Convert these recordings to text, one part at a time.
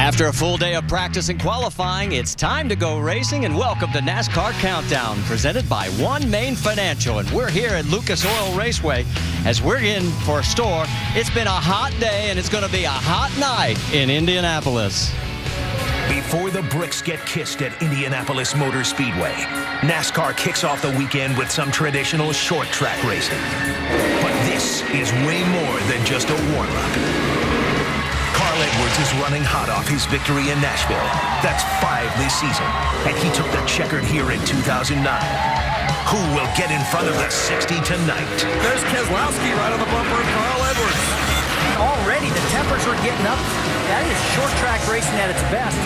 After a full day of practice and qualifying, it's time to go racing, and welcome to NASCAR Countdown, presented by One Main Financial. And we're here at Lucas Oil Raceway as we're in for a store. It's been a hot day, and it's going to be a hot night in Indianapolis. Before the bricks get kissed at Indianapolis Motor Speedway, NASCAR kicks off the weekend with some traditional short track racing. But this is way more than just a warm-up. Carl Edwards is running hot off his victory in Nashville. That's 5 this season, and he took the checkered here in 2009. Who will get in front of the 60 tonight? There's Keselowski right on the bumper of Carl Edwards. Already the tempers are getting up. That is short track racing at its best.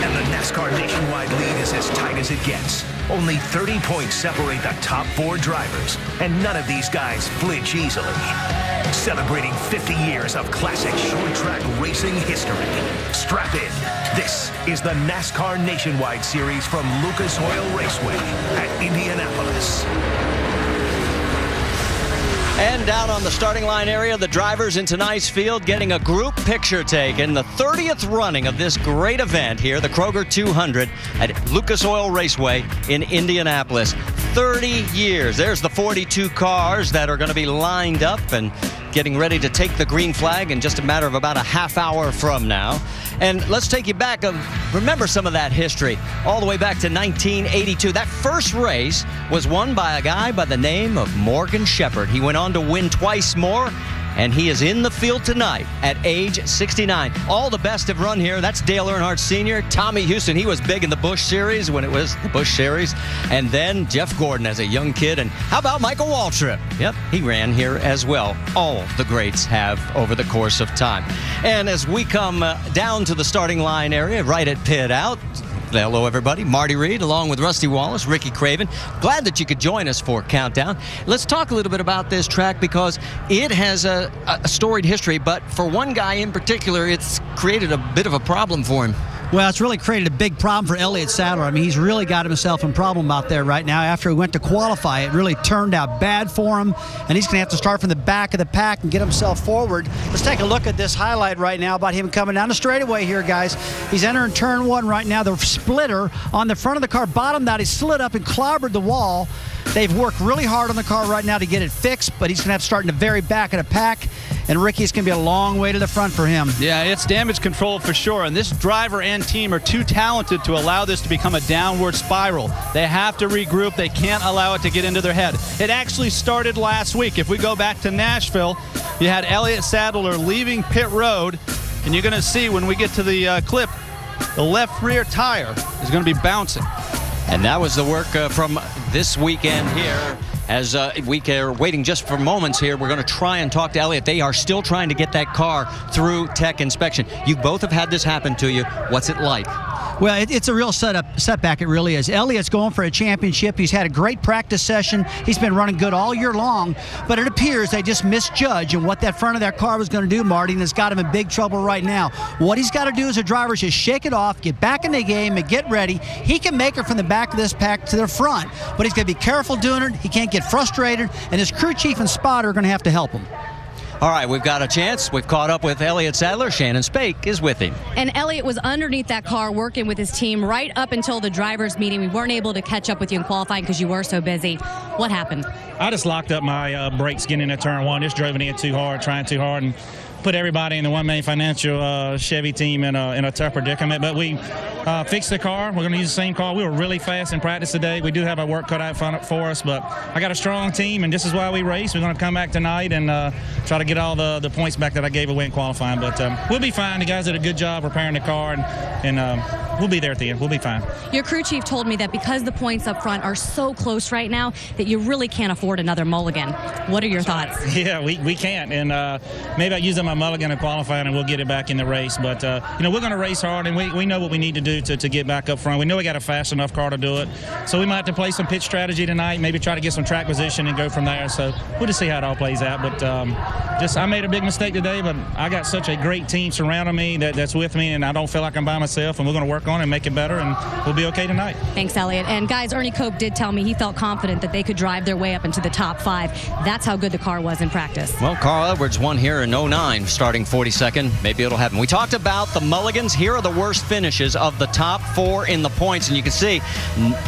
And the NASCAR nationwide lead is as tight as it gets. Only 30 points separate the top 4 drivers, and none of these guys flinch easily. Celebrating 50 years of classic short track racing history. Strap in. This is the NASCAR Nationwide Series from Lucas Oil Raceway at Indianapolis. And down on the starting line area, the drivers in tonight's field getting a group picture taken. The 30th running of this great event here, the Kroger 200 at Lucas Oil Raceway in Indianapolis. 30 years. There's the 42 cars that are going to be lined up and getting ready to take the green flag in just a matter of about a half hour from now. And let's take you back, remember some of that history, all the way back to 1982. That first race was won by a guy by the name of Morgan Shepherd. He went on to win twice more, and he is in the field tonight at age 69. All the best have run here. That's Dale Earnhardt Sr., Tommy Houston. He was big in the Busch Series when it was the Busch Series. And then Jeff Gordon as a young kid. And how about Michael Waltrip? Yep, he ran here as well. All the greats have over the course of time. And as we come down to the starting line area, right at pit out, hello, everybody. Marty Reed, along with Rusty Wallace, Ricky Craven. Glad that you could join us for Countdown. Let's talk a little bit about this track because it has a storied history, but for one guy in particular, it's created a bit of a problem for him. Well, it's really created a big problem for Elliott Sadler. I mean, he's really got himself in problem out there right now. After he went to qualify, it really turned out bad for him, and he's going to have to start from the back of the pack and get himself forward. Let's take a look at this highlight right now about him coming down the straightaway here, guys. He's entering turn 1 right now. The splitter on the front of the car bottomed out. He slid up and clobbered the wall. They've worked really hard on the car right now to get it fixed, but he's going to have to start in the very back of the pack. And Ricky, it's going to be a long way to the front for him. Yeah, it's damage control for sure. And this driver and team are too talented to allow this to become a downward spiral. They have to regroup. They can't allow it to get into their head. It actually started last week. If we go back to Nashville, you had Elliott Sadler leaving pit road. And you're going to see when we get to the clip, the left rear tire is going to be bouncing. And that was the work from this weekend here. As we are waiting just for moments here, we're going to try and talk to Elliott. They are still trying to get that car through tech inspection. You both have had this happen to you. What's it like? Well, it's a real setback, it really is. Elliott's going for a championship. He's had a great practice session. He's been running good all year long, but it appears they just misjudged and what that front of that car was going to do, Marty, and it's got him in big trouble right now. What he's got to do as a driver is just shake it off, get back in the game, and get ready. He can make it from the back of this pack to the front, but he's going to be careful doing it. He can't get frustrated, and his crew chief and spotter are going to have to help him. All right, we've got a chance. We've caught up with Elliott Sadler. Shannon Spake is with him. And Elliott was underneath that car working with his team right up until the driver's meeting. We weren't able to catch up with you in qualifying because you were so busy. What happened? I just locked up my brakes getting into turn 1. Just drove it in too hard, trying too hard, and put everybody in the One Main Financial Chevy team in a tough predicament. But we fixed the car. We're going to use the same car. We were really fast in practice today. We do have our work cut out for us, but I got a strong team, and this is why we race. We're going to come back tonight and try to get all the points back that I gave away in qualifying. But we'll be fine. The guys did a good job repairing the car, and we'll be there at the end. We'll be fine. Your crew chief told me that because the points up front are so close right now that you really can't afford another mulligan. What are your thoughts? Yeah, we can't, and maybe I use my mulligan in qualifying and we'll get it back in the race. But we're going to race hard, and we know what we need to do to get back up front. We know we got a fast enough car to do it, so we might have to play some pitch strategy tonight, maybe try to get some track position and go from there. So we'll just see how it all plays out. But I made a big mistake today, but I got such a great team surrounding me that's with me, and I don't feel like I'm by myself, and we're going to work on it and make it better, and we'll be okay tonight. Thanks, Elliott. And guys, Ernie Cope did tell me he felt confident that they could drive their way up into the top 5. That's how good the car was in practice. Well, Carl Edwards won here in 09. running starting 42nd. Maybe it'll happen. We talked about the mulligans. Here are the worst finishes of the top 4 in the points, and you can see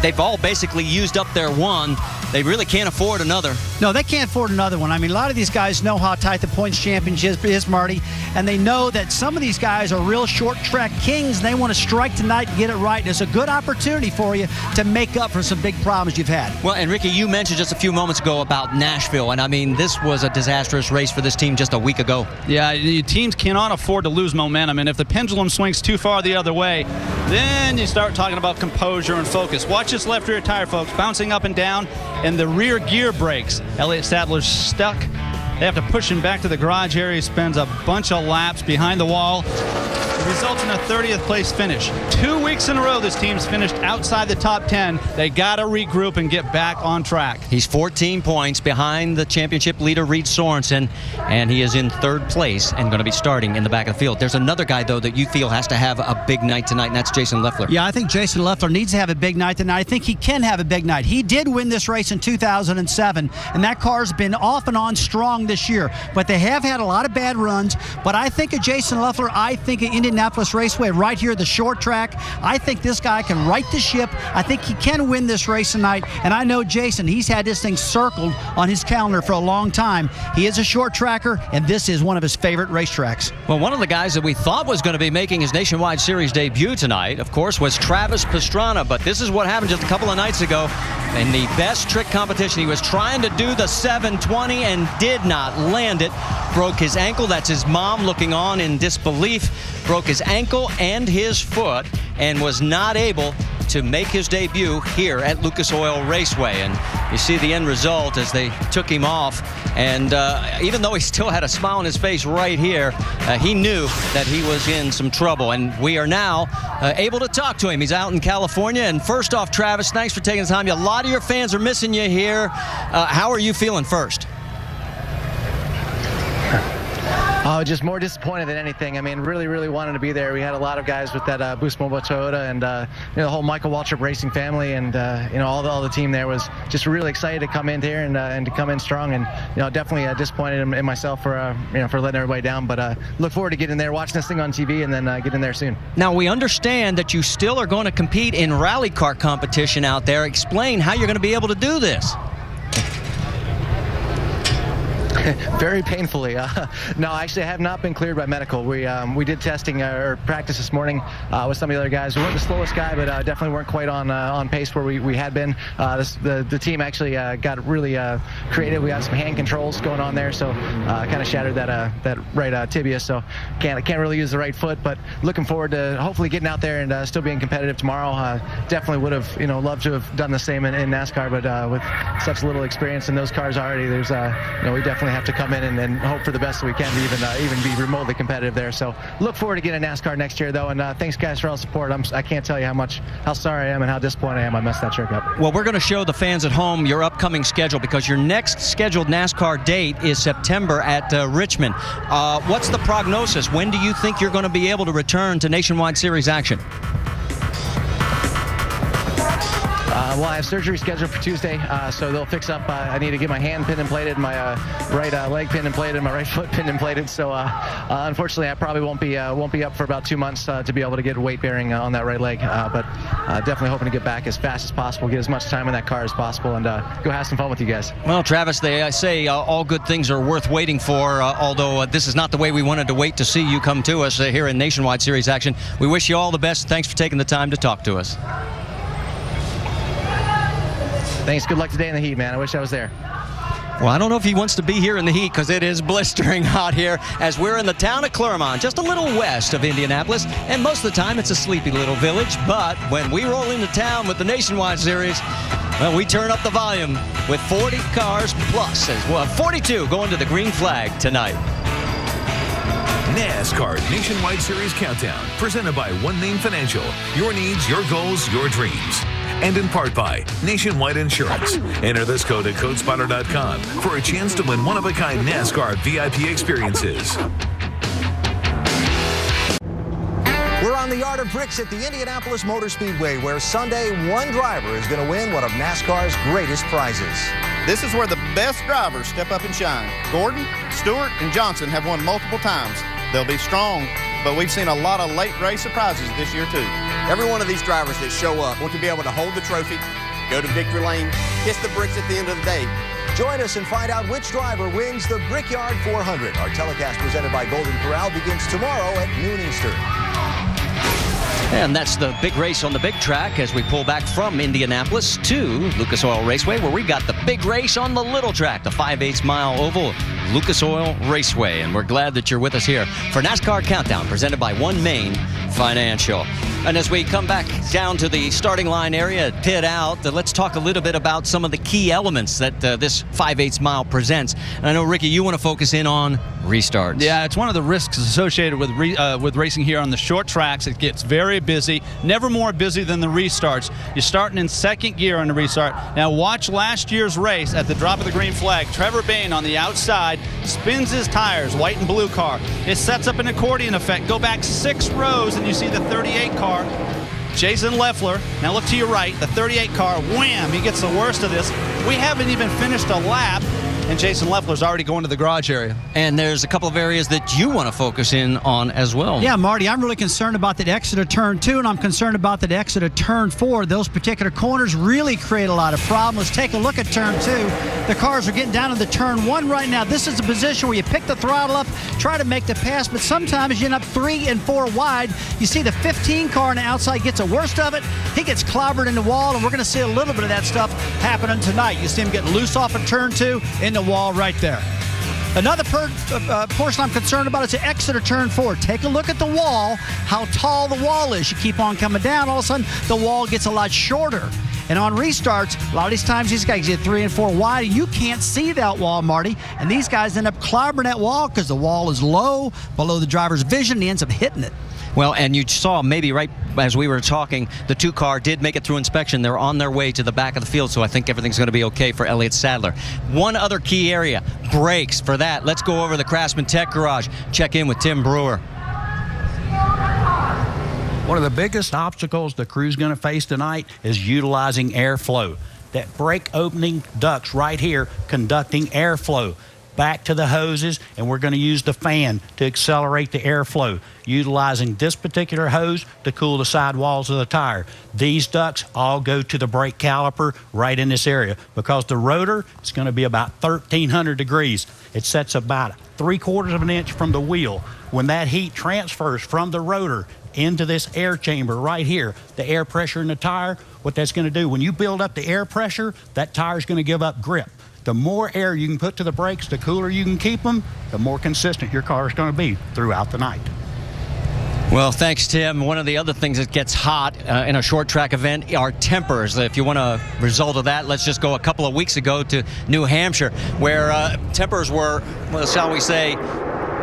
they've all basically used up their one. They really can't afford another. No, they can't afford another one. I mean, a lot of these guys know how tight the points championship is, Marty, and they know that some of these guys are real short track kings, and they want to strike tonight and get it right. And it's a good opportunity for you to make up for some big problems you've had. Well, and Ricky, you mentioned just a few moments ago about Nashville, and I mean, this was a disastrous race for this team just a week ago. Yeah, teams cannot afford to lose momentum, and if the pendulum swings too far the other way, then you start talking about composure and focus. Watch this left rear tire, folks, bouncing up and down, and the rear gear brakes. Elliott Sadler's stuck. They have to push him back to the garage area. He spends a bunch of laps behind the wall. It results in a 30th place finish. 2 weeks in a row this team's finished outside the top 10. They got to regroup and get back on track. He's 14 points behind the championship leader, Reed Sorensen, and he is in 3rd place and going to be starting in the back of the field. There's another guy, though, that you feel has to have a big night tonight, and that's Jason Leffler. Yeah, I think Jason Leffler needs to have a big night tonight. I think he can have a big night. He did win this race in 2007, and that car's been off and on strong this year. But they have had a lot of bad runs. But I think of Jason Leffler, I think of Indianapolis Raceway right here, the short track. I think this guy can right the ship. I think he can win this race tonight. And I know Jason, he's had this thing circled on his calendar for a long time. He is a short tracker, and this is one of his favorite racetracks. Well, one of the guys that we thought was going to be making his Nationwide Series debut tonight, of course, was Travis Pastrana. But this is what happened just a couple of nights ago in the best trick competition. He was trying to do the 720 and did not land it. Broke his ankle. That's his mom looking on in disbelief. Broke his ankle and his foot and was not able to make his debut here at Lucas Oil Raceway. And you see the end result as they took him off. And even though he still had a smile on his face right here, he knew that he was in some trouble. And we are now able to talk to him. He's out in California. And first off, Travis, thanks for taking the time. A lot of your fans are missing you here. How are you feeling first? Oh, just more disappointed than anything. I mean, really wanted to be there. We had a lot of guys with that Boost Mobile Toyota and the whole Michael Waltrip Racing family, and all the team there was just really excited to come in here and to come in strong. And definitely disappointed in myself for letting everybody down. But look forward to getting there, watching this thing on TV, and then getting there soon. Now we understand that you still are going to compete in rally car competition out there. Explain how you're going to be able to do this. Very painfully. No, actually, I have not been cleared by medical. We did testing or practice this morning with some of the other guys. We weren't the slowest guy, but definitely weren't quite on pace where we had been. The team actually got really creative. We got some hand controls going on there, so kind of shattered that right tibia. So can't really use the right foot. But looking forward to hopefully getting out there and still being competitive tomorrow. Definitely would have loved to have done the same in NASCAR, but with such little experience in those cars already, there's we definitely have to come in and hope for the best we can to even be remotely competitive there. So look forward to getting a NASCAR next year, though. And thanks, guys, for all the support. I can't tell you how sorry I am and how disappointed I am I messed that trick up. Well, we're going to show the fans at home your upcoming schedule, because your next scheduled NASCAR date is September at Richmond. What's the prognosis? When do you think you're going to be able to return to Nationwide Series action? Well, I have surgery scheduled for Tuesday, so they'll fix up. I need to get my hand pin and plated, my right leg pin and plated, my right foot pin and plated. So unfortunately, I probably won't be up for about 2 months to be able to get weight bearing on that right leg. But definitely hoping to get back as fast as possible, get as much time in that car as possible, and go have some fun with you guys. Well, Travis, they say all good things are worth waiting for, although this is not the way we wanted to wait to see you come to us here in Nationwide Series action. We wish you all the best. Thanks for taking the time to talk to us. Thanks. Good luck today in the heat, man. I wish I was there. Well, I don't know if he wants to be here in the heat, because it is blistering hot here as we're in the town of Claremont, just a little west of Indianapolis. And most of the time, it's a sleepy little village. But when we roll into town with the Nationwide Series, well, we turn up the volume with 40 cars plus, as well, 42 going to the green flag tonight. NASCAR Nationwide Series Countdown, presented by One Name Financial. Your needs, your goals, your dreams. And in part by Nationwide Insurance. Enter this code at codespotter.com for a chance to win one-of-a-kind NASCAR VIP experiences. We're on the Yard of Bricks at the Indianapolis Motor Speedway, where Sunday one driver is going to win one of NASCAR's greatest prizes. This is where the best drivers step up and shine. Gordon, Stewart, and Johnson have won multiple times. They'll be strong, but we've seen a lot of late race surprises this year too. Every one of these drivers that show up want to be able to hold the trophy, go to victory lane, kiss the bricks at the end of the day. Join us and find out which driver wins the Brickyard 400. Our telecast presented by Golden Corral begins tomorrow at noon Eastern. And that's the big race on the big track as we pull back from Indianapolis to Lucas Oil Raceway, where we got the big race on the little track, the 5/8 mile oval, Lucas Oil Raceway. And we're glad that you're with us here for NASCAR Countdown, presented by One Main Financial. And as we come back down to the starting line area at pit out, let's talk a little bit about some of the key elements that this 5/8 mile presents. And I know, Ricky, you want to focus in on restarts. Yeah, it's one of the risks associated with racing here on the short tracks. It gets very busy, never more busy than the restarts. You're starting in second gear on the restart. Now watch last year's race at the drop of the green flag. Trevor Bayne on the outside spins his tires, white and blue car. It sets up an accordion effect. Go back 6 rows and you see the 38 car. Jason Leffler, now look to your right, the 38 car, wham, he gets the worst of this. We haven't even finished a lap, and Jason Leffler's already going to the garage area. And there's a couple of areas that you want to focus in on as well. Yeah, Marty, I'm really concerned about that exit of turn 2, and I'm concerned about that exit of turn 4. Those particular corners really create a lot of problems. Take a look at turn 2. The cars are getting down into turn 1 right now. This is a position where you pick the throttle up, try to make the pass, but sometimes you end up 3 and 4 wide. You see the 15 car on the outside gets the worst of it. He gets clobbered in the wall, and we're going to see a little bit of that stuff happening tonight. You see him get loose off of turn 2 in the wall right there. Another portion I'm concerned about is the exit of turn 4. Take a look at the wall, how tall the wall is. You keep on coming down, all of a sudden the wall gets a lot shorter. And on restarts, a lot of these times these guys get 3 and 4 wide. You can't see that wall, Marty. And these guys end up clobbering that wall because the wall is low, below the driver's vision, and he ends up hitting it. Well, and you saw maybe right as we were talking, the 2 car did make it through inspection. They're on their way to the back of the field, so I think everything's going to be okay for Elliott Sadler. One other key area, brakes. For that, let's go over to the Craftsman Tech Garage. Check in with Tim Brewer. One of the biggest obstacles the crew's going to face tonight is utilizing airflow. That brake opening ducts right here conducting airflow back to the hoses, and we're going to use the fan to accelerate the airflow, utilizing this particular hose to cool the sidewalls of the tire. These ducts all go to the brake caliper right in this area because the rotor is going to be about 1,300 degrees. It sets about 3/4 of an inch from the wheel. When that heat transfers from the rotor into this air chamber right here, the air pressure in the tire, what that's going to do, when you build up the air pressure, that tire is going to give up grip. The more air you can put to the brakes, the cooler you can keep them, the more consistent your car is going to be throughout the night. Well, thanks, Tim. One of the other things that gets hot in a short track event are tempers. If you want a result of that, let's just go a couple of weeks ago to New Hampshire, where tempers were, well, shall we say,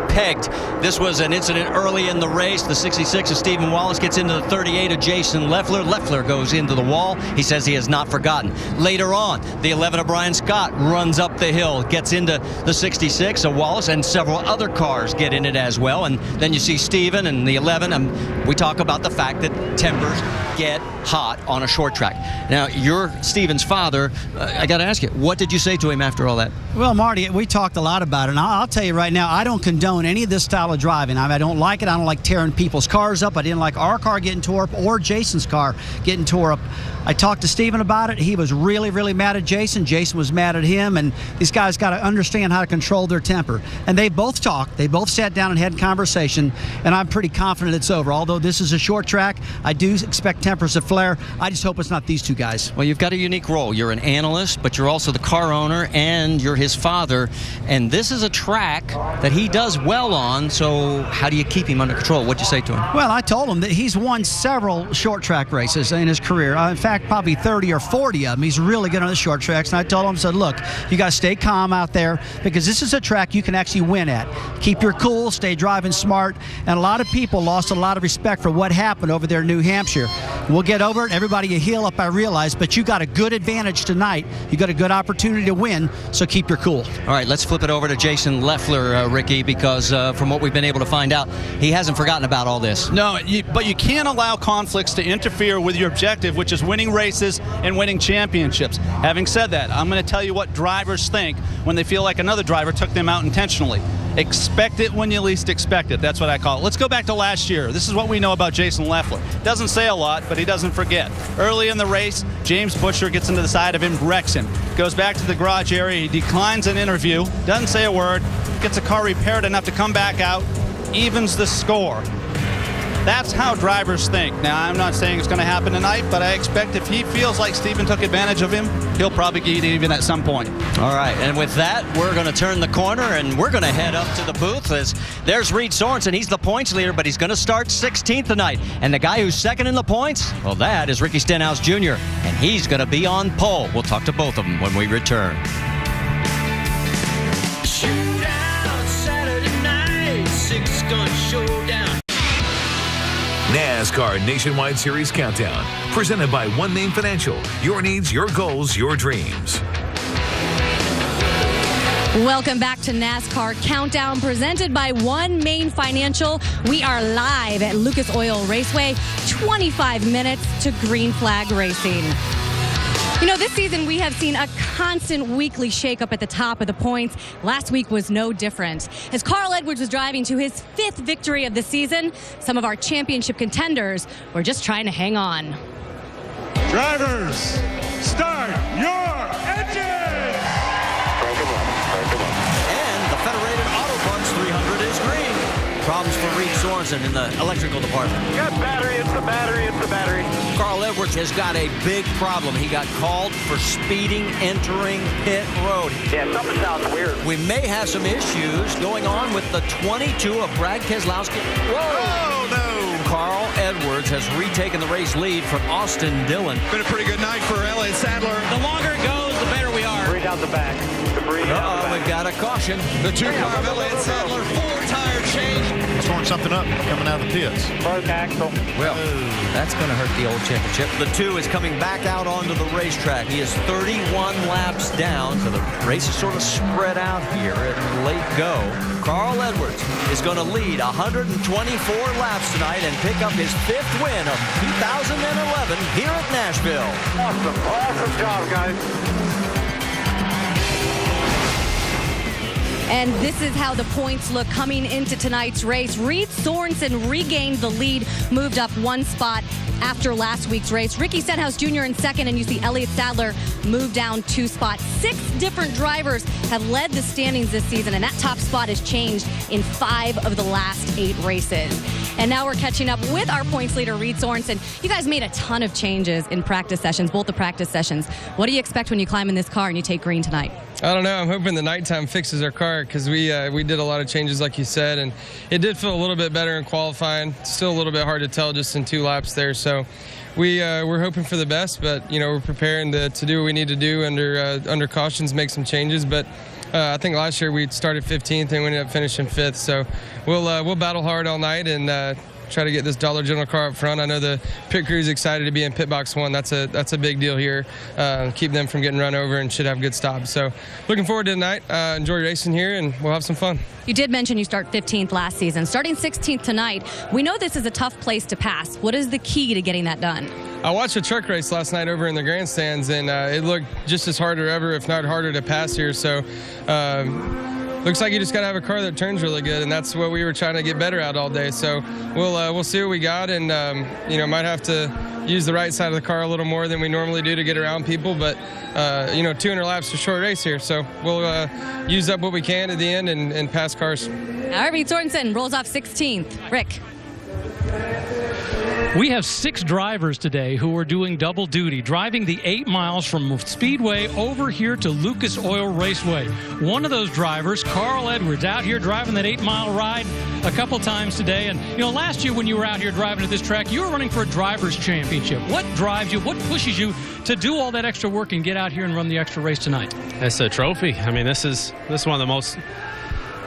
pegged. This was an incident early in the race. The 66 of Stephen Wallace gets into the 38 of Jason Leffler. Leffler goes into the wall. He says he has not forgotten. Later on, the 11 of Brian Scott runs up the hill, gets into the 66 of Wallace, and several other cars get in it as well. And then you see Stephen and the 11, and we talk about the fact that tempers get hot on a short track. Now, you're Stephen's father. I got to ask you, what did you say to him after all that? Well, Marty, we talked a lot about it, and I'll tell you right now, I don't condone any of this style of driving. I don't like it. I don't like tearing people's cars up. I didn't like our car getting tore up or Jason's car getting tore up. I talked to Stephen about it. He was really, really mad at Jason. Jason was mad at him, and these guys got to understand how to control their temper. And they both talked. They both sat down and had conversation, and I'm pretty confident it's over. Although this is a short track, I do expect tempers to flare. I just hope it's not these 2 guys. Well, you've got a unique role. You're an analyst, but you're also the car owner, and you're his father. And this is a track that he does well on, so how do you keep him under control? What'd you say to him? Well, I told him that he's won several short track races in his career. In fact, probably 30 or 40 of them. He's really good on the short tracks. And I told him, said, look, you got to stay calm out there because this is a track you can actually win at. Keep your cool, stay driving smart. And a lot of people lost a lot of respect for what happened over there in New Hampshire. We'll get over it. Everybody a heel up, I realize, but you got a good advantage tonight. You got a good opportunity to win, so keep your cool. All right, let's flip it over to Jason Leffler, Ricky, because from what we've been able to find out, he hasn't forgotten about all this. No, but you can't allow conflicts to interfere with your objective, which is winning races and winning championships. Having said that, I'm going to tell you what drivers think when they feel like another driver took them out intentionally. Expect it when you least expect it. That's what I call it. Let's go back to last year. This is what we know about Jason Leffler. Doesn't say a lot, but he doesn't forget. Early in the race, James Busher gets into the side of him, wrecks him. Goes back to the garage area. He declines an interview, doesn't say a word, gets a car repaired enough to come back out, evens the score. That's how drivers think. Now, I'm not saying it's going to happen tonight, but I expect if he feels like Steven took advantage of him, he'll probably get even at some point. All right, and with that, we're going to turn the corner, and we're going to head up to the booth. As there's Reed Sorensen. He's the points leader, but he's going to start 16th tonight. And the guy who's second in the points, well, that is Ricky Stenhouse Jr., and he's going to be on pole. We'll talk to both of them when we return. Shootout Saturday night, six-gun showdown. NASCAR Nationwide Series Countdown, presented by One Main Financial. Your needs, your goals, your dreams. Welcome back to NASCAR Countdown, presented by One Main Financial. We are live at Lucas Oil Raceway, 25 minutes to green flag racing. You know, this season we have seen a constant weekly shakeup at the top of the points. Last week was no different. As Carl Edwards was driving to his 5th victory of the season, some of our championship contenders were just trying to hang on. Drivers, start your engines! And the Federated Auto Parts 300 is green. Problems for Reed Sorensen in the electrical department. Got battery, it's the battery, it's the battery. Carl Edwards has got a big problem. He got called for speeding entering pit road. Yeah, something sounds weird. We may have some issues going on with the 22 of Brad Keselowski. Whoa! Oh, no! Carl Edwards has retaken the race lead from Austin Dillon. Been a pretty good night for Elliott Sadler. The longer it goes, the better we are. Bring out the back. We've got a caution. The 2-car of Elliott Sadler, 4-tire change. Throwing something up coming out of the pits. Broke axle. Well, that's going to hurt the old championship. The 2 is coming back out onto the racetrack. He is 31 laps down, so the race is sort of spread out here at late go. Carl Edwards is going to lead 124 laps tonight and pick up his 5th win of 2011 here at Nashville. Awesome job, guys. And this is how the points look coming into tonight's race. Reed Sorensen regained the lead, moved up 1 spot after last week's race. Ricky Stenhouse Jr. in second, and you see Elliott Sadler move down 2 spots. 6 different drivers have led the standings this season, and that top spot has changed in 5 of the last 8 races. And now we're catching up with our points leader, Reed Sorensen. You guys made a ton of changes in practice sessions, both the practice sessions. What do you expect when you climb in this car and you take green tonight? I don't know. I'm hoping the nighttime fixes our car because we did a lot of changes, like you said, and it did feel a little bit better in qualifying. Still a little bit hard to tell just in 2 laps there. So we're hoping for the best, but we're preparing to do what we need to do under cautions, make some changes. But I think last year we started 15th and we ended up finishing 5th. So we'll battle hard all night and try to get this Dollar General car up front. I know the pit crew is excited to be in pit box 1. That's a big deal here. Keep them from getting run over and should have good stops. So looking forward to tonight. Enjoy racing here and we'll have some fun. You did mention you start 15th last season. Starting 16th tonight, we know this is a tough place to pass. What is the key to getting that done? I watched a truck race last night over in the grandstands, and it looked just as hard or ever, if not harder, to pass here. So looks like you just got to have a car that turns really good, and that's what we were trying to get better at all day. So we'll see what we got, and might have to use the right side of the car a little more than we normally do to get around people. But 200 laps is a short race here, so we'll use up what we can at the end and pass cars. All right, Reed Sorensen rolls off 16th. Rick. We have 6 drivers today who are doing double duty, driving the 8 miles from Speedway over here to Lucas Oil Raceway. One of those drivers, Carl Edwards, out here driving that 8-mile ride a couple times today. And, last year when you were out here driving at this track, you were running for a driver's championship. What drives you? What pushes you to do all that extra work and get out here and run the extra race tonight? It's a trophy. I mean, this is one of the most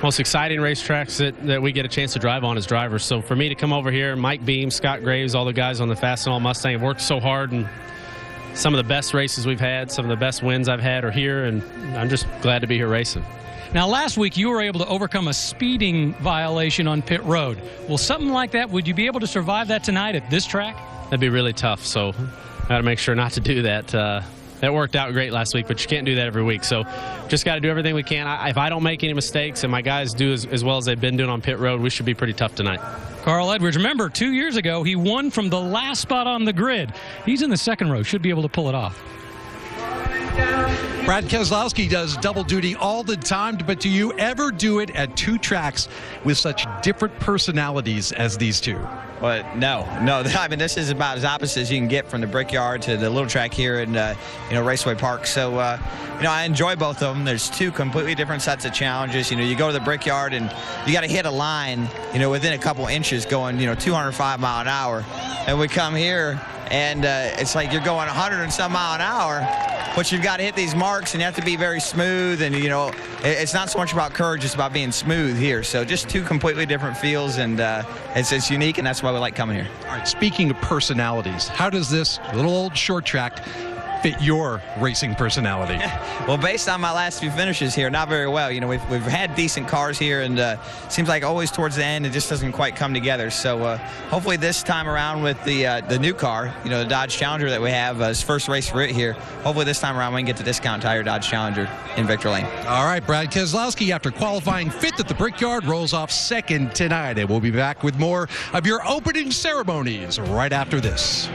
most exciting racetracks that we get a chance to drive on as drivers. So for me to come over here, Mike Beam, Scott Graves, all the guys on the Fastenal Mustang have worked so hard, and some of the best races we've had, some of the best wins I've had are here, and I'm just glad to be here racing. Now, last week you were able to overcome a speeding violation on pit road. Well, something like that, would you be able to survive that tonight at this track? That'd be really tough, so I got to make sure not to do that. That worked out great last week, but you can't do that every week. So just got to do everything we can. If I don't make any mistakes and my guys do as well as they've been doing on pit road, we should be pretty tough tonight. Carl Edwards, remember 2 years ago, he won from the last spot on the grid. He's in the second row, should be able to pull it off. Brad Keselowski does double duty all the time, but do you ever do it at two tracks with such different personalities as these two? Well, no. I mean, this is about as opposite as you can get from the Brickyard to the little track here in, Raceway Park. So, I enjoy both of them. There's two completely different sets of challenges. You go to the Brickyard and you got to hit a line, within a couple inches going, 205 mile an hour. And we come here and it's like you're going 100 and some mile an hour, but you've got to hit these marks and you have to be very smooth. And, it's not so much about courage, it's about being smooth here. So just two completely different feels, and it's unique, and that's why we like coming here. All right, speaking of personalities, how does this little old short track fit your racing personality? Well, based on my last few finishes here, not very well. We've had decent cars here, and seems like always towards the end it just doesn't quite come together. So hopefully this time around with the new car, the Dodge Challenger that we have, his first race for it here, hopefully this time around we can get the discount tire Dodge Challenger in Victor Lane. All right, Brad Keselowski, after qualifying fifth at the Brickyard, rolls off second tonight, and we'll be back with more of your opening ceremonies right after this.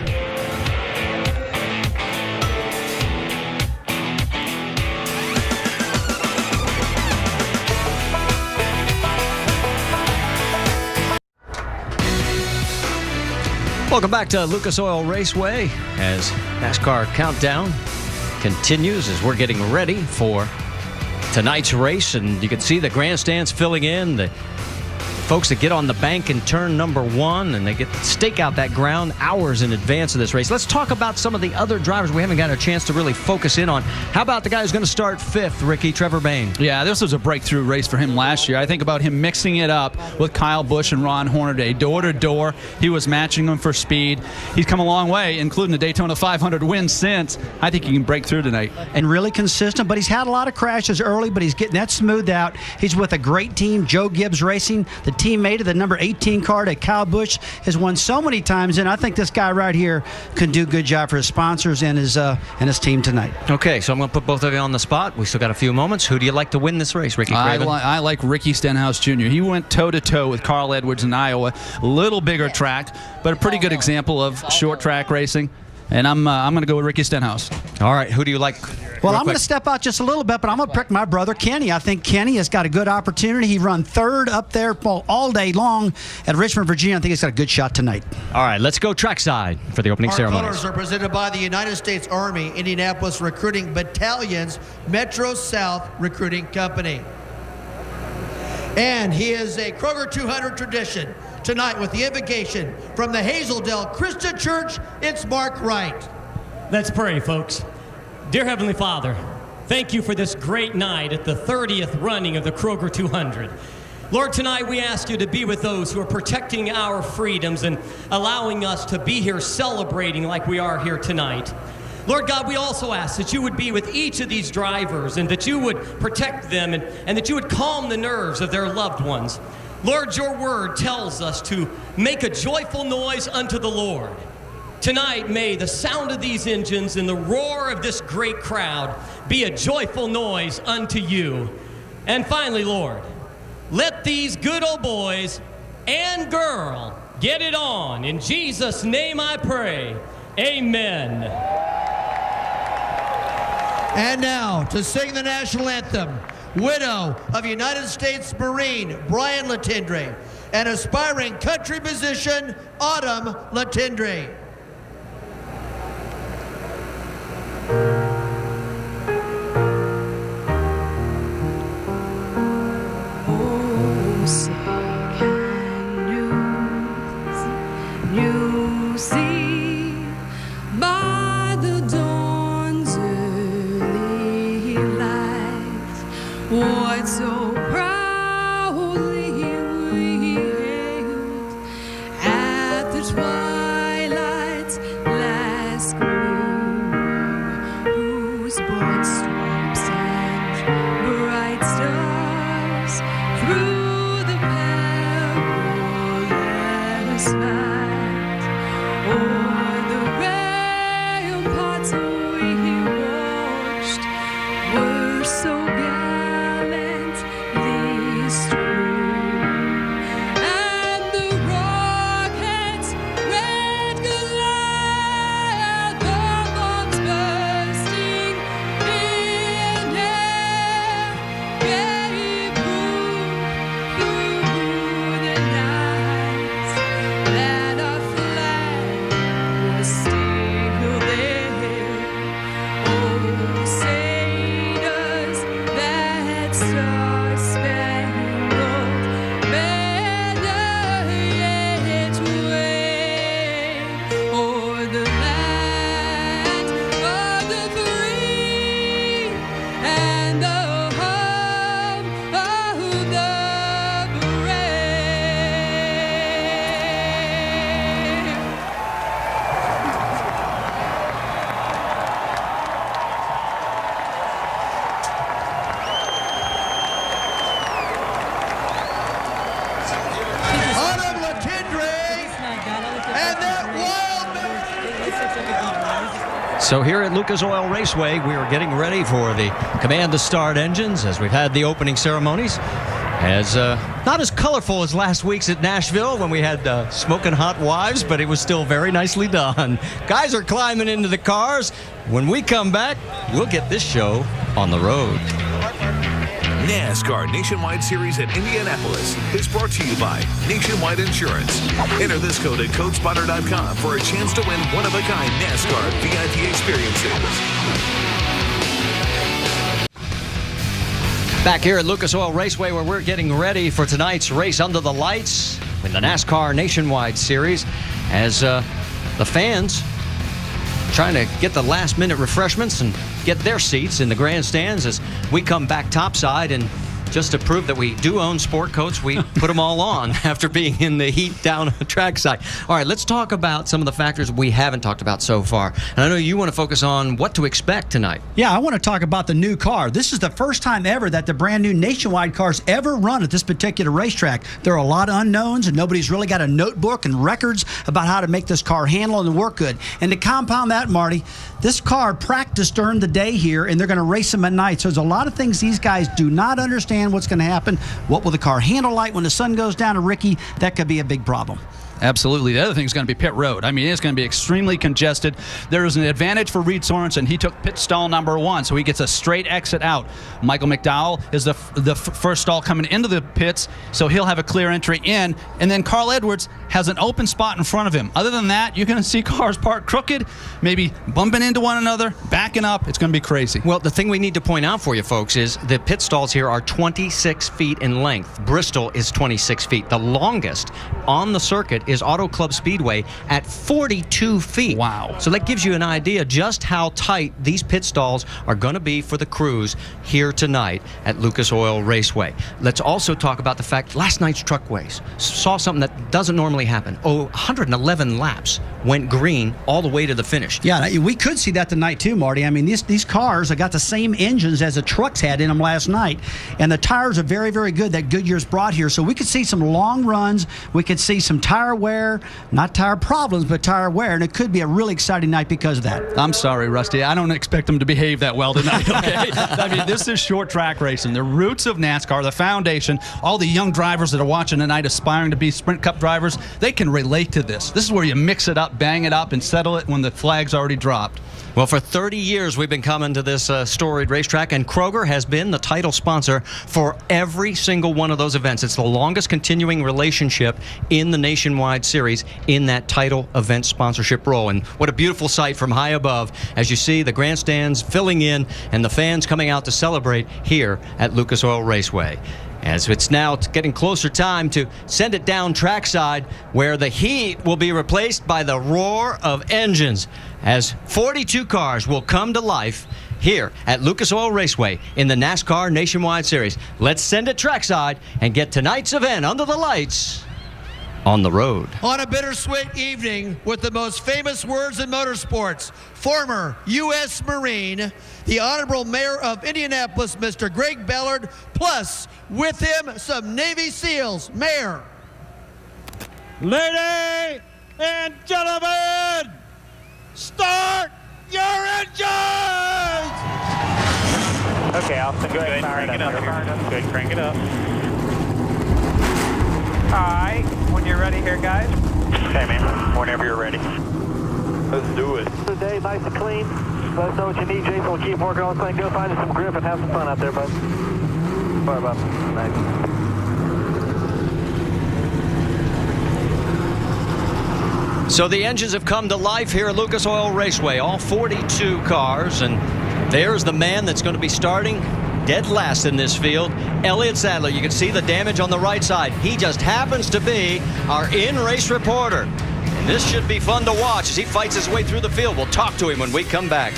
Welcome back to Lucas Oil Raceway as NASCAR Countdown continues as we're getting ready for tonight's race. And you can see the grandstands filling in, the folks that get on the bank in turn number one, and they get to stake out that ground hours in advance of this race. Let's talk about some of the other drivers we haven't got a chance to really focus in on. How about the guy who's going to start fifth, Ricky, Trevor Bayne? Yeah, this was a breakthrough race for him last year. I think about him mixing it up with Kyle Busch and Ron Hornaday. Door to door, he was matching them for speed. He's come a long way, including the Daytona 500 win since. I think he can break through tonight. And really consistent, but he's had a lot of crashes early, but he's getting that smoothed out. He's with a great team, Joe Gibbs Racing, the teammate of the number 18 car that Kyle Busch has won so many times, and I think this guy right here can do a good job for his sponsors and his team tonight. Okay, so I'm going to put both of you on the spot. We still got a few moments. Who do you like to win this race, Ricky Craven? I like Ricky Stenhouse Jr. He went toe-to-toe with Carl Edwards in Iowa. A little bigger track, but a pretty good example of short track racing. And I'm going to go with Ricky Stenhouse. All right, who do you like? Well, I'm going to step out just a little bit, but I'm going to pick my brother Kenny. I think Kenny has got a good opportunity. He run third up there all day long at Richmond, Virginia. I think he's got a good shot tonight. All right, let's go trackside for the opening ceremony. Our colors are presented by the United States Army Indianapolis Recruiting Battalion's Metro South Recruiting Company. And he is a Kroger 200 tradition. Tonight with the invocation from the Hazeldale Christian Church, it's Mark Wright. Let's pray, folks. Dear Heavenly Father, thank you for this great night at the 30th running of the Kroger 200. Lord, tonight we ask you to be with those who are protecting our freedoms and allowing us to be here celebrating like we are here tonight. Lord God, we also ask that you would be with each of these drivers and that you would protect them and that you would calm the nerves of their loved ones. Lord, your word tells us to make a joyful noise unto the Lord. Tonight, may the sound of these engines and the roar of this great crowd be a joyful noise unto you. And finally, Lord, let these good old boys and girl get it on. In Jesus' name I pray. Amen. And now, to sing the national anthem, widow of United States Marine Brian Latindre, and aspiring country musician Autumn Latindre. Oh, say can you see by the dawn's early light what so proudly twilight's last gleam, whose broad stripes and bright stars through the perilous fight o'er the ramparts we watched were so gallantly strewn, and the rockets' red glare, the bombs bursting in air, gave proof through the night that our flag was still there. Oh, say does that star-spangled banner yet wave o'er the land of the free and the home of the brave? Autumn Latindre and that wild So here at Lucas Oil Raceway, we are getting ready for the command to start engines as we've had the opening ceremonies. As not as colorful as last week's at Nashville when we had smoking hot wives, but it was still very nicely done. Guys are climbing into the cars. When we come back, we'll get this show on the road. NASCAR Nationwide Series at Indianapolis is brought to you by Nationwide Insurance. Enter this code at CodeSpotter.com for a chance to win one-of-a-kind NASCAR VIP experiences. Back here at Lucas Oil Raceway, where we're getting ready for tonight's race under the lights in the NASCAR Nationwide Series, as the fans trying to get the last-minute refreshments and get their seats in the grandstands as we come back topside. And just to prove that we do own sport coats, we put them all on after being in the heat down the trackside. All right, let's talk about some of the factors we haven't talked about so far. And I know you want to focus on what to expect tonight. Yeah, I want to talk about the new car. This is the first time ever that the brand new Nationwide cars ever run at this particular racetrack. There are a lot of unknowns, and nobody's really got a notebook and records about how to make this car handle and work good. And to compound that, Marty, this car practiced during the day here, and they're going to race them at night. So there's a lot of things these guys do not understand what's going to happen. What will the car handle like when the sun goes down? To Ricky, that could be a big problem. Absolutely. The other thing is going to be pit road. I mean, it's going to be extremely congested. There is an advantage for Reed Sorensen. He took pit stall number 1, so he gets a straight exit out. Michael McDowell is the first stall coming into the pits, so he'll have a clear entry in. And then Carl Edwards has an open spot in front of him. Other than that, you're going to see cars parked crooked, maybe bumping into one another, backing up. It's going to be crazy. Well, the thing we need to point out for you folks is the pit stalls here are 26 feet in length. Bristol is 26 feet. The longest on the circuit is Auto Club Speedway at 42 feet. Wow. So that gives you an idea just how tight these pit stalls are going to be for the crews here tonight at Lucas Oil Raceway. Let's also talk about the fact last night's truckways saw something that doesn't normally happen. 111 laps went green all the way to the finish. Yeah, we could see that tonight too, Marty. I mean, these cars have got the same engines as the trucks had in them last night, and the tires are very, very good that Goodyear's brought here. So we could see some long runs. We could see some tire wear, not tire problems, but tire wear, and it could be a really exciting night because of that. I'm sorry, Rusty. I don't expect them to behave that well tonight, okay? I mean, this is short track racing. The roots of NASCAR, the foundation, all the young drivers that are watching tonight aspiring to be Sprint Cup drivers, they can relate to this. This is where you mix it up, bang it up, and settle it when the flag's already dropped. Well, for 30 years, we've been coming to this storied racetrack, and Kroger has been the title sponsor for every single one of those events. It's the longest continuing relationship in the Nationwide Series in that title event sponsorship role. And what a beautiful sight from high above as you see the grandstands filling in and the fans coming out to celebrate here at Lucas Oil Raceway. As it's now getting closer time to send it down trackside, where the heat will be replaced by the roar of engines, as 42 cars will come to life here at Lucas Oil Raceway in the NASCAR Nationwide Series. Let's send it trackside and get tonight's event under the lights on the road. On a bittersweet evening with the most famous words in motorsports, former U.S. Marine, the Honorable Mayor of Indianapolis, Mr. Greg Ballard, plus with him some Navy SEALs. Mayor. Ladies and gentlemen, start your engines! Okay, Austin, go ahead and crank it up. Go ahead and crank it up. All right, when you're ready here, guys. Okay, man, whenever you're ready. Let's do it. Today, nice and clean. Let us know what you need, Jason. We'll keep working on this thing. Go find us some grip and have some fun out there, bud. Sorry about that. Nice. So the engines have come to life here at Lucas Oil Raceway, all 42 cars, and there's the man that's going to be starting dead last in this field, Elliott Sadler. You can see the damage on the right side. He just happens to be our in-race reporter. And this should be fun to watch as he fights his way through the field. We'll talk to him when we come back.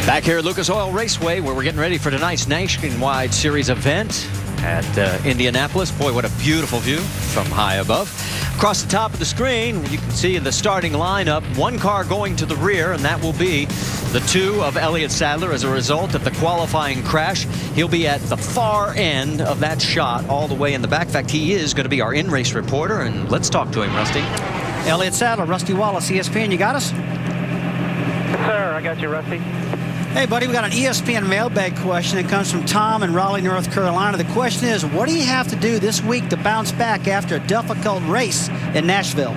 Back here at Lucas Oil Raceway, where we're getting ready for tonight's Nationwide Series event at Indianapolis. Boy, what a beautiful view from high above. Across the top of the screen, you can see the starting lineup. One car going to the rear, and that will be the two of Elliott Sadler as a result of the qualifying crash. He'll be at the far end of that shot, all the way in the back. In fact, he is going to be our in-race reporter, and let's talk to him, Rusty. Elliott Sadler, Rusty Wallace, ESPN, you got us? Yes, sir, I got you, Rusty. Hey, buddy, we got an ESPN mailbag question that comes from Tom in Raleigh, North Carolina. The question is, what do you have to do this week to bounce back after a difficult race in Nashville?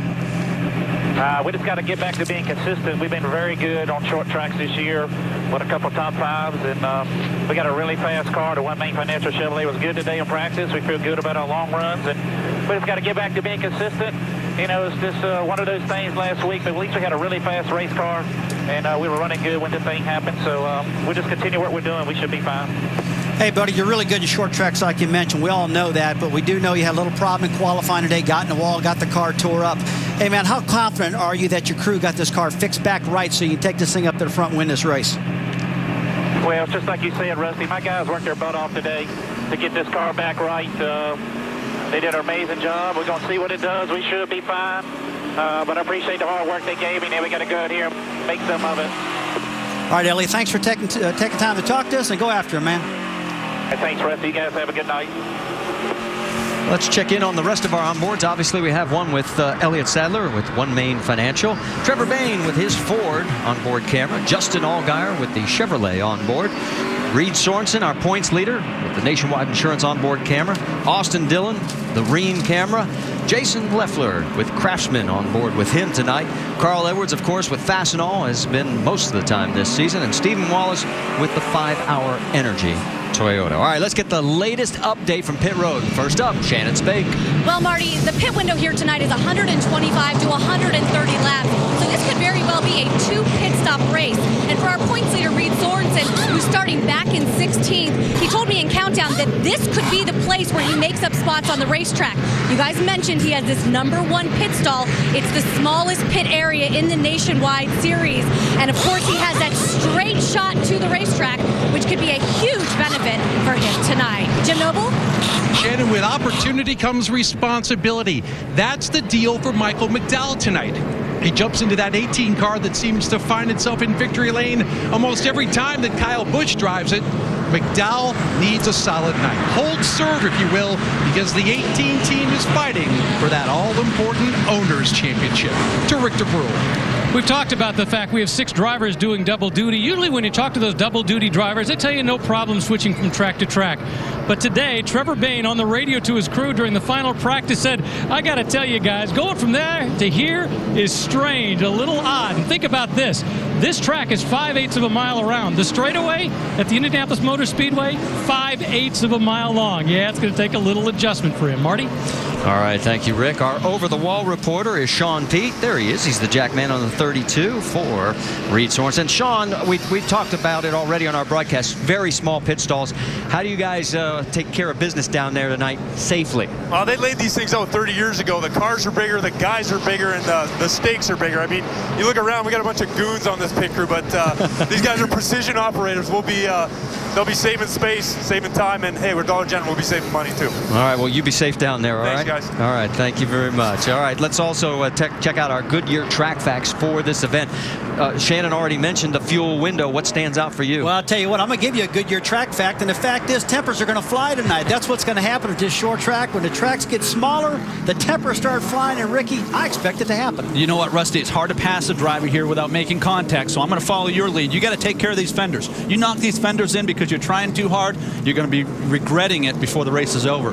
We just got to get back to being consistent. We've been very good on short tracks this year with a couple top fives, and we got a really fast car. The One Main Financial Chevrolet was good today in practice. We feel good about our long runs, and we just got to get back to being consistent. You know, it's just one of those things last week, but at least we had a really fast race car, and we were running good when the thing happened. So we'll just continue what we're doing. We should be fine. Hey, buddy, you're really good in short tracks like you mentioned. We all know that, but we do know you had a little problem in qualifying today, got in the wall, got the car tore up. Hey, man, how confident are you that your crew got this car fixed back right so you can take this thing up to the front and win this race? Well, it's just like you said, Rusty, my guys worked their butt off today to get this car back right. They did an amazing job. We're going to see what it does. We should be fine. But I appreciate the hard work they gave me. Now we got to go out here and make some of it. All right, Elliot, thanks for taking time to talk to us, and go after him, man. Hey, thanks, Rusty. You guys have a good night. Let's check in on the rest of our onboards. Obviously, we have one with Elliott Sadler with One Main Financial. Trevor Bayne with his Ford onboard camera. Justin Allgaier with the Chevrolet onboard. Reed Sorensen, our points leader, with the Nationwide Insurance onboard camera. Austin Dillon, the Reen camera. Jason Leffler with Craftsman on board with him tonight. Carl Edwards, of course, with Fastenal, has been most of the time this season. And Stephen Wallace with the 5-Hour Energy Toyota. All right, let's get the latest update from pit road. First up, Shannon Spake. Well, Marty, the pit window here tonight is 125 to 130 laps. So this could very well be a 2-pit stop race. And for our points leader, Reed Sorensen, who's starting back in 16th, he told me in Countdown that this could be the place where he makes up spots on the racetrack. You guys mentioned he has this #1 pit stall. It's the smallest pit area in the Nationwide Series. And of course, he has that straight shot to the racetrack, which could be a huge benefit for him tonight. Jim Noble? Shannon, with opportunity comes responsibility. That's the deal for Michael McDowell tonight. He jumps into that 18 car that seems to find itself in victory lane almost every time that Kyle Busch drives it. McDowell needs a solid night. Hold serve, if you will, because the 18 team is fighting for that all-important Owners Championship. To Rick DeBrule. We've talked about the fact we have 6 drivers doing double duty. Usually when you talk to those double duty drivers, they tell you no problem switching from track to track. But today, Trevor Bayne on the radio to his crew during the final practice said, I got to tell you guys, going from there to here is strange, a little odd. And think about this. This track is 5/8 of a mile around. The straightaway at the Indianapolis Motor Speedway, 5/8 of a mile long. Yeah, it's going to take a little adjustment for him. Marty? All right, thank you, Rick. Our over-the-wall reporter is Sean Pete. There he is. He's the jackman on the 32 for Reed Sorensen. Sean, we've talked about it already on our broadcast. Very small pit stalls. How do you guys take care of business down there tonight safely? Well, they laid these things out 30 years ago. The cars are bigger, the guys are bigger, and the stakes are bigger. I mean, you look around, we got a bunch of goons on this pit crew, but these guys are precision operators. They'll be saving space, saving time, and hey, we're Dollar General, we'll be saving money too. All right, well, you be safe down there, all right? Thanks, guys. All right, thank you very much. All right, let's also check out our Goodyear track facts for this event. Shannon already mentioned the fuel window. What stands out for you? Well, I'll tell you what, I'm going to give you a Goodyear track fact, and the fact is tempers are going to fly tonight. That's what's going to happen at this short track. When the tracks get smaller, the tempers start flying, and Ricky, I expect it to happen. You know what, Rusty? It's hard to pass a driver here without making contact, so I'm going to follow your lead. You got to take care of these fenders. You knock these fenders in because you're trying too hard, you're going to be regretting it before the race is over.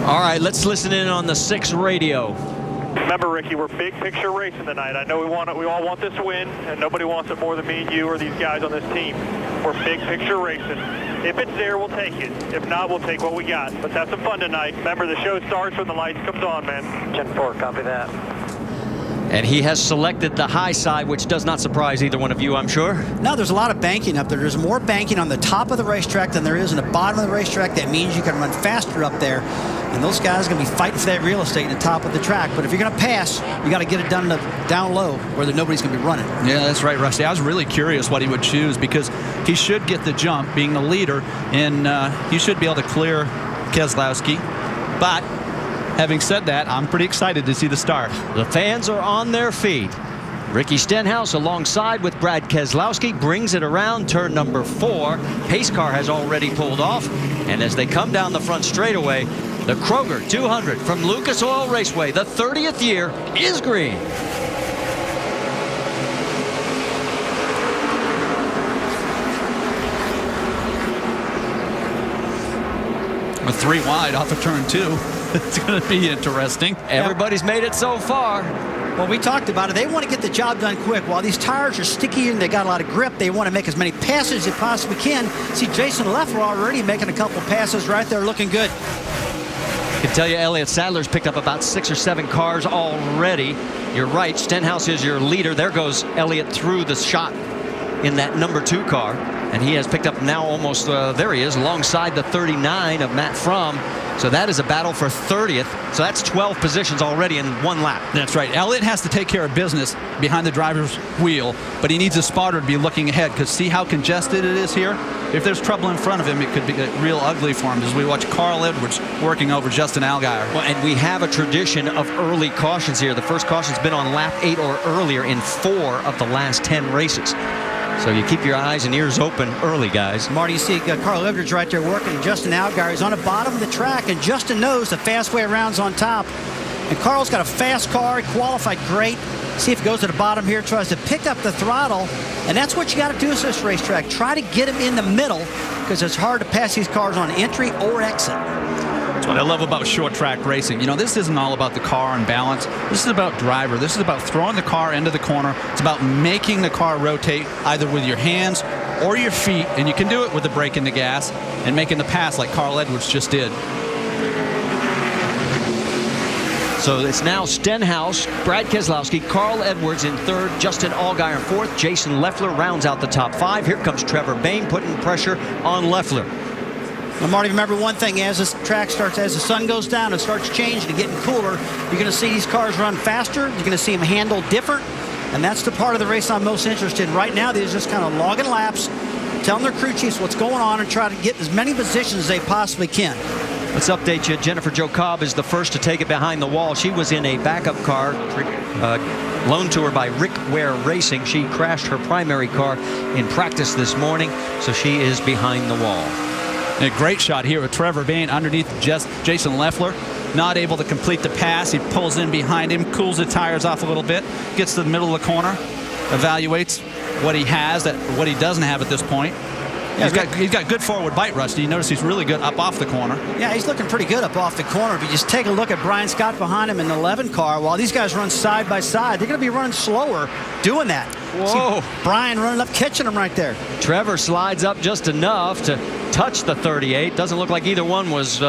All right, let's listen in on the 6 radio. Remember, Ricky, we're big picture racing tonight. I know we all want this win, and nobody wants it more than me and you or these guys on this team. We're big picture racing. If it's there, we'll take it. If not, we'll take what we got. Let's have some fun tonight. Remember, the show starts when the lights comes on, man. 10-4, copy that. And he has selected the high side, which does not surprise either one of you, I'm sure. No, there's a lot of banking up there. There's more banking on the top of the racetrack than there is on the bottom of the racetrack. That means you can run faster up there. And those guys are going to be fighting for that real estate at the top of the track. But if you're going to pass, you got to get it done down low where nobody's going to be running. Yeah, that's right, Rusty. I was really curious what he would choose because he should get the jump being the leader, and he should be able to clear Keselowski. But having said that, I'm pretty excited to see the start. The fans are on their feet. Ricky Stenhouse alongside with Brad Keselowski brings it around turn number 4. Pace car has already pulled off, and as they come down the front straightaway, the Kroger 200 from Lucas Oil Raceway, the 30th year, is green. With 3 wide off of turn 2. It's going to be interesting. Everybody's made it so far. Well, we talked about it. They want to get the job done quick. While these tires are sticky and they got a lot of grip, they want to make as many passes as they possibly can. See Jason Leffler already making a couple passes right there, looking good. I can tell you Elliott Sadler's picked up about 6 or 7 cars already. You're right, Stenhouse is your leader. There goes Elliott through the shot in that number 2 car. And he has picked up now almost, there he is, alongside the 39 of Matt Fromm. So that is a battle for 30th. So that's 12 positions already in 1 lap. That's right. Elliott has to take care of business behind the driver's wheel, but he needs a spotter to be looking ahead because see how congested it is here? If there's trouble in front of him, it could be real ugly for him as we watch Carl Edwards working over Justin Allgaier. Well, and we have a tradition of early cautions here. The first caution's been on lap 8 or earlier in 4 of the last 10 races. So you keep your eyes and ears open early, guys. Marty, you see Carl Edwards right there working. Justin Allgaier is on the bottom of the track, and Justin knows the fast way around's on top. And Carl's got a fast car. He qualified great. See if he goes to the bottom here, tries to pick up the throttle. And that's what you got to do at this racetrack. Try to get him in the middle because it's hard to pass these cars on entry or exit. That's what I love about short track racing. You know, this isn't all about the car and balance. This is about driver. This is about throwing the car into the corner. It's about making the car rotate either with your hands or your feet, and you can do it with the brake and the gas and making the pass like Carl Edwards just did. So it's now Stenhouse, Brad Keselowski, Carl Edwards in 3rd, Justin Allgaier in 4th, Jason Leffler rounds out the top 5. Here comes Trevor Bayne putting pressure on Leffler. Well, Marty, remember one thing, as this track starts, as the sun goes down and starts changing and getting cooler, you're going to see these cars run faster. You're going to see them handle different. And that's the part of the race I'm most interested in. Right now, they're just kind of logging laps, telling their crew chiefs what's going on and try to get as many positions as they possibly can. Let's update you. Jennifer Jo Cobb is the first to take it behind the wall. She was in a backup car loaned to her by Rick Ware Racing. She crashed her primary car in practice this morning, so she is behind the wall. And a great shot here with Trevor Bayne underneath Jason Leffler. Not able to complete the pass. He pulls in behind him, cools the tires off a little bit, gets to the middle of the corner, evaluates what he has, what he doesn't have at this point. Yeah, he's got good forward bite, Rusty. You notice he's really good up off the corner. Yeah, he's looking pretty good up off the corner. If you just take a look at Brian Scott behind him in the 11 car, while these guys run side by side, they're going to be running slower doing that. Whoa. See Brian running up, catching him right there. Trevor slides up just enough to touch the 38. Doesn't look like either one was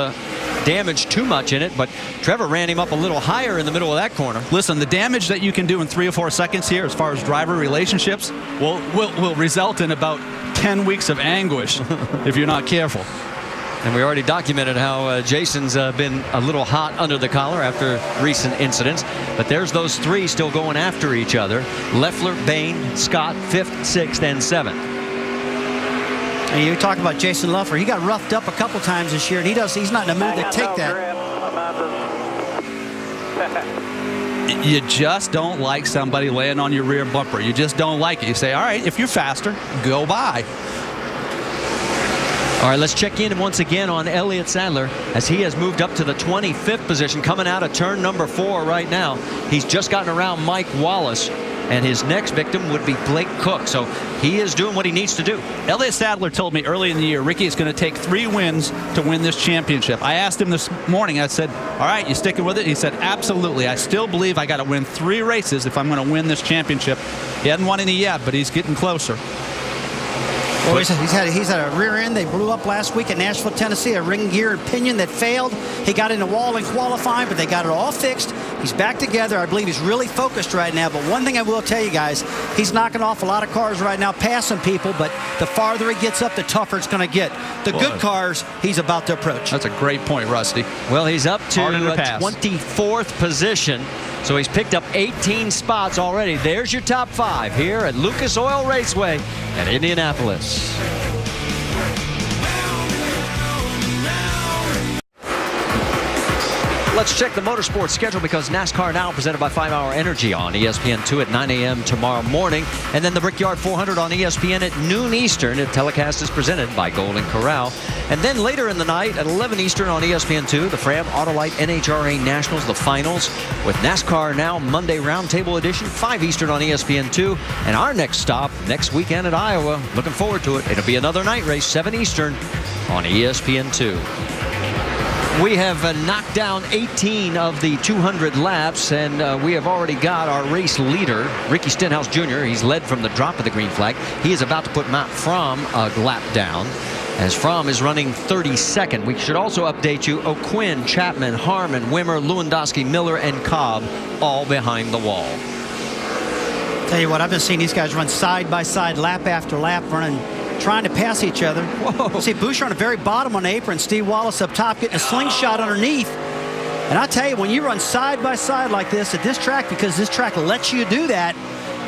damage too much in it, but Trevor ran him up a little higher in the middle of that corner. Listen, the damage that you can do in 3 or 4 seconds here as far as driver relationships will result in about 10 weeks of anguish if you're not careful. And we already documented how Jason's been a little hot under the collar after recent incidents. But there's those 3 still going after each other. Leffler, Bain, Scott, 5th, 6th, and 7th. And you talk about Jason Leffler. He got roughed up a couple times this year, and he's not in the mood to take that. You just don't like somebody laying on your rear bumper. You just don't like it. You say, all right, if you're faster, go by. All right, let's check in once again on Elliott Sadler as he has moved up to the 25th position, coming out of turn number 4 right now. He's just gotten around Mike Wallace, and his next victim would be Blake Cook. So he is doing what he needs to do. Elliott Sadler told me early in the year, Ricky, it's going to take 3 wins to win this championship. I asked him this morning, I said, all right, you sticking with it? He said, absolutely. I still believe I got to win 3 races if I'm going to win this championship. He hadn't won any yet, but he's getting closer. Well, he's had a rear end. They blew up last week at Nashville, Tennessee, a ring gear and pinion that failed. He got in the wall in qualifying, but they got it all fixed. He's back together. I believe he's really focused right now. But one thing I will tell you guys, he's knocking off a lot of cars right now, passing people, but the farther he gets up, the tougher it's going to get. The good cars, he's about to approach. That's a great point, Rusty. Well, he's up to 24th position. So he's picked up 18 spots already. There's your top 5 here at Lucas Oil Raceway at Indianapolis. Let's check the motorsports schedule because NASCAR Now presented by 5 Hour Energy on ESPN2 at 9 a.m. tomorrow morning. And then the Brickyard 400 on ESPN at noon Eastern. The telecast is presented by Golden Corral. And then later in the night at 11 Eastern on ESPN2, the Fram Autolite NHRA Nationals, the finals with NASCAR Now Monday Roundtable Edition, 5 Eastern on ESPN2. And our next stop next weekend at Iowa. Looking forward to it. It'll be another night race, 7 Eastern on ESPN2. We have knocked down 18 of the 200 laps, and we have already got our race leader, Ricky Stenhouse Jr. He's led from the drop of the green flag. He is about to put Matt Fromm a lap down, as Fromm is running 32nd. We should also update you, O'Quinn, Chapman, Harmon, Wimmer, Lewandowski, Miller, and Cobb all behind the wall. Tell you what, I've been seeing these guys run side by side, lap after lap, trying to pass each other. Whoa. See Boucher on the very bottom on the apron, Steve Wallace up top getting a slingshot underneath. And I tell you, when you run side by side like this at this track, because this track lets you do that,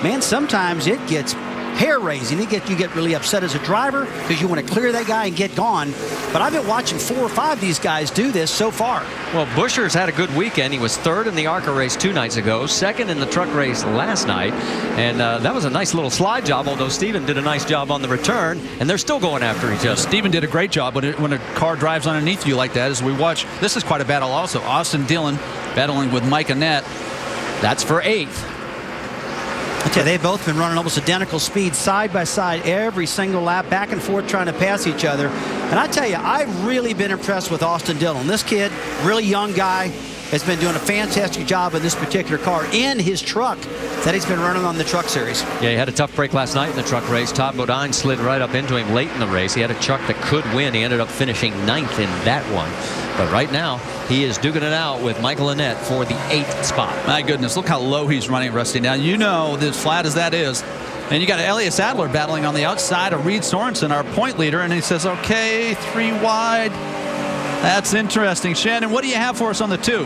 man, sometimes it gets hair-raising. You get really upset as a driver because you want to clear that guy and get gone. But I've been watching 4 or 5 of these guys do this so far. Well, Buscher's had a good weekend. He was 3rd in the ARCA race 2 nights ago, 2nd in the truck race last night. And that was a nice little slide job, although Steven did a nice job on the return, and they're still going after each other. Steven did a great job when a car drives underneath you like that. As we watch, this is quite a battle also. Austin Dillon battling with Mike Annett. That's for 8th. I tell you, they've both been running almost identical speeds side by side every single lap, back and forth trying to pass each other. And I tell you, I've really been impressed with Austin Dillon. This kid, really young guy, has been doing a fantastic job in this particular car in his truck that he's been running on the truck series. Yeah, he had a tough break last night in the truck race. Todd Bodine slid right up into him late in the race. He had a truck that could win. He ended up finishing 9th in that one. But right now, he is duking it out with Michael Annett for the 8th spot. My goodness, look how low he's running, Rusty. Now, you know, as flat as that is. And you got Elliott Sadler battling on the outside of Reed Sorensen, our point leader, and he says, okay, 3 wide. That's interesting. Shannon, what do you have for us on the 2?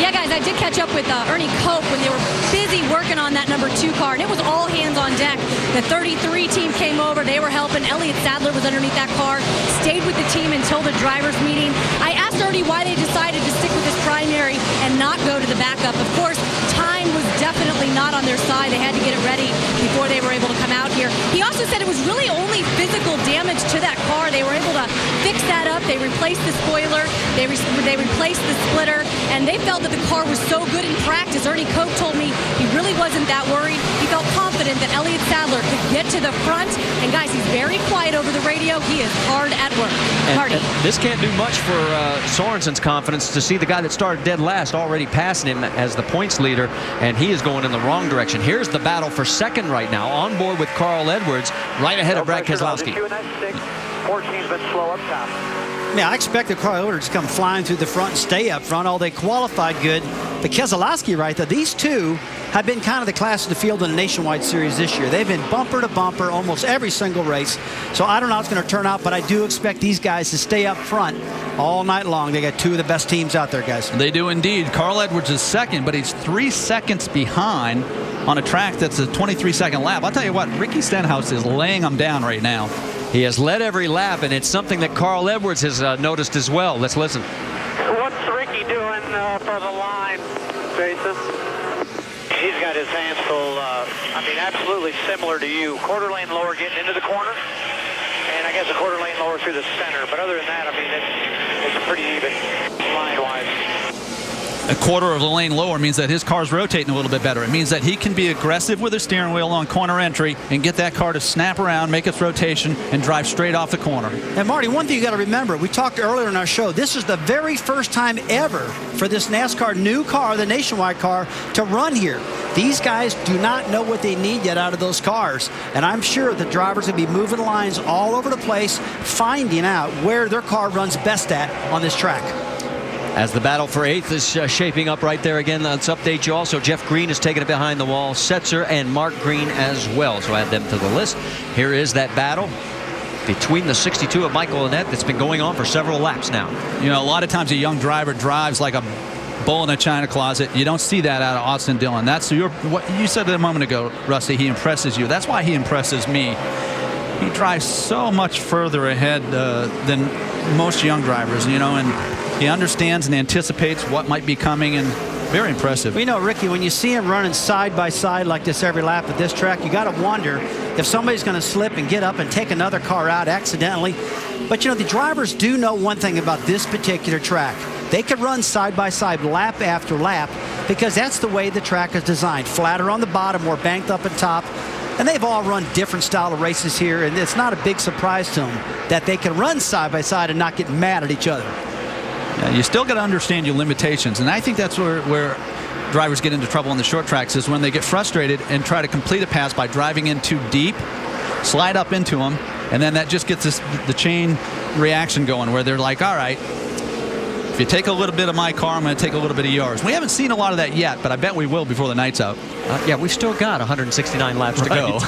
Yeah, guys, I did catch up with Ernie Cope when they were busy working on that number 2 car, and it was all hands on deck. The 33 team came over. They were helping. Elliott Sadler was underneath that car, stayed with the team until the drivers' meeting. I asked Ernie why they decided to stick with this primary and not go to the backup. Of course, time was definitely not on their side. They had to get it ready before they were able to come out here. He also said it was really only physical damage to that car. They were able to fix that up. They replaced the spoiler. They replaced the splitter, and they felt that the car was so good in practice. Ernie Cope told me he really wasn't that worried. He felt confident that Elliott Sadler could get to the front. And guys, he's very quiet over the radio. He is hard at work. And this can't do much for Sorensen's confidence to see the guy that started dead last already passing him as the points leader, and he is going in the wrong direction. Here's the battle for 2nd right now, on board with Carl Edwards, right ahead of Brad Keselowski. 14's been slow up top. Yeah, I expected Carl Edwards to come flying through the front and stay up front. All they qualified good. But Keselowski right there, these two have been kind of the class of the field in the Nationwide Series this year. They've been bumper to bumper almost every single race. So I don't know how it's going to turn out, but I do expect these guys to stay up front all night long. They got two of the best teams out there, guys. They do indeed. Carl Edwards is second, but he's 3 seconds behind on a track that's a 23-second lap. I'll tell you what, Ricky Stenhouse is laying them down right now. He has led every lap, and it's something that Carl Edwards has noticed as well. Let's listen. What's Ricky doing for the line, Jason? He's got his hands full. I mean, absolutely similar to you. Quarter lane lower getting into the corner, and I guess a quarter lane lower through the center. But other than that, I mean, it's pretty even line-wise. A quarter of the lane lower means that his car's rotating a little bit better. It means that he can be aggressive with his steering wheel on corner entry and get that car to snap around, make its rotation, and drive straight off the corner. And Marty, one thing you got to remember, we talked earlier in our show, this is the very first time ever for this NASCAR new car, the Nationwide car, to run here. These guys do not know what they need yet out of those cars. And I'm sure the drivers will be moving lines all over the place, finding out where their car runs best at on this track. As the battle for 8th is shaping up right there again, let's update you also. Jeff Green is taking it behind the wall. Setzer and Mark Green as well. So add them to the list. Here is that battle between the 62 of Michael Annett that's been going on for several laps now. You know, a lot of times a young driver drives like a bull in a china closet. You don't see that out of Austin Dillon. That's what you said a moment ago, Rusty. He impresses you. That's why he impresses me. He drives so much further ahead than most young drivers, you know, and he understands and anticipates what might be coming, and very impressive. Well, you know, Ricky, when you see him running side by side like this every lap at this track, you got to wonder if somebody's going to slip and get up and take another car out accidentally. But, you know, the drivers do know one thing about this particular track. They could run side by side lap after lap because that's the way the track is designed. Flatter on the bottom, more banked up at top. And they've all run different style of races here, and it's not a big surprise to them that they can run side by side and not get mad at each other. Yeah, you still got to understand your limitations, and I think that's where drivers get into trouble on the short tracks is when they get frustrated and try to complete a pass by driving in too deep, slide up into them, and then that just gets the chain reaction going where they're like, all right, if you take a little bit of my car, I'm going to take a little bit of yours. We haven't seen a lot of that yet, but I bet we will before the night's out. Yeah, we've still got 169 laps to go.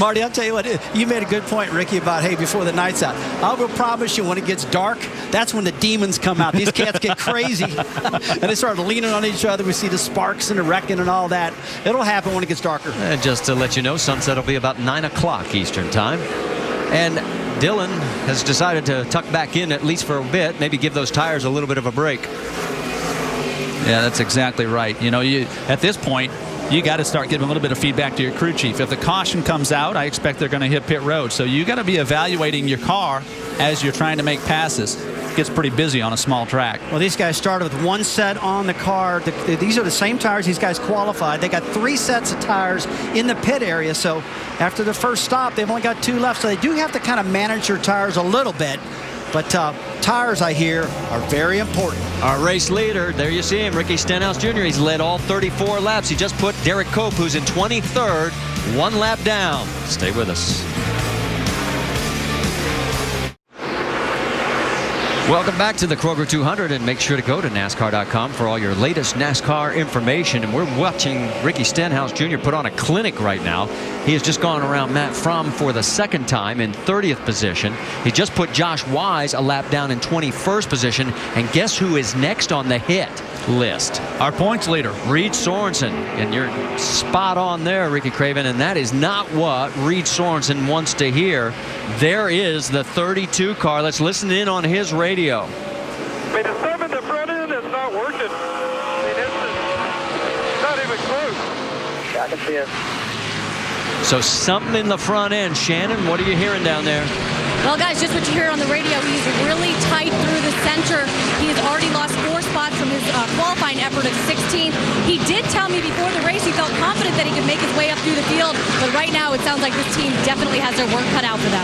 Marty, I'll tell you what, you made a good point, Ricky, about, hey, before the night's out. I will promise you when it gets dark, that's when the demons come out. These cats get crazy, and they start leaning on each other. We see the sparks and the wrecking and all that. It'll happen when it gets darker. And just to let you know, sunset will be about 9 o'clock Eastern time. And Dillon has decided to tuck back in at least for a bit, maybe give those tires a little bit of a break. Yeah, that's exactly right. You know, at this point, you got to start giving a little bit of feedback to your crew chief. If the caution comes out, I expect they're going to hit pit road. So you got to be evaluating your car as you're trying to make passes. It gets pretty busy on a small track. Well, these guys started with one set on the car. These are the same tires these guys qualified. They got 3 sets of tires in the pit area. So after the first stop, they've only got 2 left. So they do have to kind of manage their tires a little bit. But tires, I hear, are very important. Our race leader, there you see him, Ricky Stenhouse Jr. He's led all 34 laps. He just put Derek Cope, who's in 23rd, 1 lap down. Stay with us. Welcome back to the Kroger 200, and make sure to go to NASCAR.com for all your latest NASCAR information. And we're watching Ricky Stenhouse Jr. put on a clinic right now. He has just gone around Matt Fromm for the 2nd time in 30th position. He just put Josh Wise a lap down in 21st position. And guess who is next on the hit list? Our points leader, Reed Sorensen. And you're spot on there, Ricky Craven. And that is not what Reed Sorensen wants to hear. There is the 32 car. Let's listen in on his radio. I mean, the stuff in the front end is not working. I mean, it's not even close. Yeah, I can see it. So something in the front end. Shannon, what are you hearing down there? Well, guys, just what you hear on the radio, he's really tight through the center. He has already lost 4 spots from his qualifying effort of 16th. He did tell me before the race he felt confident that he could make his way up through the field, but right now it sounds like this team definitely has their work cut out for them.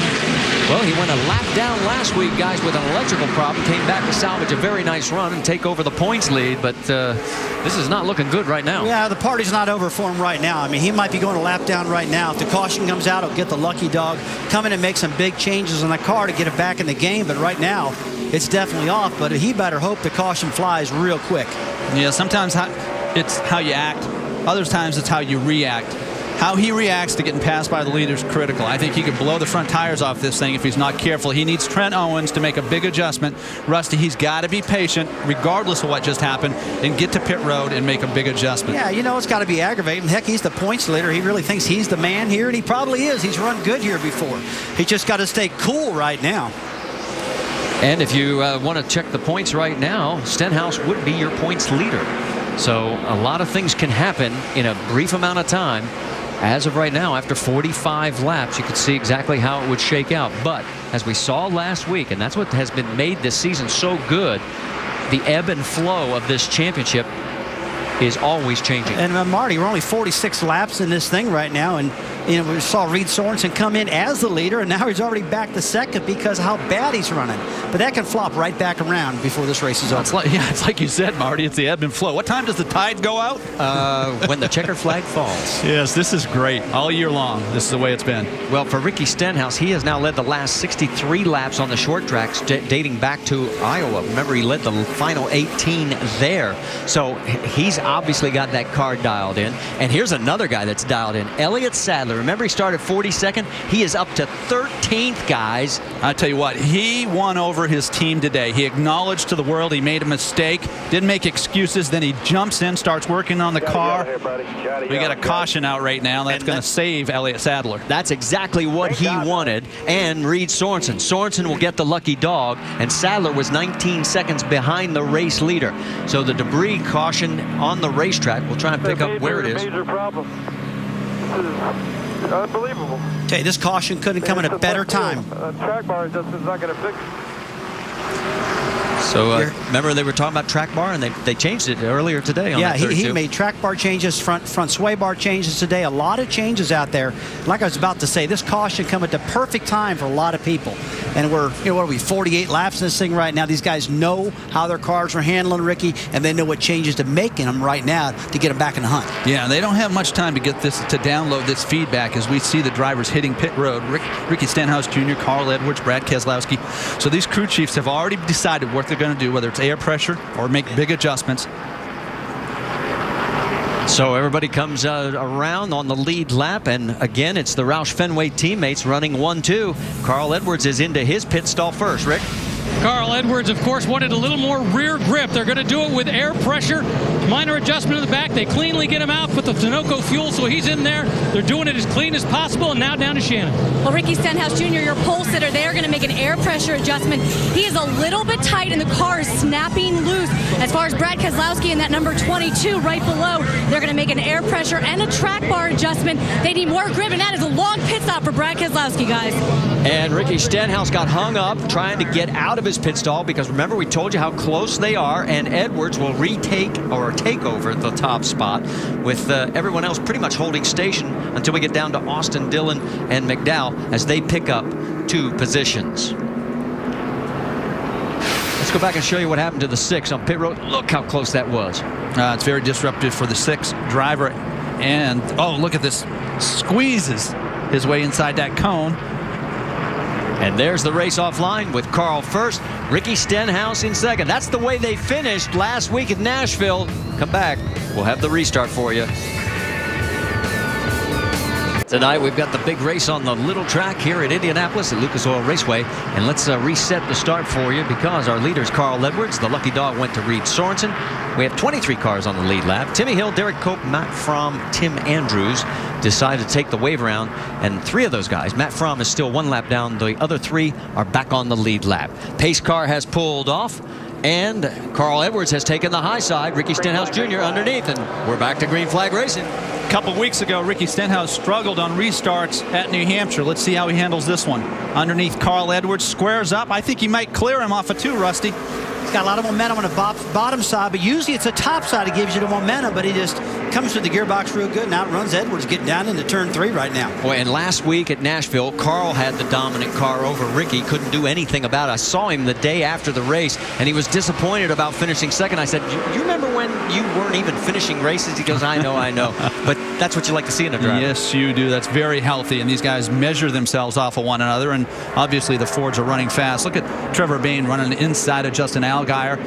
Well, he went a lap down last week, guys, with an electrical problem. Came back to salvage a very nice run and take over the points lead, but this is not looking good right now. Yeah, the party's not over for him right now. I mean, he might be going a lap down right now. If the caution comes out, he'll get the lucky dog, come in and make some big changes on the car to get it back in the game. But right now, it's definitely off, but he better hope the caution flies real quick. Yeah, sometimes it's how you act. Other times it's how you react. How he reacts to getting passed by the leader is critical. I think he could blow the front tires off this thing if he's not careful. He needs Trent Owens to make a big adjustment. Rusty, he's got to be patient, regardless of what just happened, and get to pit road and make a big adjustment. Yeah, it's got to be aggravating. Heck, he's the points leader. He really thinks he's the man here, and he probably is. He's run good here before. He just got to stay cool right now. And if you want to check the points right now, Stenhouse would be your points leader. So a lot of things can happen in a brief amount of time. As of right now, after 45 laps, you can see exactly how it would shake out. But as we saw last week, and that's what has been made this season so good, the ebb and flow of this championship is always changing. And Marty, we're only 46 laps in this thing right now, and we saw Reed Sorensen come in as the leader, and now he's already back to second because of how bad he's running. But that can flop right back around before this race is over. It's like you said, Marty. It's the ebb and flow. What time does the tide go out? When the checker flag falls. Yes, this is great. All year long, this is the way it's been. Well, for Ricky Stenhouse, he has now led the last 63 laps on the short tracks dating back to Iowa. Remember, he led the final 18 there. So he's obviously got that car dialed in. And here's another guy that's dialed in, Elliott Sadler. Remember, he started 42nd. He is up to 13th, guys. I tell you what, he won over his team today. He acknowledged to the world he made a mistake, didn't make excuses, then he jumps in, starts working on the car. We got a caution out right now. That's going to save Elliott Sadler. That's exactly what he wanted. And Reed Sorensen. Sorensen will get the lucky dog, and Sadler was 19 seconds behind the race leader. So the debris caution on the racetrack, we'll try and pick up where it is. Major problem. This is unbelievable. Okay, this caution couldn't come at a better time. Track bar just is not going to fix it. So remember they were talking about track bar, and they changed it earlier today on that 32. He made track bar changes, front sway bar changes today. A lot of changes out there. Like I was about to say, this caution come at the perfect time for a lot of people. And we're, what are we, 48 laps in this thing right now. These guys know how their cars are handling Ricky, and they know what changes to make in them right now to get them back in the hunt. Yeah, they don't have much time to get this, to download this feedback as we see the drivers hitting pit road. Ricky Stenhouse Jr., Carl Edwards, Brad Keselowski. So these crew chiefs have already decided what they're going to do, whether it's air pressure or make big adjustments. So everybody comes around on the lead lap, and again, it's the Roush Fenway teammates running 1-2. Carl Edwards is into his pit stall first. Rick? Carl Edwards, of course, wanted a little more rear grip. They're going to do it with air pressure. Minor adjustment in the back. They cleanly get him out with the Sunoco fuel, so he's in there. They're doing it as clean as possible, and now down to Shannon. Well, Ricky Stenhouse Jr., your pole sitter, they are going to make an air pressure adjustment. He is a little bit tight, and the car is snapping loose. As far as Brad Keselowski in that number 22 right below, they're going to make an air pressure and a track bar adjustment. They need more grip, and that is a long pit stop for Brad Keselowski, guys. And Ricky Stenhouse got hung up trying to get out of his pit stall because remember we told you how close they are, and Edwards will retake or take over the top spot with everyone else pretty much holding station until we get down to Austin Dillon and McDowell as they pick up 2 positions. Let's go back and show you what happened to the 6 on pit road. Look how close that was. It's very disruptive for the 6 driver, and oh, look at this, squeezes his way inside that cone. And there's the race offline with Carl first, Ricky Stenhouse in second. That's the way they finished last week at Nashville. Come back. We'll have the restart for you. Tonight we've got the big race on the little track here at Indianapolis at Lucas Oil Raceway. And let's reset the start for you because our leader is Carl Edwards. The lucky dog went to Reed Sorensen. We have 23 cars on the lead lap. Timmy Hill, Derek Cope, Matt Fromm, Tim Andrews decided to take the wave round. And 3 of those guys, Matt Fromm is still 1 lap down. The other 3 are back on the lead lap. Pace car has pulled off. And Carl Edwards has taken the high side. Ricky Stenhouse Jr. underneath. And we're back to green flag racing. A couple weeks ago, Ricky Stenhouse struggled on restarts at New Hampshire. Let's see how he handles this one. Underneath Carl Edwards, squares up. I think he might clear him off of 2, Rusty. He's got a lot of momentum on the bottom side, but usually it's the top side that gives you the momentum, but he just comes through the gearbox real good and outruns Edwards, getting down into turn 3 right now. Boy, and last week at Nashville, Carl had the dominant car over Ricky. Couldn't do anything about it. I saw him the day after the race, and he was disappointed about finishing second. I said, you remember when you weren't even finishing races? He goes, I know. But that's what you like to see in a driver. Yes, you do. That's very healthy, and these guys measure themselves off of one another, and obviously the Fords are running fast. Look at Trevor Bayne running inside of Justin Allgaier.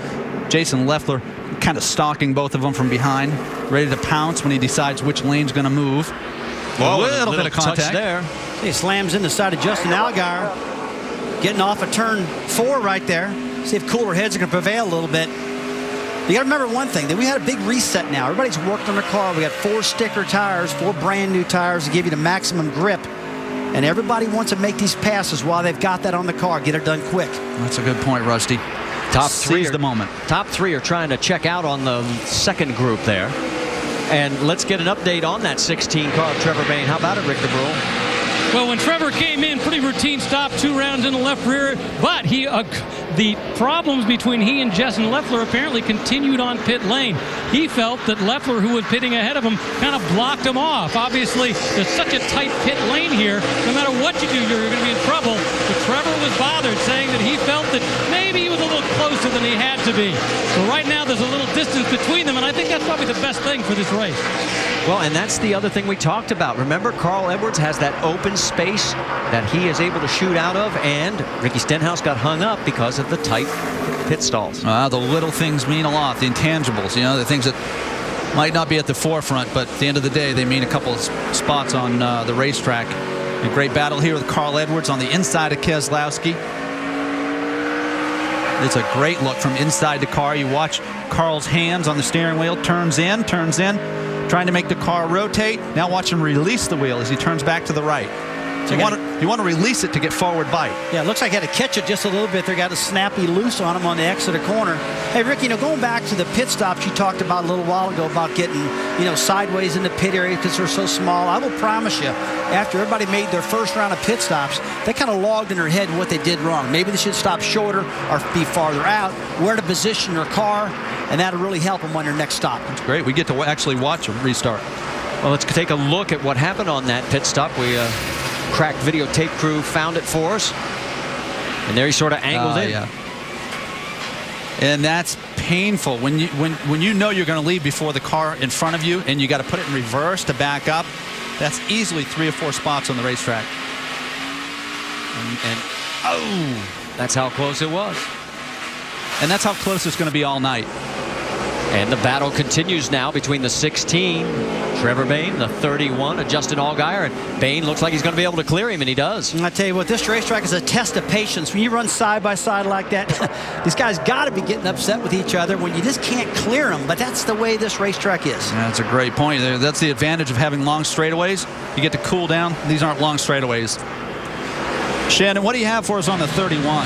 Jason Leffler kind of stalking both of them from behind, ready to pounce when he decides which lane's going to move. Whoa, a little bit of contact there. He slams in the side of Justin Allgaier, getting off of turn 4 right there. See if cooler heads are going to prevail a little bit. You got to remember one thing, that we had a big reset now. Everybody's worked on their car. We got 4 sticker tires, 4 brand new tires to give you the maximum grip. And everybody wants to make these passes while they've got that on the car. Get it done quick. That's a good point, Rusty. Top 3 Seize the moment. Top 3 are trying to check out on the second group there. And let's get an update on that 16 car of Trevor Bayne. How about it, Rick DeBrule? Well, when Trevor came in, pretty routine stop, 2 rounds in the left rear, but the problems between he and Justin Leffler apparently continued on pit lane. He felt that Leffler, who was pitting ahead of him, kind of blocked him off. Obviously, there's such a tight pit lane here. No matter what you do, you're going to be in trouble. But Trevor was bothered, saying that he felt that maybe he was a little closer than he had to be. So right now, there's a little distance between them, and I think that's probably the best thing for this race. Well, and that's the other thing we talked about. Remember, Carl Edwards has that open space that he is able to shoot out of, and Ricky Stenhouse got hung up because of the tight pit stalls. The little things mean a lot, the intangibles, the things that might not be at the forefront, but at the end of the day, they mean a couple of spots on the racetrack. A great battle here with Carl Edwards on the inside of Keselowski. It's a great look from inside the car. You watch Carl's hands on the steering wheel, turns in, trying to make the car rotate. Now watch him release the wheel as he turns back to the right. So you want to release it to get forward bite. Yeah, it looks like he had to catch it just a little bit. They got a snappy loose on him on the exit of the corner. Hey, Rick, going back to the pit stops you talked about a little while ago about getting, sideways in the pit area because they're so small. I will promise you, after everybody made their first round of pit stops, they kind of logged in their head what they did wrong. Maybe they should stop shorter or be farther out, where to position their car, and that'll really help them on their next stop. That's great. We get to actually watch them restart. Well, let's take a look at what happened on that pit stop. We cracked videotape crew found it for us, and there he sort of angled in. Yeah. And that's painful when you know you're going to leave before the car in front of you, and you got to put it in reverse to back up. That's easily 3 or 4 spots on the racetrack. And that's how close it was. And that's how close it's going to be all night. And the battle continues now between the 16, Trevor Bayne, the 31, Justin Allgaier, and Bayne looks like he's going to be able to clear him, and he does. And I tell you what, this racetrack is a test of patience. When you run side by side like that, these guys got to be getting upset with each other when you just can't clear them. But that's the way this racetrack is. That's a great point. That's the advantage of having long straightaways. You get to cool down. These aren't long straightaways. Shannon, what do you have for us on the 31?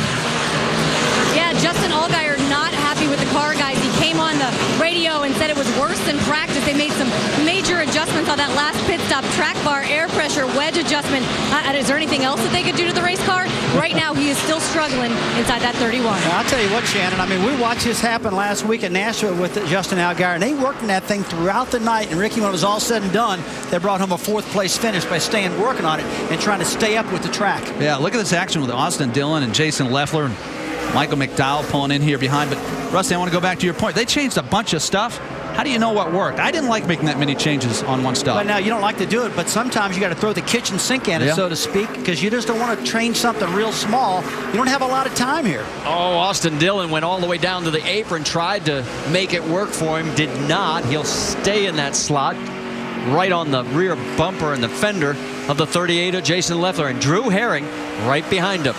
Yeah, Justin Allgaier not happy with the car, guys. He came on the radio and said it was worse than practice. They made some major adjustments on that last pit stop. Track bar, air pressure, wedge adjustment. Is there anything else that they could do to the race car? Right now, he is still struggling inside that 31. Now, I'll tell you what, Shannon. We watched this happen last week at Nashville with Justin Allgaier, and they worked on that thing throughout the night. And Ricky, when it was all said and done, they brought home a 4th place finish by working on it and trying to stay up with the track. Yeah, look at this action with Austin Dillon and Jason Leffler and Michael McDowell pulling in here behind. But Rusty, I want to go back to your point. They changed a bunch of stuff. How do you know what worked? I didn't like making that many changes on one stop. But now you don't like to do it, but sometimes you got to throw the kitchen sink in it, so to speak, because you just don't want to change something real small. You don't have a lot of time here. Oh, Austin Dillon went all the way down to the apron, tried to make it work for him, did not. He'll stay in that slot right on the rear bumper and the fender of the 38 of Jason Leffler, and Drew Herring right behind him.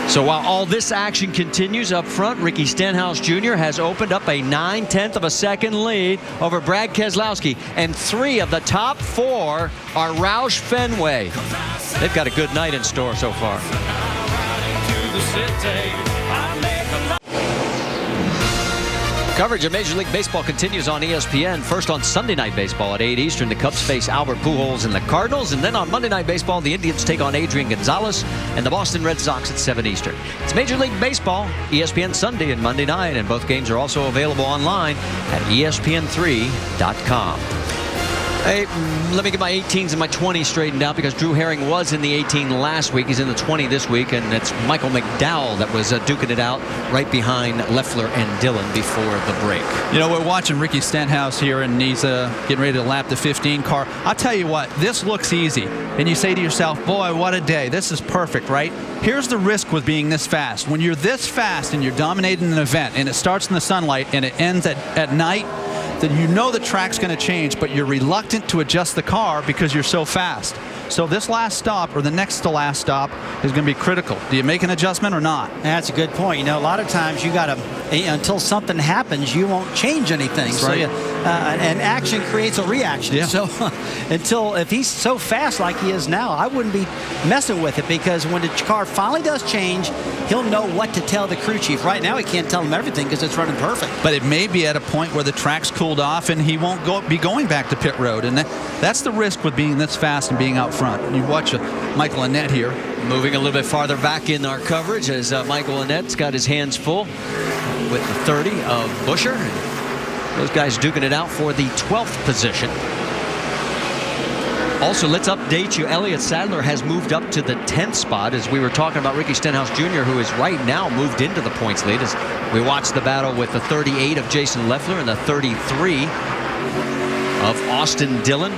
So while all this action continues up front, Ricky Stenhouse Jr. has opened up a 9/10 of a second lead over Brad Keselowski. And 3 of the top 4 are Roush Fenway. They've got a good night in store so far. Coverage of Major League Baseball continues on ESPN. First on Sunday Night Baseball at 8 Eastern, the Cubs face Albert Pujols and the Cardinals. And then on Monday Night Baseball, the Indians take on Adrian Gonzalez and the Boston Red Sox at 7 Eastern. It's Major League Baseball, ESPN Sunday and Monday night, and both games are also available online at ESPN3.com. Hey, let me get my 18s and my 20s straightened out because Drew Herring was in the 18 last week. He's in the 20 this week, and it's Michael McDowell that was duking it out right behind Leffler and Dillon before the break. You know, we're watching Ricky Stenhouse here, and he's getting ready to lap the 15 car. I'll tell you what, this looks easy. And you say to yourself, boy, what a day. This is perfect, right? Here's the risk with being this fast. When you're this fast and you're dominating an event, and it starts in the sunlight and it ends at night, then you know the track's going to change, but you're reluctant to adjust the car because you're so fast. So this last stop, or the next to last stop, is going to be critical. Do you make an adjustment or not? That's a good point. You know, a lot of times you got to, until something happens, you won't change anything. That's so right. an action creates a reaction. Yeah. So if he's so fast like he is now, I wouldn't be messing with it, because when the car finally does change, he'll know what to tell the crew chief. Right now, he can't tell him everything because it's running perfect. But it may be at a point where the track's cooled off and he won't be going back to pit road. And that's the risk with being this fast and being out front. You watch Michael Annett here. Moving a little bit farther back in our coverage as Michael Annett's got his hands full with the 30 of Buescher. Those guys duking it out for the 12th position. Also, let's update you. Elliott Sadler has moved up to the 10th spot, as we were talking about Ricky Stenhouse Jr., who is right now moved into the points lead, as we watch the battle with the 38 of Jason Leffler and the 33 of Austin Dillon.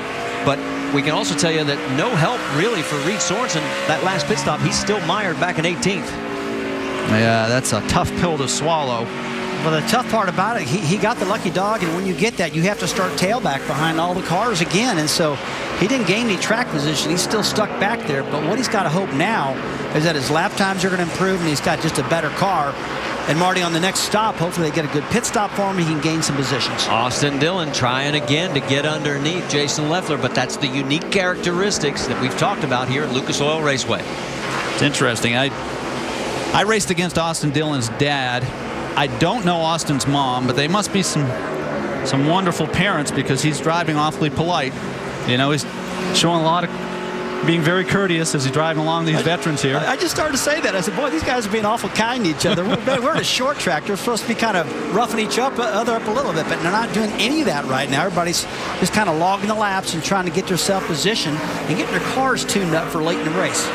But we can also tell you that no help really for Reed Sorensen. That last pit stop, he's still mired back in 18th. Yeah, that's a tough pill to swallow. Well, the tough part about it, he got the lucky dog, and when you get that, you have to start tailback behind all the cars again. And so he didn't gain any track position. He's still stuck back there. But what he's got to hope now is that his lap times are going to improve, and he's got just a better car. And Marty, on the next stop, hopefully they get a good pit stop for him. He can gain some positions. Austin Dillon trying again to get underneath Jason Leffler, but that's the unique characteristics that we've talked about here at Lucas Oil Raceway. It's interesting. I raced against Austin Dillon's dad. I don't know Austin's mom, but they must be some wonderful parents, because he's driving awfully polite. You know, he's showing a lot of being very courteous as he's driving along these veterans here. I just started to say that. I said, boy, these guys are being awful kind to each other. We're at a short track. They're supposed to be kind of roughing each other up a little bit, but they're not doing any of that right now. Everybody's just kind of logging the laps and trying to get themselves positioned and getting their cars tuned up for late in the race.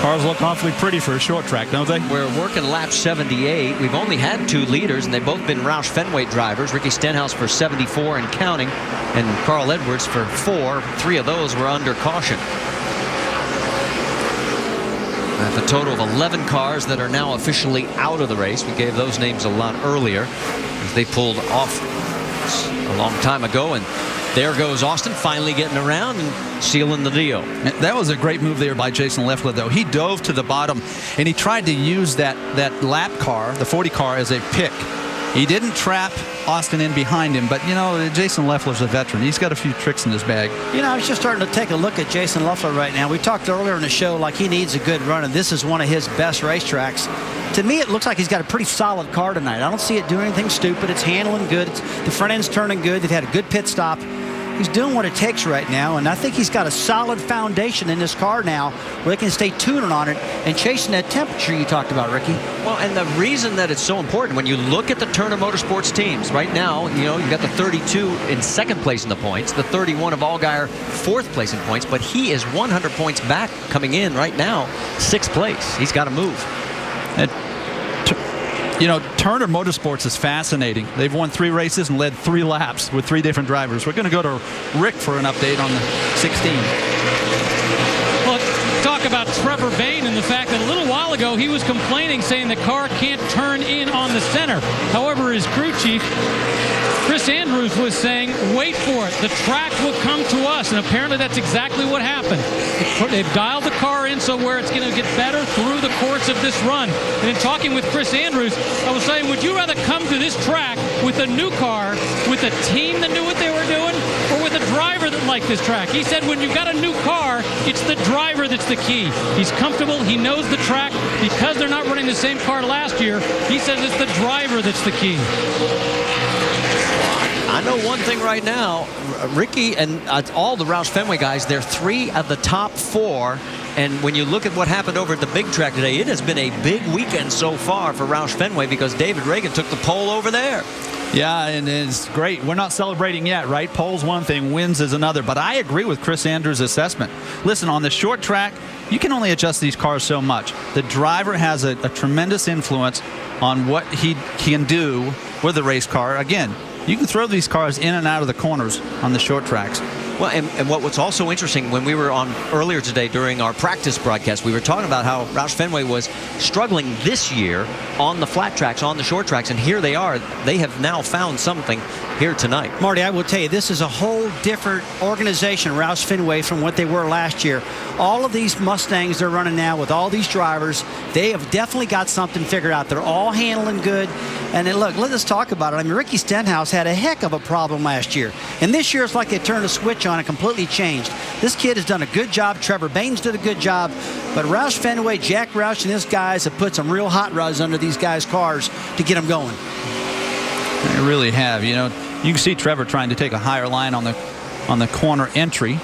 Cars look awfully pretty for a short track, don't they? We're working lap 78. We've only had 2 leaders, and they've both been Roush Fenway drivers. Ricky Stenhouse for 74 and counting, and Carl Edwards for 4. 3 of those were under caution. With a total of 11 cars that are now officially out of the race. We gave those names a lot earlier as they pulled off a long time ago, and there goes Austin, finally getting around and sealing the deal. That was a great move there by Jason Leffler, though. He dove to the bottom, and he tried to use that lap car, the 40 car, as a pick. He didn't trap Austin in behind him, but, you know, Jason Leffler's a veteran. He's got a few tricks in his bag. You know, I was just starting to take a look at Jason Leffler right now. We talked earlier in the show like he needs a good run, and this is one of his best racetracks. To me, it looks like he's got a pretty solid car tonight. I don't see it doing anything stupid. It's handling good. The front end's turning good. They've had a good pit stop. He's doing what it takes right now, and I think he's got a solid foundation in this car now where they can stay tuning on it and chasing that temperature you talked about, Ricky. Well, and the reason that it's so important, when you look at the Turner Motorsports teams right now, you know, you've got the 32 in second place in the points, the 31 of Allgaier fourth place in points, but he is 100 points back coming in right now, 6th place. He's got to move. You know, Turner Motorsports is fascinating. They've won 3 races and led 3 laps with 3 different drivers. We're going to go to Rick for an update on the 16. Well, talk about Trevor Bayne and the fact that a little while ago he was complaining, saying the car can't turn in on the center. However, his crew chief, Chris Andrews, was saying, wait for it. The track will come to us. And apparently that's exactly what happened. They've dialed the car in so where it's going to get better through the course of this run. And in talking with Chris Andrews, I was saying, would you rather come to this track with a new car, with a team that knew what they were doing, or with a driver that liked this track. He said when you've got a new car, it's the driver that's the key. He's comfortable. He knows the track. Because they're not running the same car last year, he says it's the driver that's the key. I know one thing right now, Ricky and all the Roush Fenway guys, they're 3 of the top 4. And when you look at what happened over at the big track today, it has been a big weekend so far for Roush Fenway because David Reagan took the pole over there. Yeah, and it's great. We're not celebrating yet, right? Pole's one thing, wins is another. But I agree with Chris Andrews' assessment. Listen, on the short track, you can only adjust these cars so much. The driver has a tremendous influence on what he can do with the race car. Again, you can throw these cars in and out of the corners on the short tracks. Well, and what's also interesting, when we were on earlier today during our practice broadcast, we were talking about how Roush Fenway was struggling this year on the flat tracks, on the short tracks, and here they are. They have now found something here tonight. Marty, I will tell you, this is a whole different organization, Roush Fenway, from what they were last year. All of these Mustangs they're running now with all these drivers, they have definitely got something figured out. They're all handling good. And then look, let us talk about it. I mean, Ricky Stenhouse had a heck of a problem last year. And this year it's like they turned a switch on and completely changed. This kid has done a good job. Trevor Baines did a good job. But Roush Fenway, Jack Roush and his guys have put some real hot rods under these guys' cars to get them going. They really have. You know, you can see Trevor trying to take a higher line on the corner entry.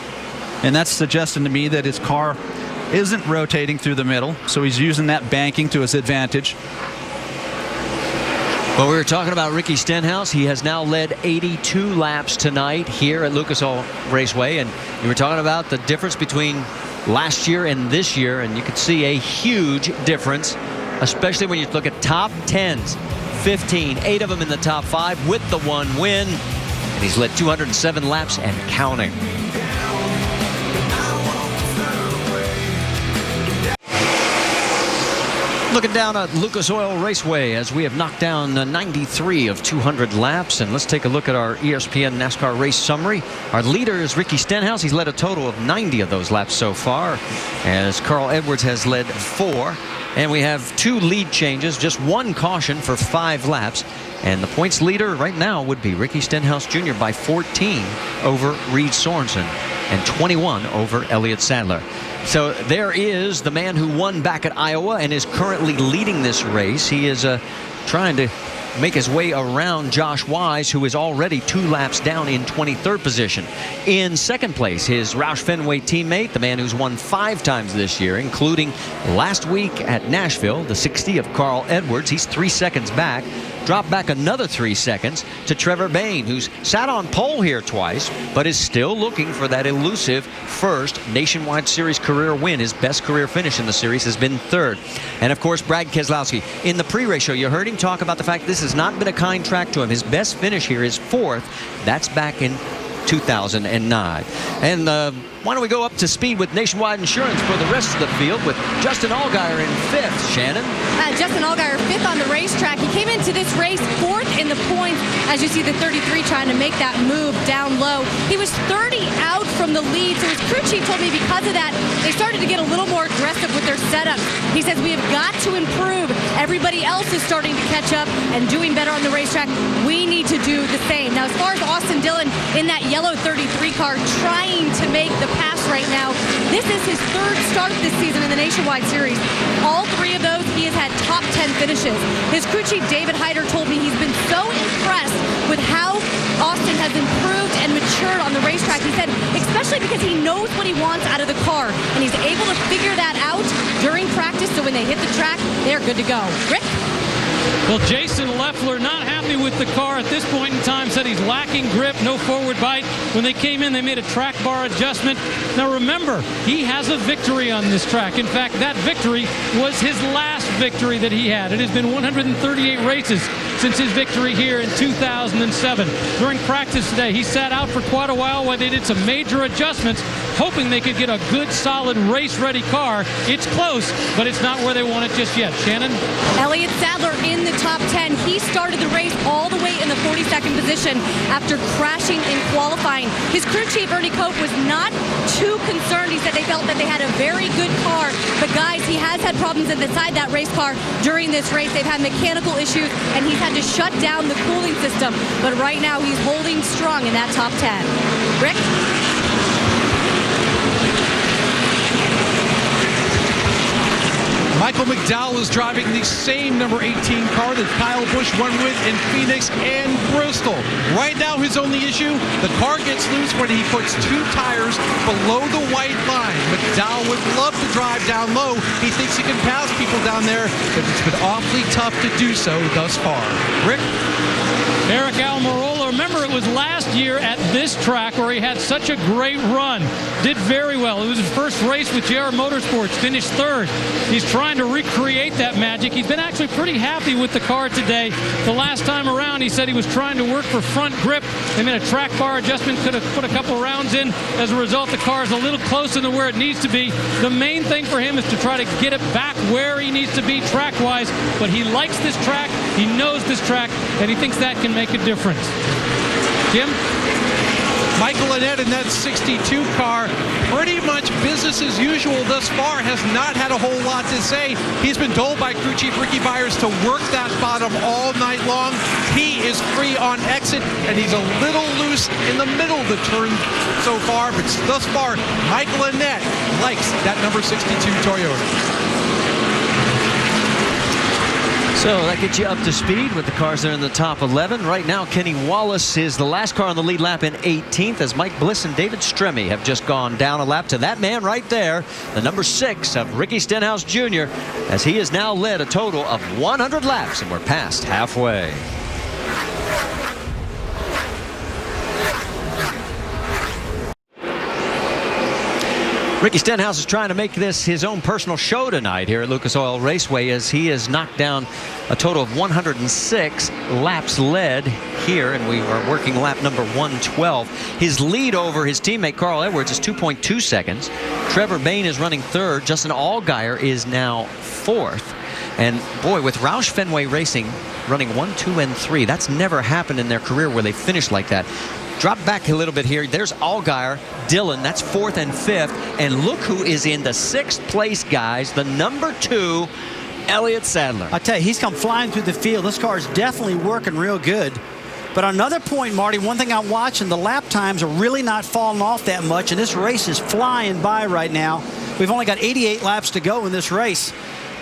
And that's suggesting to me that his car isn't rotating through the middle. So he's using that banking to his advantage. Well, we were talking about Ricky Stenhouse. He has now led 82 laps tonight here at Lucas Oil Raceway. And you were talking about the difference between last year and this year. And you could see a huge difference, especially when you look at top 10s. 15, 8 of them in the top 5 with the 1 win. And he's led 207 laps and counting. Looking down at Lucas Oil Raceway as we have knocked down 93 of 200 laps. And let's take a look at our ESPN NASCAR race summary. Our leader is Ricky Stenhouse. He's led a total of 90 of those laps so far, as Carl Edwards has led 4. And we have 2 lead changes, just 1 caution for 5 laps. And the points leader right now would be Ricky Stenhouse Jr. by 14 over Reed Sorensen and 21 over Elliott Sadler. So there is the man who won back at Iowa and is currently leading this race. He is trying to make his way around Josh Wise, who is already 2 laps down in 23rd position. In second place, his Roush Fenway teammate, the man who's won 5 times this year, including last week at Nashville, the 60 of Carl Edwards. He's 3 seconds back. Dropped back another 3 seconds to Trevor Bain, who's sat on pole here twice, but is still looking for that elusive first Nationwide Series career win. His best career finish in the series has been 3rd. And of course, Brad Keselowski. In the pre-race show, you heard him talk about the fact this has not been a kind track to him. His best finish here is 4th. That's back in 2009. And why don't we go up to speed with Nationwide Insurance for the rest of the field with Justin Allgaier in 5th. Shannon? Justin Allgaier 5th on the racetrack. He came into this race 4th in the points. As you see the 33 trying to make that move down low. He was 30 out from the lead. So his crew chief told me because of that, they started to get a little more aggressive with their setup. He says we have got to improve. Everybody else is starting to catch up and doing better on the racetrack. We need to do the same. Now, as far as Austin Dillon in that yellow 33 car trying to make the pass right now, this is his 3rd start this season in the Nationwide Series. All 3 of those, he has had top 10 finishes. His crew chief, David Hyder, told me he's been so impressed with how Austin has improved and matured on the racetrack. He said, especially because he knows what he wants out of the car, and he's able to figure that out during practice, so when they hit the track, they're good to go. Rick? Well, Jason Leffler not happy with the car at this point in time, said he's lacking grip, no forward bite. When they came in, they made a track bar adjustment. Now remember, he has a victory on this track. In fact, that victory was his last victory that he had. It has been 138 races since his victory here in 2007. During practice today, he sat out for quite a while they did some major adjustments, hoping they could get a good, solid, race-ready car. It's close, but it's not where they want it just yet. Shannon? Elliott Sadler in the top 10. He started the race all the way in the 42nd position after crashing in qualifying. His crew chief, Ernie Cope, was not too concerned. He said they felt that they had a very good car. But guys, he has had problems inside that race car during this race. They've had mechanical issues, and he's had to shut down the cooling system. But right now, he's holding strong in that top 10. Rick? Michael McDowell is driving the same number 18 car that Kyle Busch won with in Phoenix and Bristol. Right now, his only issue, the car gets loose when he puts 2 tires below the white line. McDowell would love to drive down low. He thinks he can pass people down there, but it's been awfully tough to do so thus far. Rick? Eric Almirola, remember it was last year at this track where he had such a great run. Did very well. It was his first race with JR Motorsports, finished 3rd. He's trying to recreate that magic. He's been actually pretty happy with the car today. The last time around, he said he was trying to work for front grip. They made a track bar adjustment, could have put a couple rounds in. As a result, the car is a little closer to where it needs to be. The main thing for him is to try to get it back where he needs to be track-wise, but he likes this track, he knows this track, and he thinks that can make a difference. Jim? Michael Annett in that 62 car, pretty much business as usual thus far, has not had a whole lot to say. He's been told by crew chief Ricky Byers to work that bottom all night long. He is free on exit, and he's a little loose in the middle of the turn so far, but thus far, Michael Annett likes that number 62 Toyota. So that gets you up to speed with the cars there in the top 11. Right now, Kenny Wallace is the last car on the lead lap in 18th as Mike Bliss and David Stremme have just gone down a lap to that man right there, the number 6 of Ricky Stenhouse Jr., as he has now led a total of 100 laps, and we're past halfway. Ricky Stenhouse is trying to make this his own personal show tonight here at Lucas Oil Raceway as he has knocked down a total of 106 laps led here, and we are working lap number 112. His lead over his teammate Carl Edwards is 2.2 seconds. Trevor Bayne is running 3rd. Justin Allgaier is now 4th. And boy, with Roush Fenway Racing running 1, 2, and 3, that's never happened in their career where they finished like that. Drop back a little bit here. There's Allgaier, Dillon, that's 4th and 5th. And look who is in the 6th place, guys, the number 2, Elliott Sadler. I tell you, he's come flying through the field. This car is definitely working real good. But on another point, Marty, one thing I'm watching, the lap times are really not falling off that much, and this race is flying by right now. We've only got 88 laps to go in this race.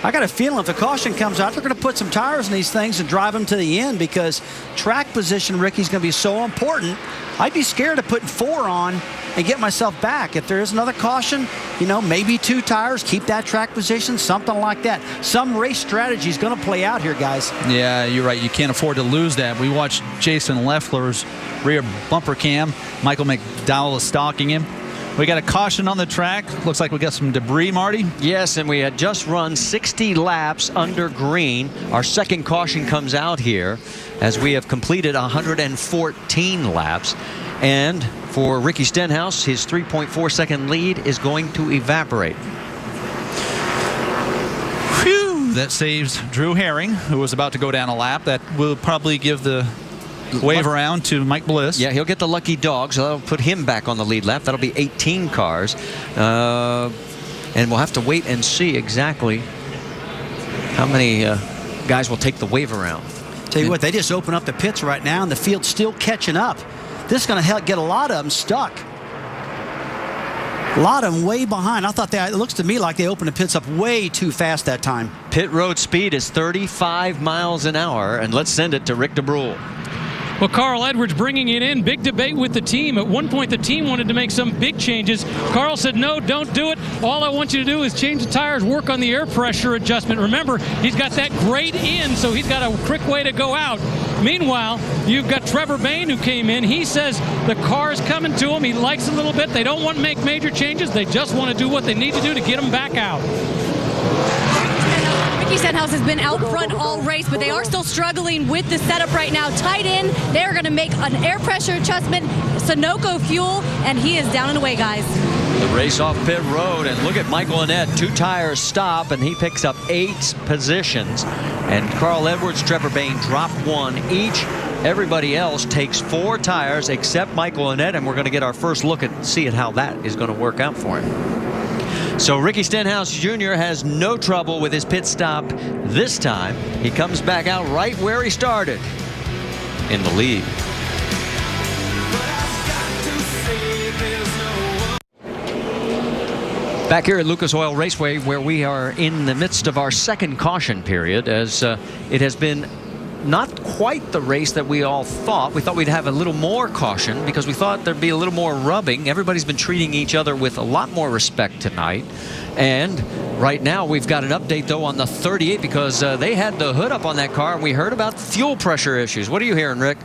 I got a feeling if the caution comes out, they're going to put some tires in these things and drive them to the end because track position, Ricky's going to be so important. I'd be scared of putting 4 on and get myself back. If there is another caution, you know, maybe 2 tires, keep that track position, something like that. Some race strategy is going to play out here, guys. Yeah, you're right. You can't afford to lose that. We watched Jason Leffler's rear bumper cam. Michael McDowell is stalking him. We got a caution on the track. Looks like we got some debris, Marty. Yes, and we had just run 60 laps under green. Our second caution comes out here as we have completed 114 laps. And for Ricky Stenhouse, his 3.4-second lead is going to evaporate. Whew, that saves Drew Herring, who was about to go down a lap. That will probably give the wave around to Mike Bliss. Yeah, he'll get the lucky dog, so that'll put him back on the lead lap. That'll be 18 cars. And we'll have to wait and see exactly how many guys will take the wave around. Tell you what, they just open up the pits right now, and the field's still catching up. This is going to help get a lot of them stuck. A lot of them way behind. I thought it looks to me like they opened the pits up way too fast that time. Pit road speed is 35 miles an hour, and let's send it to Rick DeBrule. Well, Carl Edwards bringing it in. Big debate with the team. At one point, the team wanted to make some big changes. Carl said, no, don't do it. All I want you to do is change the tires, work on the air pressure adjustment. Remember, he's got that great in, so he's got a quick way to go out. Meanwhile, you've got Trevor Bayne who came in. He says the car's coming to him. He likes it a little bit. They don't want to make major changes. They just want to do what they need to do to get him back out. Ricky Stenhouse has been out front all race, but they are still struggling with the setup right now. Tight in, they're going to make an air pressure adjustment, Sunoco fuel, and he is down and away, guys. The race off pit road, and look at Michael Annett. 2 tires stop, and he picks up 8 positions. And Carl Edwards, Trevor Bayne drop 1 each. Everybody else takes 4 tires except Michael Annett, and we're going to get our first look and see at how that is going to work out for him. So Ricky Stenhouse Jr. has no trouble with his pit stop this time. He comes back out right where he started, in the lead. Back here at Lucas Oil Raceway, where we are in the midst of our second caution period, as it has been not quite the race that we all thought. We thought we'd have a little more caution because we thought there'd be a little more rubbing. Everybody's been treating each other with a lot more respect tonight. And right now we've got an update, though, on the 38 because they had the hood up on that car, and we heard about fuel pressure issues. What are you hearing, Rick?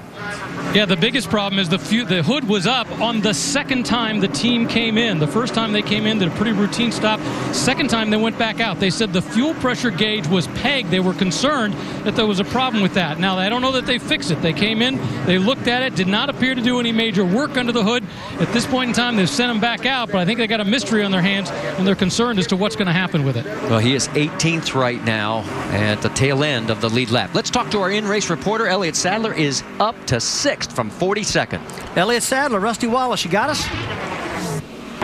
Yeah, the biggest problem is the hood was up on the second time the team came in. The first time they came in, did a pretty routine stop. Second time they went back out. They said the fuel pressure gauge was pegged. They were concerned that there was a problem with that. Now, I don't know that they fixed it. They came in, they looked at it, did not appear to do any major work under the hood. At this point in time, they've sent him back out, but I think they got a mystery on their hands, and they're concerned as to what's going to happen with it. Well, he is 18th right now at the tail end of the lead lap. Let's talk to our in-race reporter. Elliott Sadler is up to 6th from 42nd. Elliott Sadler, Rusty Wallace, you got us?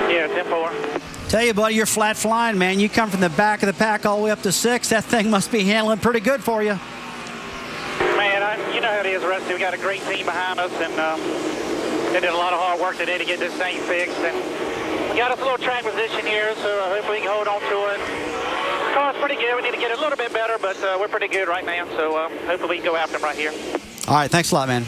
Yeah, 10-4. Tell you, buddy, you're flat flying, man. You come from the back of the pack all the way up to 6th. That thing must be handling pretty good for you. Man, you know how it is, Rusty. We got a great team behind us, and they did a lot of hard work today to get this thing fixed. And we got us a little track position here, so hopefully we can hold on to it. The car's pretty good. We need to get it a little bit better, but we're pretty good right now, so hopefully we can go after them right here. All right, thanks a lot, man.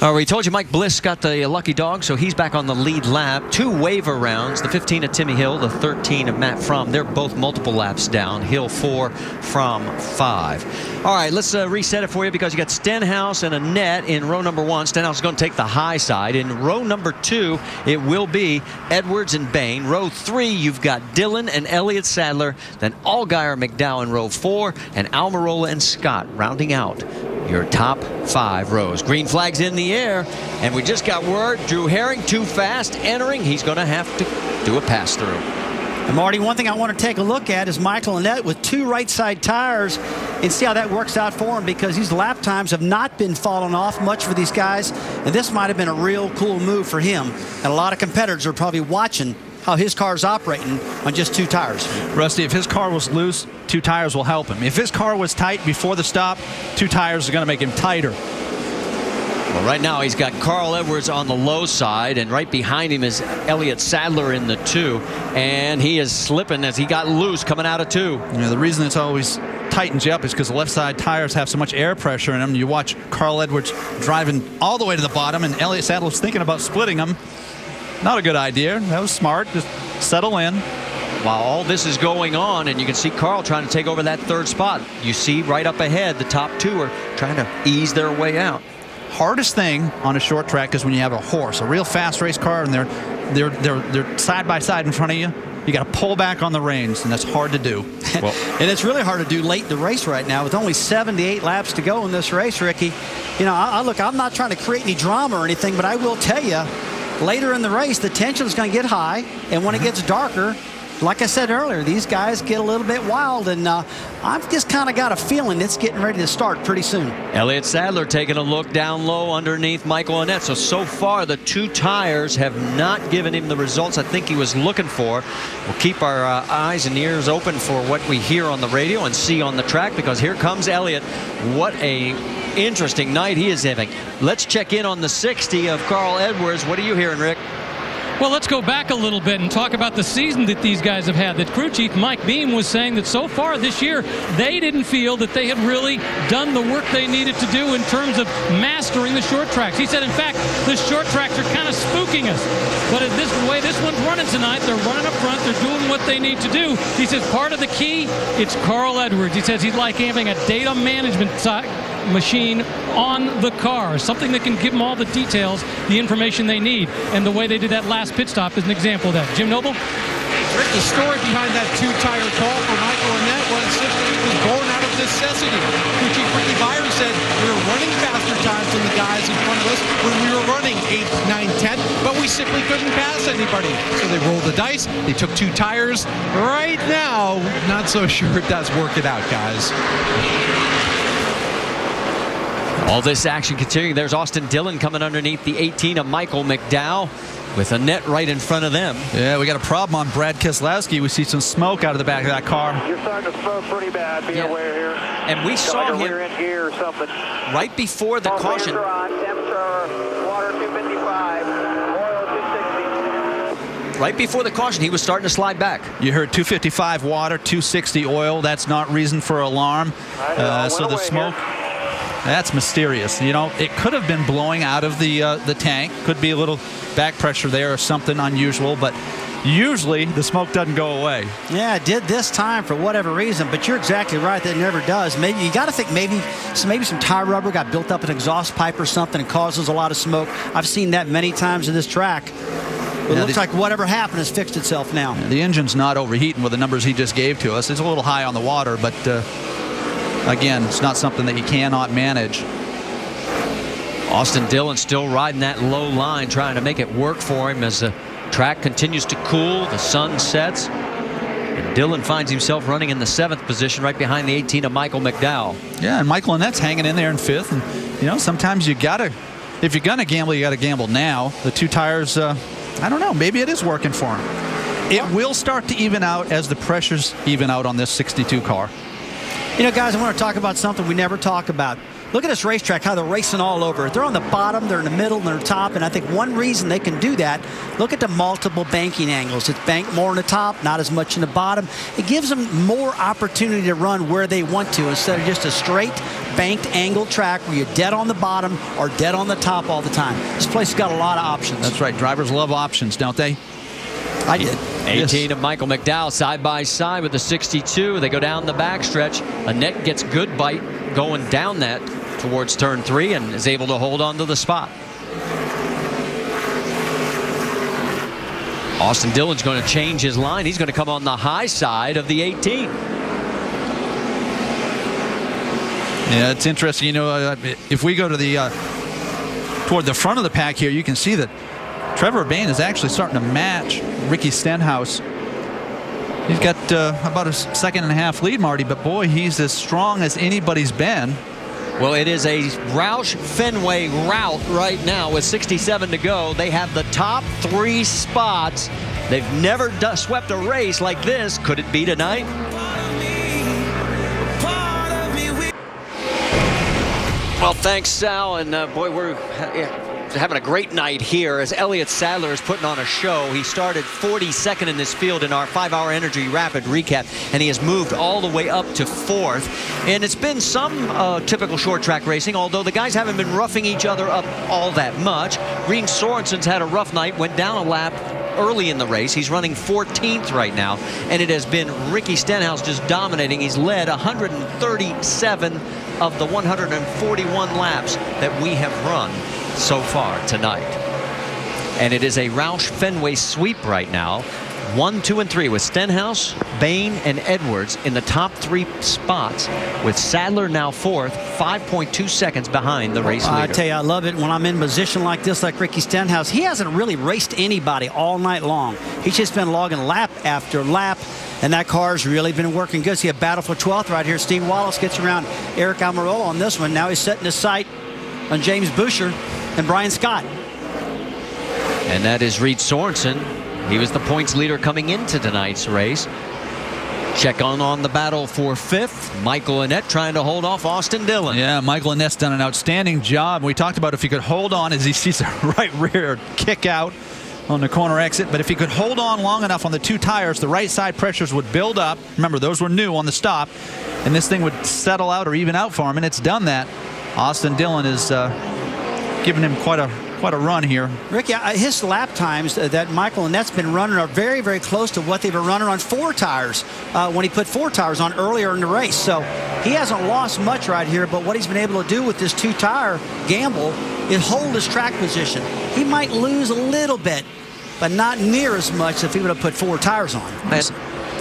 We told you Mike Bliss got the lucky dog, so he's back on the lead lap. 2 waiver rounds, the 15 of Timmy Hill, the 13 of Matt Fromm. They're both multiple laps down. Hill 4, Fromm 5. All right, let's reset it for you because you got Stenhouse and Annette in row number 1. Stenhouse is going to take the high side. In row number 2, it will be Edwards and Bain. Row 3, you've got Dillon and Elliott Sadler. Then Allgaier, McDowell in row 4, and Almirola and Scott rounding out your top 5 rows. Green flag's in the air, and we just got word Drew Herring too fast entering. He's going to have to do a pass through. And Marty, one thing I want to take a look at is Michael Annett with 2 right side tires and see how that works out for him, because these lap times have not been falling off much for these guys, and this might have been a real cool move for him. And a lot of competitors are probably watching how his car's operating on just 2 tires. Rusty, if his car was loose, 2 tires will help him. If his car was tight before the stop, 2 tires are going to make him tighter. Well, right now he's got Carl Edwards on the low side, and right behind him is Elliott Sadler in the 2, and he is slipping as he got loose coming out of 2. You know, the reason it's always tightens you up is because the left side tires have so much air pressure in them. You watch Carl Edwards driving all the way to the bottom, and Elliott Sadler's thinking about splitting them. Not a good idea. That was smart. Just settle in. While all this is going on, and you can see Carl trying to take over that 3rd spot. You see right up ahead, the top 2 are trying to ease their way out. Hardest thing on a short track is when you have a horse, a real fast race car, and they're side by side in front of you. You got to pull back on the reins, and that's hard to do. Well, and it's really hard to do late in the race right now with only 78 laps to go in this race, Ricky. You know, look, I'm not trying to create any drama or anything, but I will tell you, later in the race, the tension is going to get high, and when it gets darker, like I said earlier, these guys get a little bit wild, and I've just kind of got a feeling it's getting ready to start pretty soon. Elliott Sadler taking a look down low underneath Michael Annett. So far, the 2 tires have not given him the results I think he was looking for. We'll keep our eyes and ears open for what we hear on the radio and see on the track, because here comes Elliott. What a interesting night he is having. Let's check in on the 60 of Carl Edwards. What are you hearing, Rick? Well, let's go back a little bit and talk about the season that these guys have had. That crew chief Mike Beam was saying that so far this year, they didn't feel that they had really done the work they needed to do in terms of mastering the short tracks. He said, in fact, the short tracks are kind of spooking us. But in this way this one's running tonight, they're running up front, they're doing what they need to do. He says part of the key, it's Carl Edwards. He says he's like having a data management machine on the car, something that can give them all the details, the information they need. And the way they did that last pit stop is an example of that. Jim Noble? Rick, the story behind that 2-tire call for Michael Annett was simply it was born out of necessity. Chief Ricky Byron said we were running faster times than the guys in front of us when we were running 8, 9, 10, but we simply couldn't pass anybody. So they rolled the dice. They took 2 tires. Right now, not so sure it does work it out, guys. All this action continuing. There's Austin Dillon coming underneath the 18 of Michael McDowell with Annett right in front of them. Yeah, we got a problem on Brad Keselowski. We see some smoke out of the back of that car. You're starting to smoke pretty bad. Be aware here. And we saw like a him rear end gear or something. right before the caution. On, temperature, water 255, oil 260. right before the caution, he was starting to slide back. You heard 255 water, 260 oil. That's not reason for alarm. So the smoke, that's mysterious. You know, it could have been blowing out of the tank. Could be a little back pressure there or something unusual, but usually the smoke doesn't go away. Yeah, it did this time for whatever reason, but you're exactly right, that it never does. Maybe you got to think maybe some tire rubber got built up in an exhaust pipe or something and causes a lot of smoke. I've seen that many times in this track. It looks like whatever happened has fixed itself now. The engine's not overheating with the numbers he just gave to us. It's a little high on the water, but again, it's not something that you cannot manage. Austin Dillon still riding that low line, trying to make it work for him as the track continues to cool, the sun sets, and Dillon finds himself running in the 7th position right behind the 18 of Michael McDowell. Yeah, and Michael Annette's hanging in there in 5th. And, you know, sometimes you got to, if you're going to gamble, you got to gamble now. The 2 tires, I don't know, maybe it is working for him. It will start to even out as the pressures even out on this 62 car. You know, guys, I want to talk about something we never talk about. Look at this racetrack, how they're racing all over. They're on the bottom, they're in the middle, and they're top, and I think one reason they can do that, look at the multiple banking angles. It's banked more in the top, not as much in the bottom. It gives them more opportunity to run where they want to instead of just a straight banked angle track where you're dead on the bottom or dead on the top all the time. This place has got a lot of options. That's right. Drivers love options, don't they? I did. 18 of Michael McDowell side by side with the 62. They go down the backstretch. Annette gets good bite going down that towards turn 3 and is able to hold on to the spot. Austin Dillon's going to change his line. He's going to come on the high side of the 18. Yeah, it's interesting. You know, if we go to the toward the front of the pack here, you can see that Trevor Bain is actually starting to match Ricky Stenhouse. He's got about a 2.5 lead, Marty, but boy, he's as strong as anybody's been. Well, it is a Roush Fenway route right now with 67 to go. They have the top 3 spots. They've never swept a race like this. Could it be tonight? Well, thanks, Sal. And boy, we're having a great night here as Elliott Sadler is putting on a show. He started 42nd in this field in our 5-hour Energy Rapid recap, and he has moved all the way up to 4th. And it's been some typical short track racing, although the guys haven't been roughing each other up all that much. Green Sorensen's had a rough night, went down a lap early in the race. He's running 14th right now, and it has been Ricky Stenhouse just dominating. He's led 137 of the 141 laps that we have run so far tonight. And it is a Roush Fenway sweep right now. 1, 2, and 3 with Stenhouse, Bain, and Edwards in the top 3 spots, with Sadler now 4th, 5.2 seconds behind the race leader. I tell you, I love it when I'm in position like this, like Ricky Stenhouse. He hasn't really raced anybody all night long. He's just been logging lap after lap, and that car's really been working good. See a battle for 12th right here. Steve Wallace gets around Eric Almirola on this one. Now he's setting his sight on James Boucher and Brian Scott. And that is Reed Sorensen. He was the points leader coming into tonight's race. Check on the battle for 5th. Michael Annette trying to hold off Austin Dillon. Yeah, Michael Annette's done an outstanding job. We talked about if he could hold on as he sees the right rear kick out on the corner exit. But if he could hold on long enough on the 2 tires, the right side pressures would build up. Remember, those were new on the stop. And this thing would settle out or even out for him. And it's done that. Austin Dillon is giving him quite a run here. Ricky, his lap times that Michael Annette's been running are very, very close to what they were running on 4 tires when he put 4 tires on earlier in the race. So he hasn't lost much right here, but what he's been able to do with this 2-tire gamble is hold his track position. He might lose a little bit, but not near as much if he would have put 4 tires on.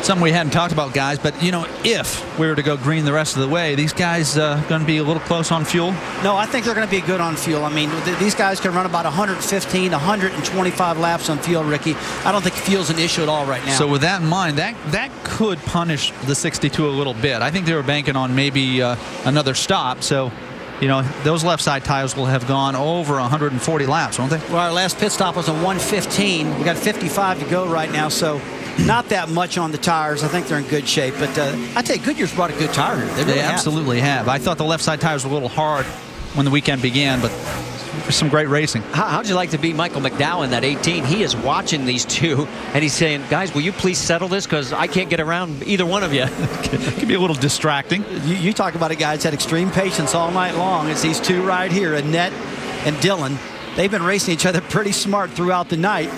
Something we hadn't talked about, guys, but you know, if we were to go green the rest of the way, these guys going to be a little close on fuel? No, I think they're going to be good on fuel. I mean, these guys can run about 115, 125 laps on fuel, Ricky. I don't think fuel's an issue at all right now. So with that in mind, that could punish the 62 a little bit. I think they were banking on maybe another stop. So, you know, those left side tires will have gone over 140 laps, won't they? Well, our last pit stop was on 115. We got 55 to go right now, so not that much on the tires. I think they're in good shape. But I tell you, Goodyear's brought a good tire here. They absolutely have. I thought the left side tires were a little hard when the weekend began, but some great racing. How'd you like to be Michael McDowell in that 18? He is watching these two, and he's saying, guys, will you please settle this? Because I can't get around either one of you. It can be a little distracting. You talk about a guy that's had extreme patience all night long. It's these two right here, Annette and Dylan. They've been racing each other pretty smart throughout the night.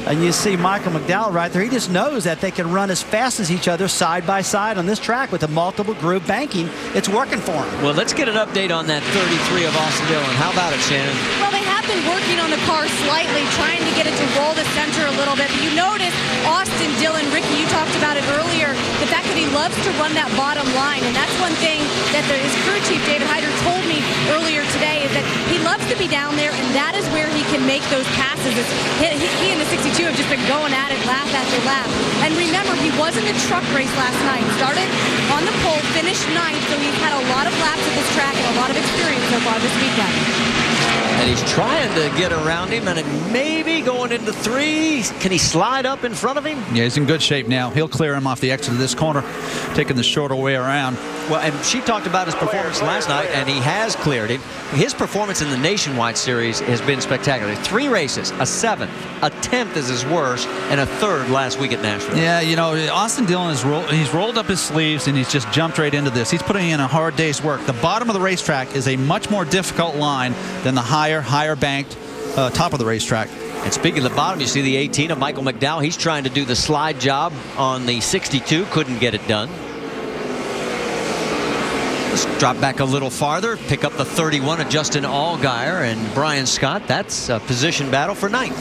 And you see Michael McDowell right there. He just knows that they can run as fast as each other side by side on this track with a multiple groove banking. It's working for him. Well, let's get an update on that 33 of Austin Dillon. How about it, Shannon? Well, they have been working on the car slightly, trying to get it to roll the center a little bit. But you notice Austin Dillon, Ricky, you talked about it earlier, the fact that he loves to run that bottom line. And that's one thing that his crew chief, David Hyder, told me earlier today, is that he loves to be down there, and that is where he can make those passes. He and the 62 have just been going at it lap after lap. And remember, he was in the truck race last night. Started on the pole, finished ninth, so he's had a lot of laps at this track and a lot of experience so far this weekend. And he's trying to get around him, and maybe going into 3. Can he slide up in front of him? Yeah, he's in good shape now. He'll clear him off the exit of this corner, taking the shorter way around. Well, and she talked about his performance last night, and he has cleared him. His performance in the Nationwide Series has been spectacular. 3 races, a 7th, a 10th is his worst, and a 3rd last week at Nashville. Yeah, you know, Austin Dillon he's rolled up his sleeves, and he's just jumped right into this. He's putting in a hard day's work. The bottom of the racetrack is a much more difficult line than the higher banked top of the racetrack. And speaking of the bottom, you see the 18 of Michael McDowell. He's trying to do the slide job on the 62. Couldn't get it done. Let's drop back a little farther. Pick up the 31 of Justin Allgaier and Brian Scott. That's a position battle for 9th.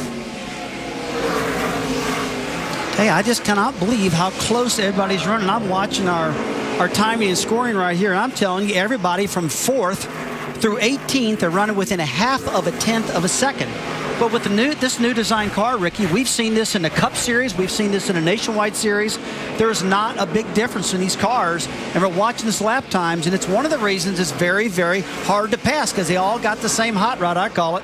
Hey, I just cannot believe how close everybody's running. I'm watching our timing and scoring right here. And I'm telling you, everybody from 4th through 18th are running within a half of a tenth of a second. But with this new design car, Ricky, we've seen this in the Cup Series. We've seen this in a Nationwide Series. There's not a big difference in these cars. And we're watching this lap times, and it's one of the reasons it's very, very hard to pass, because they all got the same hot rod, I call it.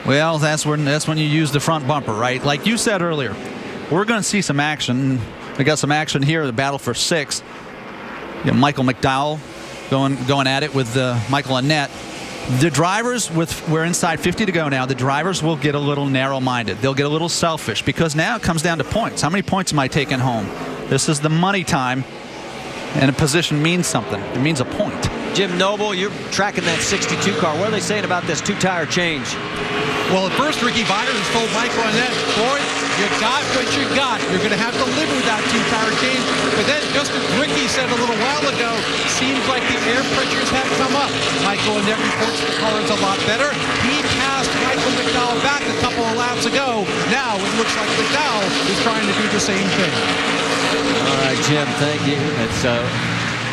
Well, that's when you use the front bumper, right? Like you said earlier, we're going to see some action. We got some action here, the battle for 6th. You know, Michael McDowell going at it with Michael Annette. The drivers, we're inside 50 to go now, the drivers will get a little narrow-minded. They'll get a little selfish, because now it comes down to points. How many points am I taking home? This is the money time, and a position means something. It means a point. Jim Noble, you're tracking that 62 car. What are they saying about this 2-tire change? Well, at first, Ricky Viter has told Michael Annette, boy, you got what you got. You're going to have to live with that 2-tire change. But then, just as Ricky said a little while ago, seems like the air pressures have come up. Michael Annette reports the car is a lot better. He passed Michael McDowell back a couple of laps ago. Now it looks like McDowell is trying to do the same thing. All right, Jim, thank you. It's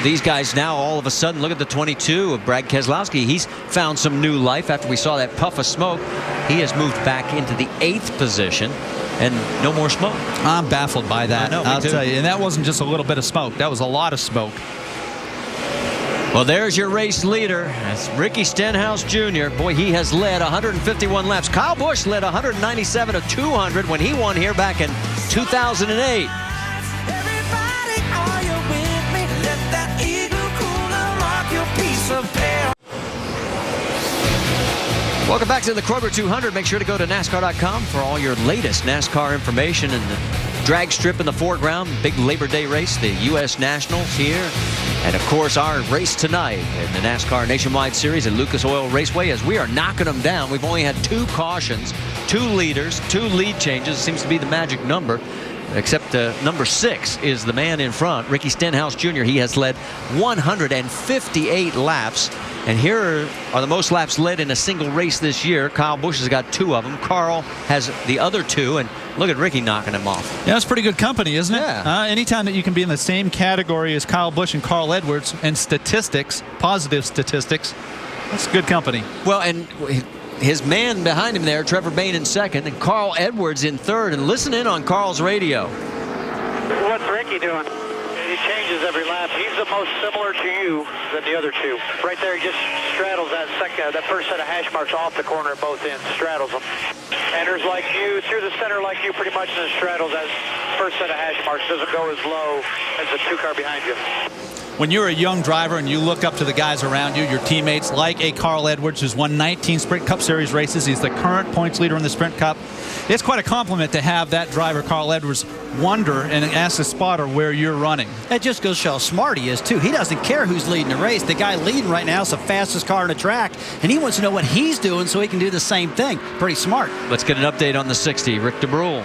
these guys now all of a sudden, look at the 22 of Brad Keselowski. He's found some new life after we saw that puff of smoke. He has moved back into the 8th position, and no more smoke. I'm baffled by that. I'll tell you. And that wasn't just a little bit of smoke. That was a lot of smoke. Well, there's your race leader. That's Ricky Stenhouse Jr. Boy, he has led 151 laps. Kyle Busch led 197 of 200 when he won here back in 2008. Welcome back to the Kroger 200. Make sure to go to NASCAR.com for all your latest NASCAR information. And the drag strip in the foreground, big Labor Day race, the U.S. Nationals here. And, of course, our race tonight in the NASCAR Nationwide Series at Lucas Oil Raceway, as we are knocking them down. We've only had 2 cautions, 2 leaders, 2 lead changes. It seems to be the magic number. Except number 6 is the man in front, Ricky Stenhouse Jr. He has led 158 laps. And here are the most laps led in a single race this year. Kyle Busch has got 2 of them. Carl has the other 2. And look at Ricky knocking him off. Yeah, that's pretty good company, isn't it? Yeah. Anytime that you can be in the same category as Kyle Busch and Carl Edwards and statistics, positive statistics, that's good company. Well, and his man behind him there, Trevor Bayne in 2nd, and Carl Edwards in 3rd. And listen in on Carl's radio. What's Ricky doing? He changes every lap. He's the most similar to you than the other 2. Right there, he just straddles that first set of hash marks off the corner at both ends, straddles them. Enters like you, through the center like you pretty much, and then straddles that first set of hash marks. Doesn't go as low as the 2 car behind you. when you're a young driver and you look up to the guys around you, your teammates, like a Carl Edwards who's won 19 Sprint Cup Series races. He's the current points leader in the Sprint Cup. It's quite a compliment to have that driver, Carl Edwards, wonder and ask the spotter where you're running. That just goes to show how smart he is, too. He doesn't care who's leading the race. The guy leading right now is the fastest car on the track, and he wants to know what he's doing so he can do the same thing. Pretty smart. Let's get an update on the 60. Rick DeBrule.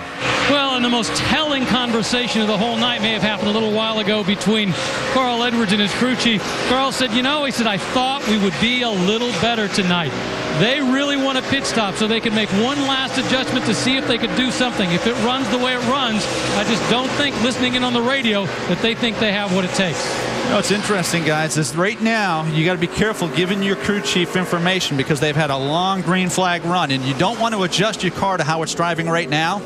Well, and the most telling conversation of the whole night may have happened a little while ago between Carl Edwards and his crew chief. Carl said, he said, I thought we would be a little better tonight. They really want a pit stop so they can make one last adjustment to see if they could do something. If it runs the way it runs, I just don't think, listening in on the radio, that they think they have what it takes. It's interesting, guys. This right now, you got to be careful giving your crew chief information because they've had a long green flag run, and you don't want to adjust your car to how it's driving right now.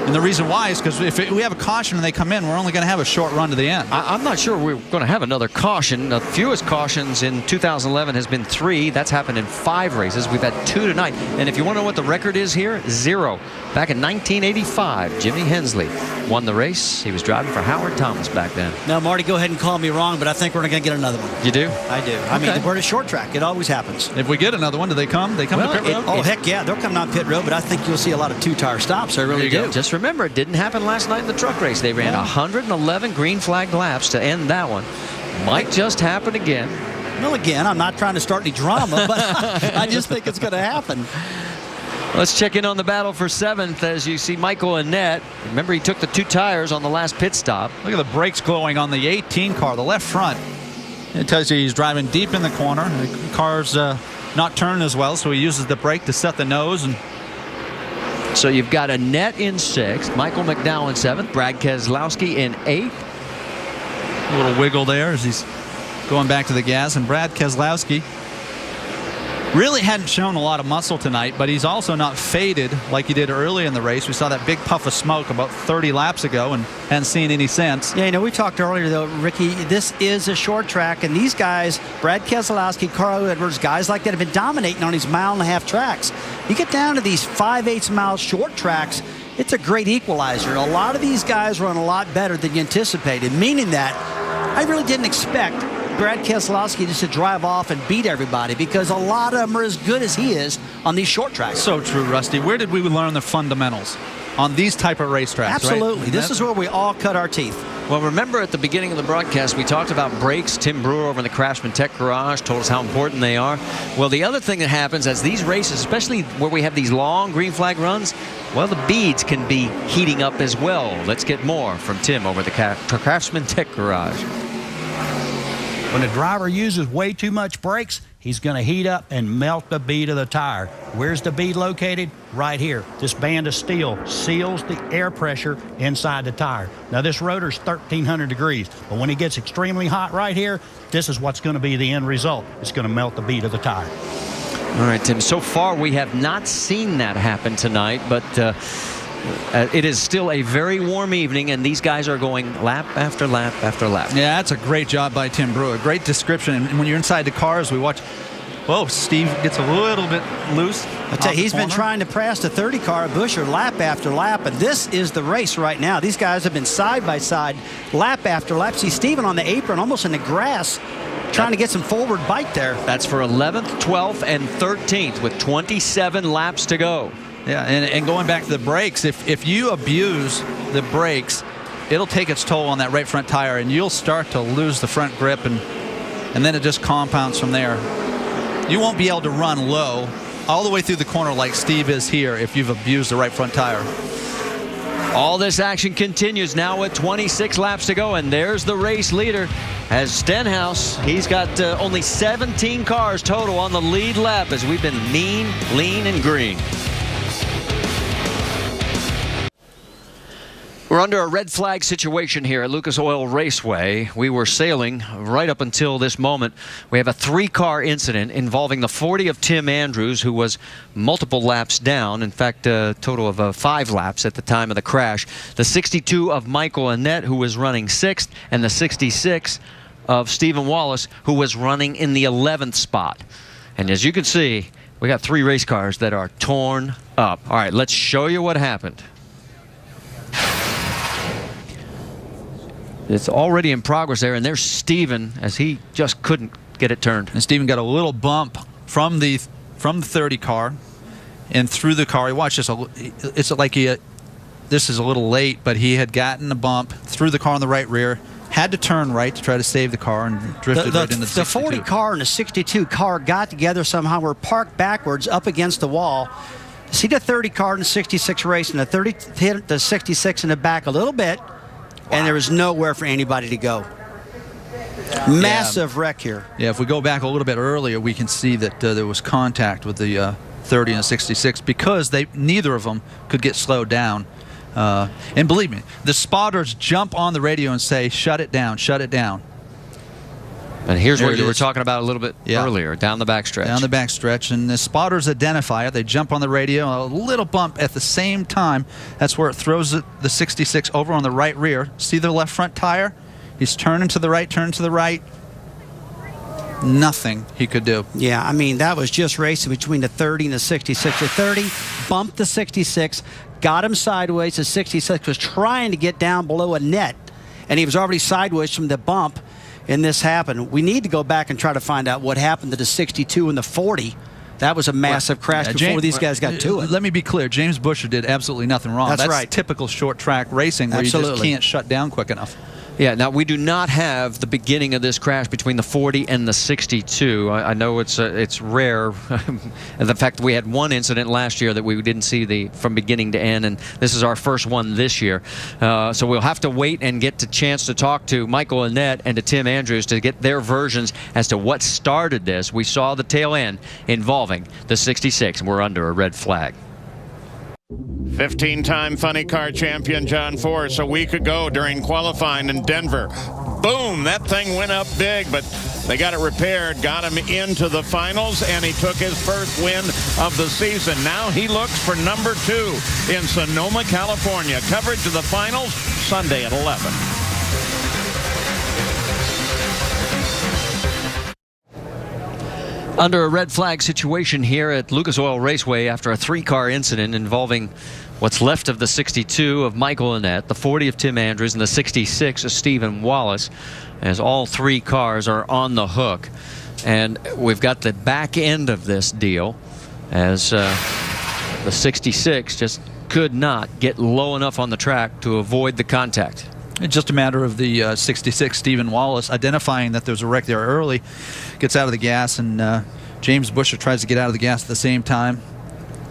And the reason why is because if we have a caution and they come in, we're only going to have a short run to the end. I'm not sure we're going to have another caution. The fewest cautions in 2011 has been 3. That's happened in 5 races. We've had 2 tonight. And if you want to know what the record is here, 0. Back in 1985, Jimmy Hensley won the race. He was driving for Howard Thomas back then. Now, Marty, go ahead and call me wrong, but I think we're going to get another one. You do? I do. I mean, we're at a short track. It always happens. If we get another one, do they come? They come to pit road? Heck yeah. They'll come down pit road, but I think you'll see a lot of 2-tire stops. I really do. Just remember, it didn't happen last night in the truck race. They ran 111 green flag laps to end that one. Might just happen again. Well, again, I'm not trying to start any drama, but I just think it's going to happen. Let's check in on the battle for 7th as you see Michael Annett. Remember, he took the 2 tires on the last pit stop. Look at the brakes glowing on the 18 car, the left front. It tells you he's driving deep in the corner. The car's not turning as well, so he uses the brake to set the nose. And so you've got Annett in 6th, Michael McDowell in 7th, Brad Keselowski in 8th. A little wiggle there as he's going back to the gas. And Brad Keselowski really hadn't shown a lot of muscle tonight, but he's also not faded like he did early in the race. We saw that big puff of smoke about 30 laps ago and hadn't seen any since. Yeah, we talked earlier, though, Ricky, this is a short track, and these guys, Brad Keselowski, Carl Edwards, guys like that have been dominating on these 1.5-mile tracks. You get down to these 5/8 mile short tracks, it's a great equalizer. A lot of these guys run a lot better than you anticipated, meaning that I really didn't expect Brad Keselowski just to drive off and beat everybody because a lot of them are as good as he is on these short tracks. So true, Rusty. Where did we learn the fundamentals? On these type of racetracks, absolutely. Right? This is where we all cut our teeth. Well, remember at the beginning of the broadcast, we talked about brakes. Tim Brewer over in the Craftsman Tech Garage told us how important they are. Well, the other thing that happens as these races, especially where we have these long green flag runs, well, the beads can be heating up as well. Let's get more from Tim over at the Craftsman Tech Garage. When a driver uses way too much brakes, he's going to heat up and melt the bead of the tire. Where's the bead located? Right here. This band of steel seals the air pressure inside the tire. Now, this rotor's 1,300 degrees, but when it gets extremely hot right here, this is what's going to be the end result. It's going to melt the bead of the tire. All right, Tim, so far we have not seen that happen tonight, but it is still a very warm evening, and these guys are going lap after lap after lap. Yeah, that's a great job by Tim Brewer. Great description. And when you're inside the cars, we watch. Whoa, Steve gets a little bit loose. I tell you, he's been trying to pass the 30-car Buscher lap after lap, and this is the race right now. These guys have been side by side, lap after lap. See Steven on the apron, almost in the grass, trying to get some forward bite there. That's for 11th, 12th, and 13th with 27 laps to go. Yeah, and going back to the brakes, if you abuse the brakes, it'll take its toll on that right front tire, and you'll start to lose the front grip, and then it just compounds from there. You won't be able to run low all the way through the corner like Steve is here if you've abused the right front tire. All this action continues now with 26 laps to go, and there's the race leader as Stenhouse. He's got only 17 cars total on the lead lap as we've been mean, lean, and green. We're under a red flag situation here at Lucas Oil Raceway. We were sailing right up until this moment. We have a 3-car incident involving the 40 of Tim Andrews, who was multiple laps down. In fact, a total of 5 laps at the time of the crash. The 62 of Michael Annett, who was running 6th, and the 66 of Stephen Wallace, who was running in the 11th spot. And as you can see, we got 3 race cars that are torn up. All right, let's show you what happened. it's already in progress there, and there's Steven as he just couldn't get it turned. And Steven got a little bump from the 30 car and through the car. He watched this. It's like this is a little late, but he had gotten a bump through the car on the right rear, had to turn right to try to save the car, and drifted right into the 62. The 40 car and the 62 car got together somehow, were parked backwards up against the wall. See the 30 car and the 66 racing. The 30 hit the 66 in the back a little bit, and there was nowhere for anybody to go. Massive wreck here. Yeah, if we go back a little bit earlier, we can see that there was contact with the 30 and the 66 because neither of them could get slowed down. And believe me, the spotters jump on the radio and say, "Shut it down, shut it down." And here's what you were talking about a little bit earlier, down the backstretch. Down the backstretch, and the spotters identify it. They jump on the radio, a little bump at the same time. That's where it throws the 66 over on the right rear. See the left front tire? He's turning to the right. Nothing he could do. Yeah, I mean, that was just racing between the 30 and the 66. The 30 bumped the 66, got him sideways. The 66 was trying to get down below a net, and he was already sideways from the bump, and this happened. We need to go back and try to find out what happened to the 62 and the 40. That was a massive crash before these guys got to it. Let me be clear. James Busher did absolutely nothing wrong. That's right. Typical short track racing where you just can't shut down quick enough. Yeah, now we do not have the beginning of this crash between the 40 and the 62. I know it's rare. The fact that we had one incident last year that we didn't see from beginning to end, and this is our first one this year. So we'll have to wait and get the chance to talk to Michael Annett and to Tim Andrews to get their versions as to what started this. We saw the tail end involving the 66, and we're under a red flag. 15-time funny car champion John Force a week ago during qualifying in Denver. Boom, that thing went up big, but they got it repaired, got him into the finals, and he took his first win of the season. Now he looks for number 2 in Sonoma, California. Coverage of the finals Sunday at 11. Under a red flag situation here at Lucas Oil Raceway after a 3-car incident involving what's left of the 62 of Michael Annett, the 40 of Tim Andrews, and the 66 of Stephen Wallace, as all 3 cars are on the hook. And we've got the back end of this deal as the 66 just could not get low enough on the track to avoid the contact. It's just a matter of the 66 Stephen Wallace identifying that there's a wreck there early, gets out of the gas, and James Busher tries to get out of the gas at the same time.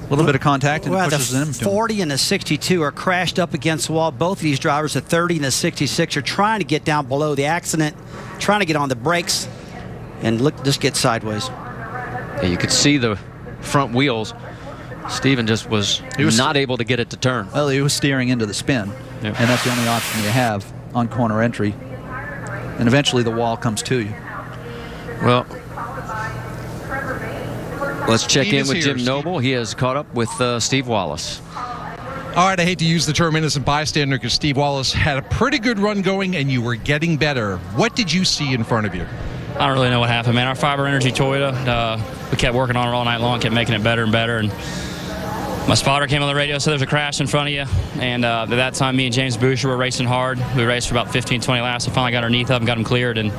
A little bit of contact and pushes him. The 40 and the 62 are crashed up against the wall. Both of these drivers, the 30 and the 66, are trying to get down below the accident, trying to get on the brakes, and look, just get sideways. Yeah, you could see the front wheels. Stephen just was not able to get it to turn. Well, he was steering into the spin, and that's the only option you have on corner entry. And eventually the wall comes to you. Well, let's check in with Jim Noble. He has caught up with Steve Wallace. All right, I hate to use the term innocent bystander because Steve Wallace had a pretty good run going and you were getting better. What did you see in front of you? I don't really know what happened, man. Our Fiber Energy Toyota, we kept working on it all night long, kept making it better and better. And my spotter came on the radio, said there's a crash in front of you. And at that time, me and James Busher were racing hard. We raced for about 15, 20 laps. I finally got underneath up and got him cleared. And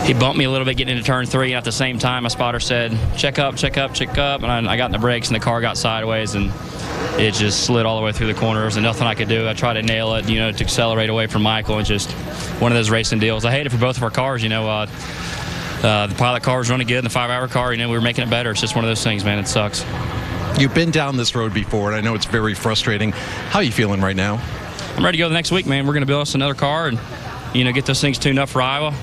he bumped me a little bit getting into turn 3. And at the same time, my spotter said, check up, check up, check up. And I got in the brakes, and the car got sideways. And it just slid all the way through the corners, and nothing I could do. I tried to nail it, to accelerate away from Michael. And just one of those racing deals. I hate it for both of our cars, the pilot car was running good, and the 5-hour car, we were making it better. It's just one of those things, man. It sucks. You've been down this road before, and I know it's very frustrating. How are you feeling right now? I'm ready to go the next week, man. We're going to build us another car and, get those things tuned up for Iowa.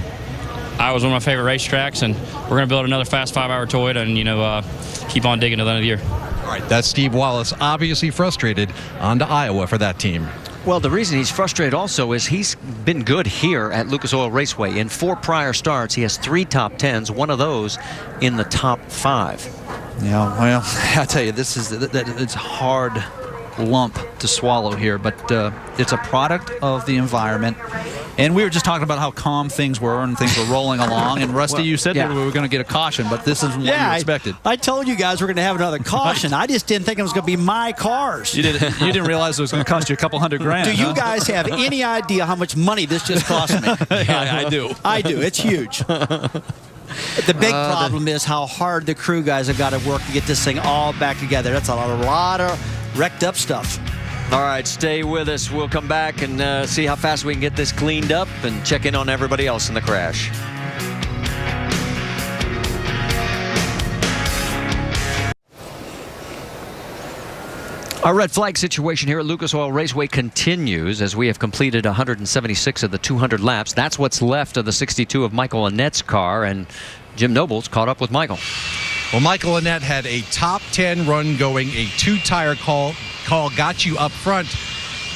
Iowa's one of my favorite racetracks, and we're going to build another fast 5-hour Toyota and, keep on digging to the end of the year. All right, that's Steve Wallace, obviously frustrated, on to Iowa for that team. Well, the reason he's frustrated also is he's been good here at Lucas Oil Raceway. In 4 prior starts, he has 3 top 10s, one of those in the top 5. Yeah, well, I tell you, it's a hard lump to swallow here, but it's a product of the environment. And we were just talking about how calm things were and things were rolling along. And Rusty, you said that we were going to get a caution, but this isn't what you expected. I told you guys we're going to have another caution. I just didn't think it was going to be my cars. You didn't realize it was going to cost you a couple $100,000. Do you guys have any idea how much money this just cost me? I do. I do. It's huge. The big problem is how hard the crew guys have got to work to get this thing all back together. That's a lot of wrecked up stuff. All right, stay with us. We'll come back and see how fast we can get this cleaned up and check in on everybody else in the crash. Our red flag situation here at Lucas Oil Raceway continues as we have completed 176 of the 200 laps. That's what's left of the 62 of Michael Annette's car, and Jim Noble's caught up with Michael. Well, Michael Annette had a top 10 run going, a two-tire call got you up front.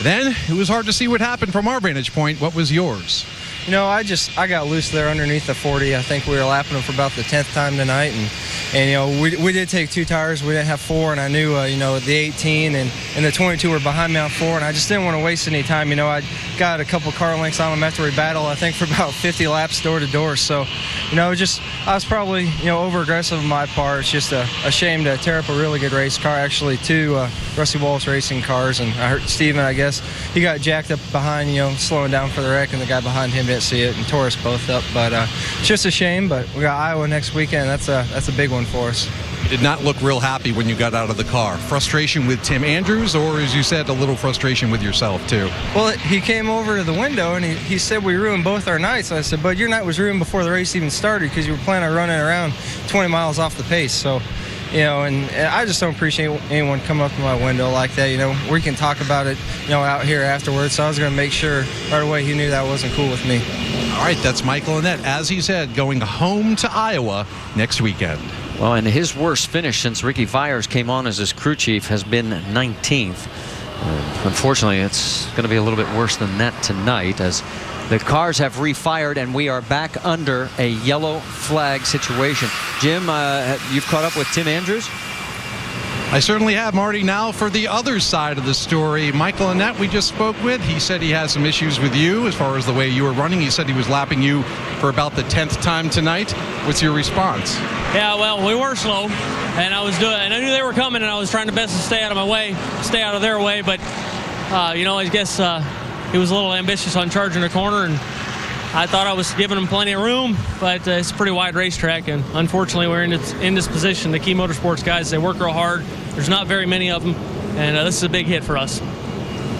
Then it was hard to see what happened from our vantage point. What was yours? You know, I got loose there underneath the 40. I think we were lapping them for about the 10th time tonight, and you know, we did take 2 tires. We didn't have 4, and I knew you know, the 18 and the 22 were behind me on 4, and I just didn't want to waste any time. You know, I got a couple car lengths on them after we battled, I think, for about 50 laps door to door. So, you know, I was probably, you know, over aggressive on my part. It's just a shame to tear up a really good race car. Actually, 2 Rusty Wallace racing cars, and I heard Steven, I guess, he got jacked up behind, you know, slowing down for the wreck, and the guy behind him didn't see it and tore us both up. But it's just a shame. But we got Iowa next weekend. That's a big one for us. You did not look real happy when you got out of the car. Frustration with Tim Andrews, or as you said, a little frustration with yourself too? Well, he came over to the window and he said we ruined both our nights. I said, but your night was ruined before the race even started because you were planning on running around 20 miles off the pace. So, you know, and I just don't appreciate anyone coming up to my window like that. You know, we can talk about it, you know, out here afterwards. So I was going to make sure right away he knew that wasn't cool with me. All right, that's Michael Annette, as he said, going home to Iowa next weekend. Well, and his worst finish since Ricky Fires came on as his crew chief has been 19th. Unfortunately, it's going to be a little bit worse than that tonight as the cars have refired and we are back under a yellow flag situation. Jim, you've caught up with Tim Andrews? I certainly have, Marty. Now for the other side of the story, Michael Annette we just spoke with. He said he has some issues with you as far as the way you were running. He said he was lapping you for about the 10th time tonight. What's your response? Yeah, well, we were slow, and I knew they were coming, and I was trying to best to stay out of my way, stay out of their way, but, you know, I guess he was a little ambitious on charging the corner, and I thought I was giving him plenty of room, but it's a pretty wide racetrack, and unfortunately we're in this position. The Key Motorsports guys, they work real hard. There's not very many of them, and this is a big hit for us.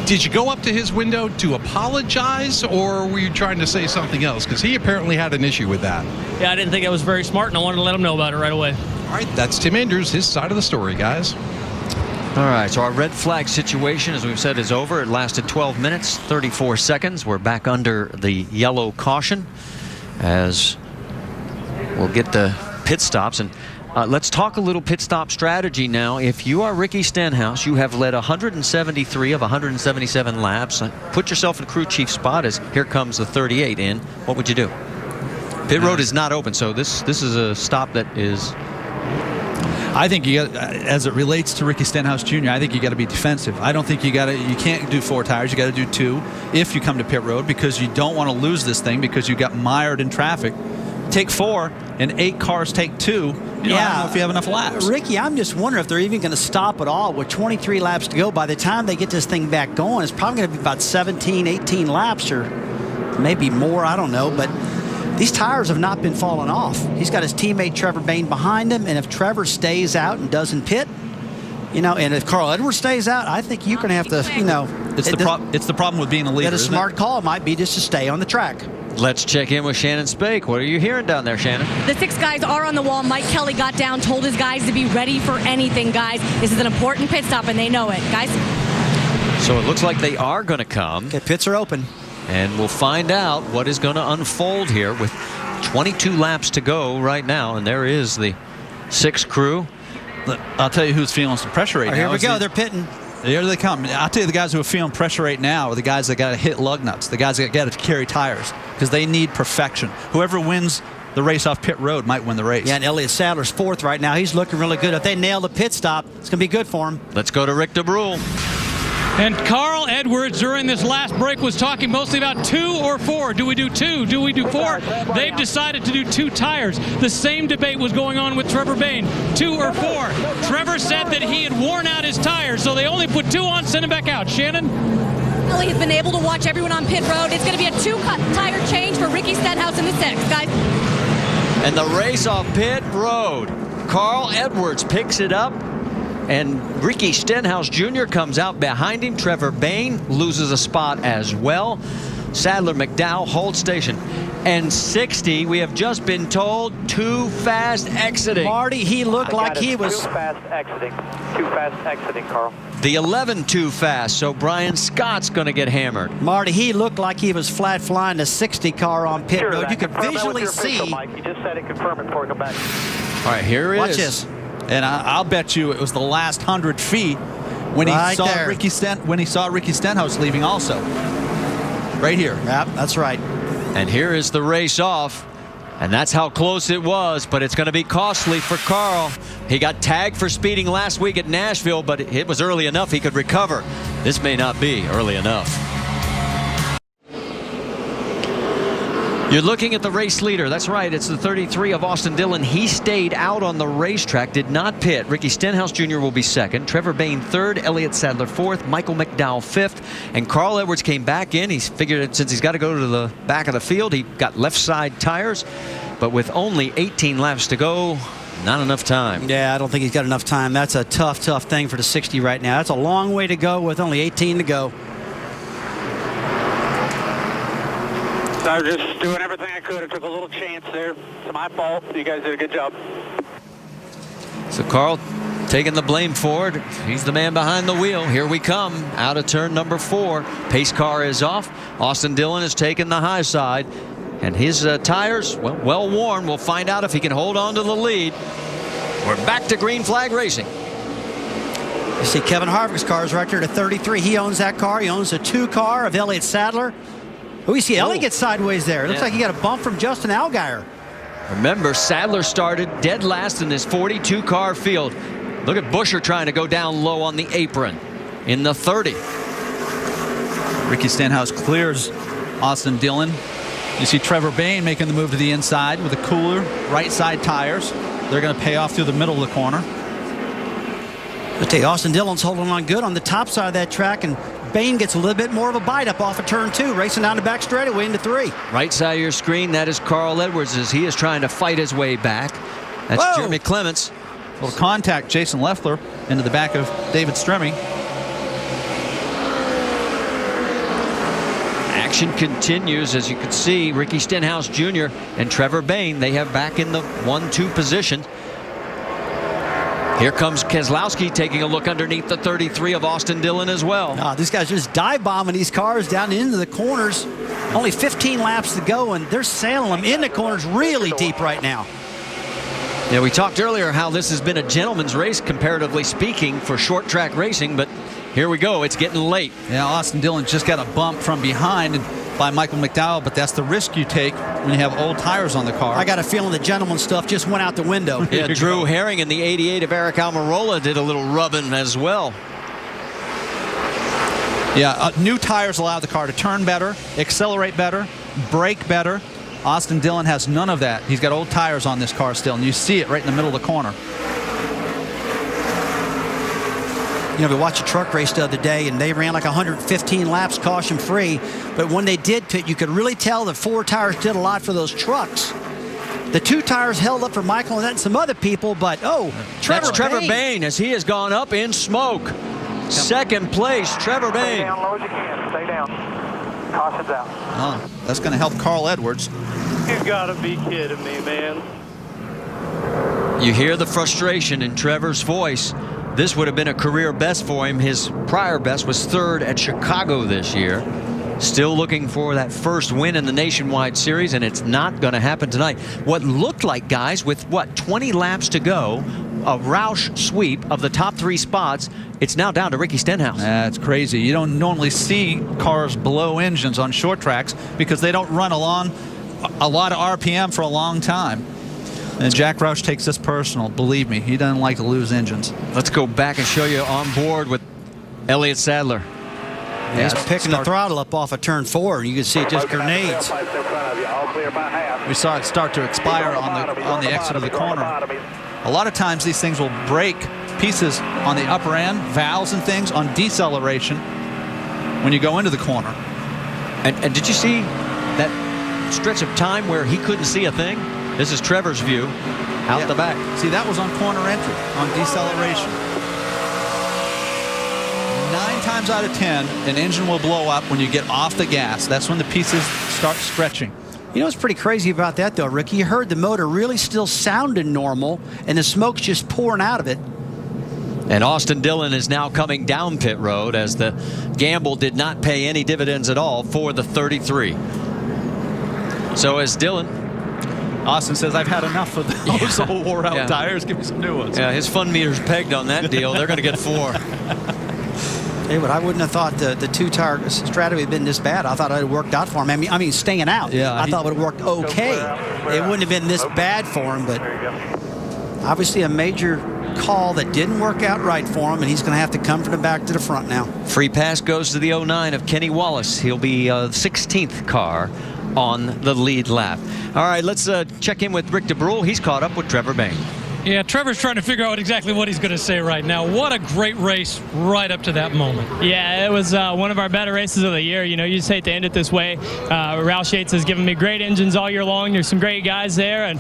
Did you go up to his window to apologize, or were you trying to say something else? Because he apparently had an issue with that. Yeah, I didn't think I was very smart, and I wanted to let him know about it right away. All right, that's Tim Andrews, his side of the story, guys. All right, so our red flag situation, as we've said, is over. It lasted 12 minutes, 34 seconds. We're back under the yellow caution as we'll get the pit stops. And let's talk a little pit stop strategy now. If you are Ricky Stenhouse, you have led 173 of 177 laps. Put yourself in crew chief spot as here comes the 38 in. What would you do? Pit road is not open, so this is a stop that is... I think you got, as it relates to Ricky Stenhouse Jr., I think you got to be defensive. I don't think you can't do 4 tires. You got to do 2 if you come to pit road because you don't want to lose this thing because you got mired in traffic. Take 4 and 8 cars take 2. You don't know if you have enough laps. Ricky, I'm just wondering if they're even going to stop at all with 23 laps to go. By the time they get this thing back going, it's probably going to be about 17, 18 laps or maybe more. I don't know, but these tires have not been falling off. He's got his teammate Trevor Bayne behind him, and if Trevor stays out and doesn't pit, you know, and if Carl Edwards stays out, I think you're going to have to, you know. It's the problem with being a leader. That a smart call might be just to stay on the track. Let's check in with Shannon Spake. What are you hearing down there, Shannon? The 6 guys are on the wall. Mike Kelly got down, told his guys to be ready for anything, guys. This is an important pit stop, and they know it, guys. So it looks like they are going to come. Okay, pits are open. And we'll find out what is going to unfold here with 22 laps to go right now. And there is the 6 crew. I'll tell you who's feeling some pressure right now. Here we go. They're pitting. There they come. I'll tell you the guys who are feeling pressure right now are the guys that got to hit lug nuts, the guys that got to carry tires because they need perfection. Whoever wins the race off pit road might win the race. Yeah, and Elliott Sadler's 4th right now. He's looking really good. If they nail the pit stop, it's going to be good for him. Let's go to Rick DeBrule. And Carl Edwards during this last break was talking mostly about 2 or 4. Do we do 2? Do we do 4? They've decided to do 2 tires. The same debate was going on with Trevor Bayne. 2 or 4. Trevor said that he had worn out his tires, so they only put 2 on, send him back out. Shannon? Ellie has been able to watch everyone on pit road. It's going to be a 2-tire change for Ricky Stenhouse in the 6th, guys. And the race off pit road. Carl Edwards picks it up. And Ricky Stenhouse Jr. comes out behind him. Trevor Bayne loses a spot as well. Sadler McDowell holds station. And 60, we have just been told, too fast exiting. Marty, he looked like he was... Too fast exiting. Too fast exiting, Carl. The 11 too fast, so Brian Scott's going to get hammered. Marty, he looked like he was flat flying the 60 car on pit road. You could visually see... Mike. You just said it. Confirm it before we go back. All right, here it Watch is. this. And I'll bet you it was the last 100 feet when he saw Ricky Stenhouse leaving also. Right here. Yep, that's right. And here is the race off. And that's how close it was, but it's going to be costly for Carl. He got tagged for speeding last week at Nashville, but it was early enough he could recover. This may not be early enough. You're looking at the race leader. That's right. It's the 33 of Austin Dillon. He stayed out on the racetrack, did not pit. Ricky Stenhouse Jr. will be 2nd. Trevor Bayne 3rd. Elliott Sadler 4th. Michael McDowell 5th. And Carl Edwards came back in. He's figured since he's got to go to the back of the field, he got left side tires. But with only 18 laps to go, not enough time. Yeah, I don't think he's got enough time. That's a tough thing for the 60 right now. That's a long way to go with only 18 to go. I was just doing everything I could. I took a little chance there. It's my fault. You guys did a good job. So Carl taking the blame for it. He's the man behind the wheel. Here we come out of turn number 4. Pace car is off. Austin Dillon is taking the high side. And his tires, well worn. We'll find out if he can hold on to the lead. We're back to green flag racing. You see Kevin Harvick's car is right there to 33. He owns that car. He owns the 2 car of Elliott Sadler. Oh, you see Elliott gets sideways there. It looks like he got a bump from Justin Allgaier. Remember, Sadler started dead last in this 42 car field. Look at Buescher trying to go down low on the apron in the 30. Ricky Stenhouse clears Austin Dillon. You see Trevor Bayne making the move to the inside with the cooler right side tires. They're going to pay off through the middle of the corner. I'll tell you, Austin Dillon's holding on good on the top side of that track, and Bayne gets a little bit more of a bite up off of turn 2, racing down the back straightaway into 3. Right side of your screen, that is Carl Edwards as he is trying to fight his way back. That's Jeremy Clements. Will contact Jason Leffler into the back of David Stremme. Action continues. As you can see, Ricky Stenhouse Jr. and Trevor Bayne, they have back in the 1-2 position. Here comes Keselowski taking a look underneath the 33 of Austin Dillon as well. These guys just dive bombing these cars down into the corners. Only 15 laps to go, and they're sailing them in the corners really deep right now. Yeah, we talked earlier how this has been a gentleman's race, comparatively speaking, for short track racing, but here we go. It's getting late. Yeah, Austin Dillon just got a bump from behind by Michael McDowell, but that's the risk you take when you have old tires on the car. I got a feeling the gentleman stuff just went out the window. Yeah, Drew Herring in the 88 of Eric Almirola did a little rubbing as well. Yeah, new tires allow the car to turn better, accelerate better, brake better. Austin Dillon has none of that. He's got old tires on this car still, and you see it right in the middle of the corner. You know, we watched a truck race the other day, and they ran like 115 laps caution-free. But when they did pit, you could really tell the 4 tires did a lot for those trucks. The 2 tires held up for Michael and then some other people, but Trevor Bayne as he has gone up in smoke. 2nd place, Trevor Bayne. Stay down low as you can. Stay down. Caution's out. Oh, that's going to help Carl Edwards. You've got to be kidding me, man. You hear the frustration in Trevor's voice. This would have been a career best for him. His prior best was 3rd at Chicago this year. Still looking for that first win in the Nationwide Series, and it's not going to happen tonight. What looked like, guys, with 20 laps to go, a Roush sweep of the top 3 spots, it's now down to Ricky Stenhouse. That's crazy. You don't normally see cars blow engines on short tracks because they don't run along a lot of RPM for a long time. And Jack Roush takes this personal. Believe me, he doesn't like to lose engines. Let's go back and show you on board with Elliott Sadler. He's picking the throttle up off of turn 4. You can see it just grenades. We saw it start to expire on the exit of the corner. A lot of times these things will break pieces on the upper end, valves and things on deceleration when you go into the corner. And did you see that stretch of time where he couldn't see a thing? This is Trevor's view out the back. See, that was on corner entry, on deceleration. 9 times out of 10, an engine will blow up when you get off the gas. That's when the pieces start stretching. You know what's pretty crazy about that, though, Ricky? You heard the motor really still sounded normal, and the smoke's just pouring out of it. And Austin Dillon is now coming down pit road as the gamble did not pay any dividends at all for the 33. So as Dillon. Austin says, I've had enough of those old wore-out tires. Give me some new ones. Yeah, his fun meter's pegged on that deal. They're going to get 4. Hey, but I wouldn't have thought the 2-tire strategy had been this bad. I thought it had worked out for him. I mean, staying out. Yeah, I thought it would have worked okay. It wouldn't have been this bad for him, but obviously a major call that didn't work out right for him, and he's going to have to come from the back to the front now. Free pass goes to the 09 of Kenny Wallace. He'll be 16th car on the lead lap. All right, let's check in with Rick DeBrule. He's caught up with Trevor Bayne. Yeah, Trevor's trying to figure out exactly what he's going to say right now. What a great race right up to that moment. Yeah, it was one of our better races of the year. You know, you just hate to end it this way. Roush Yates has given me great engines all year long. There's some great guys there, and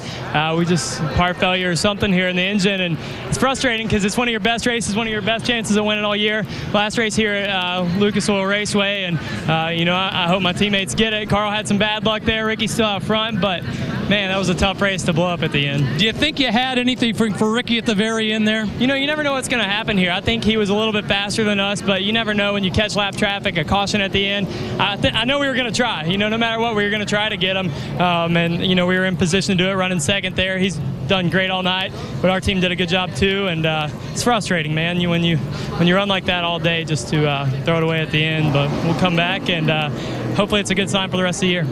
we just part failure or something here in the engine, and it's frustrating because it's one of your best races, one of your best chances of winning all year. Last race here at Lucas Oil Raceway, and you know, I hope my teammates get it. Carl had some bad luck there. Ricky's still out front, but man, that was a tough race to blow up at the end. Do you think you had anything for Ricky at the very end there? You know, you never know what's going to happen here. I think he was a little bit faster than us, but you never know when you catch lap traffic, a caution at the end. I know we were going to try. You know, no matter what, we were going to try to get him. And, you know, we were in position to do it, running second there. He's done great all night, but our team did a good job too. And it's frustrating, man, when you run like that all day just to throw it away at the end. But we'll come back, and hopefully it's a good sign for the rest of the year.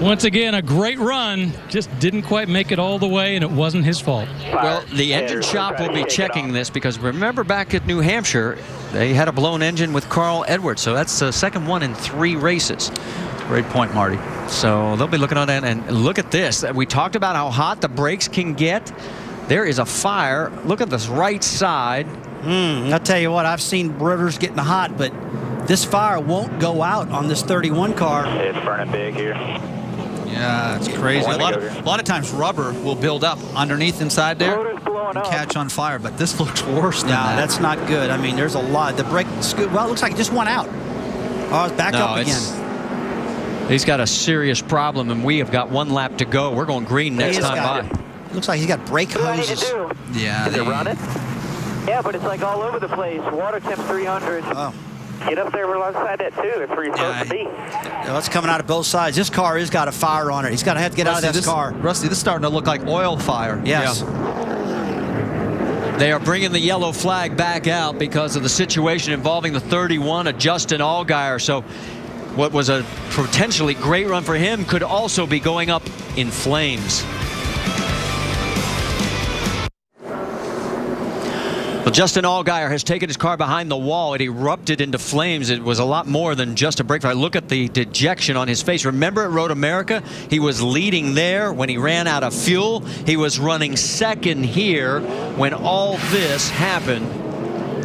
Once again, a great run, just didn't quite make it all the way, and it wasn't his fault. Well, the engine shop will be checking this because remember back at New Hampshire, they had a blown engine with Carl Edwards, so that's the second one in 3 races. Great point, Marty. So they'll be looking on that, and look at this. We talked about how hot the brakes can get. There is a fire. Look at this right side. I'll tell you what, I've seen rivers getting hot, but this fire won't go out on this 31 car. It's burning big here. Yeah, it's crazy. A lot of times rubber will build up underneath inside there and catch on fire, but this looks worse than that. That's not good. I mean, there's a lot. The brake, well, it looks like it just went out. Oh, it's back up again. He's got a serious problem, and we have got 1 lap to go. We're going green next time by. Looks like he's got brake hoses. Yeah. Is it running? Yeah, but it's like all over the place. Water temp's 300. Oh. Get up there alongside that too. That's where you're supposed to be. That's coming out of both sides. This car has got a fire on it. He's got to have to get out of this car. Rusty, this is starting to look like oil fire. Yes. Yeah. They are bringing the yellow flag back out because of the situation involving the 31 of Justin Allgaier. So what was a potentially great run for him could also be going up in flames. Well, Justin Allgaier has taken his car behind the wall. It erupted into flames. It was a lot more than just a brake fire. Look at the dejection on his face. Remember at Road America, he was leading there when he ran out of fuel. He was running second here when all this happened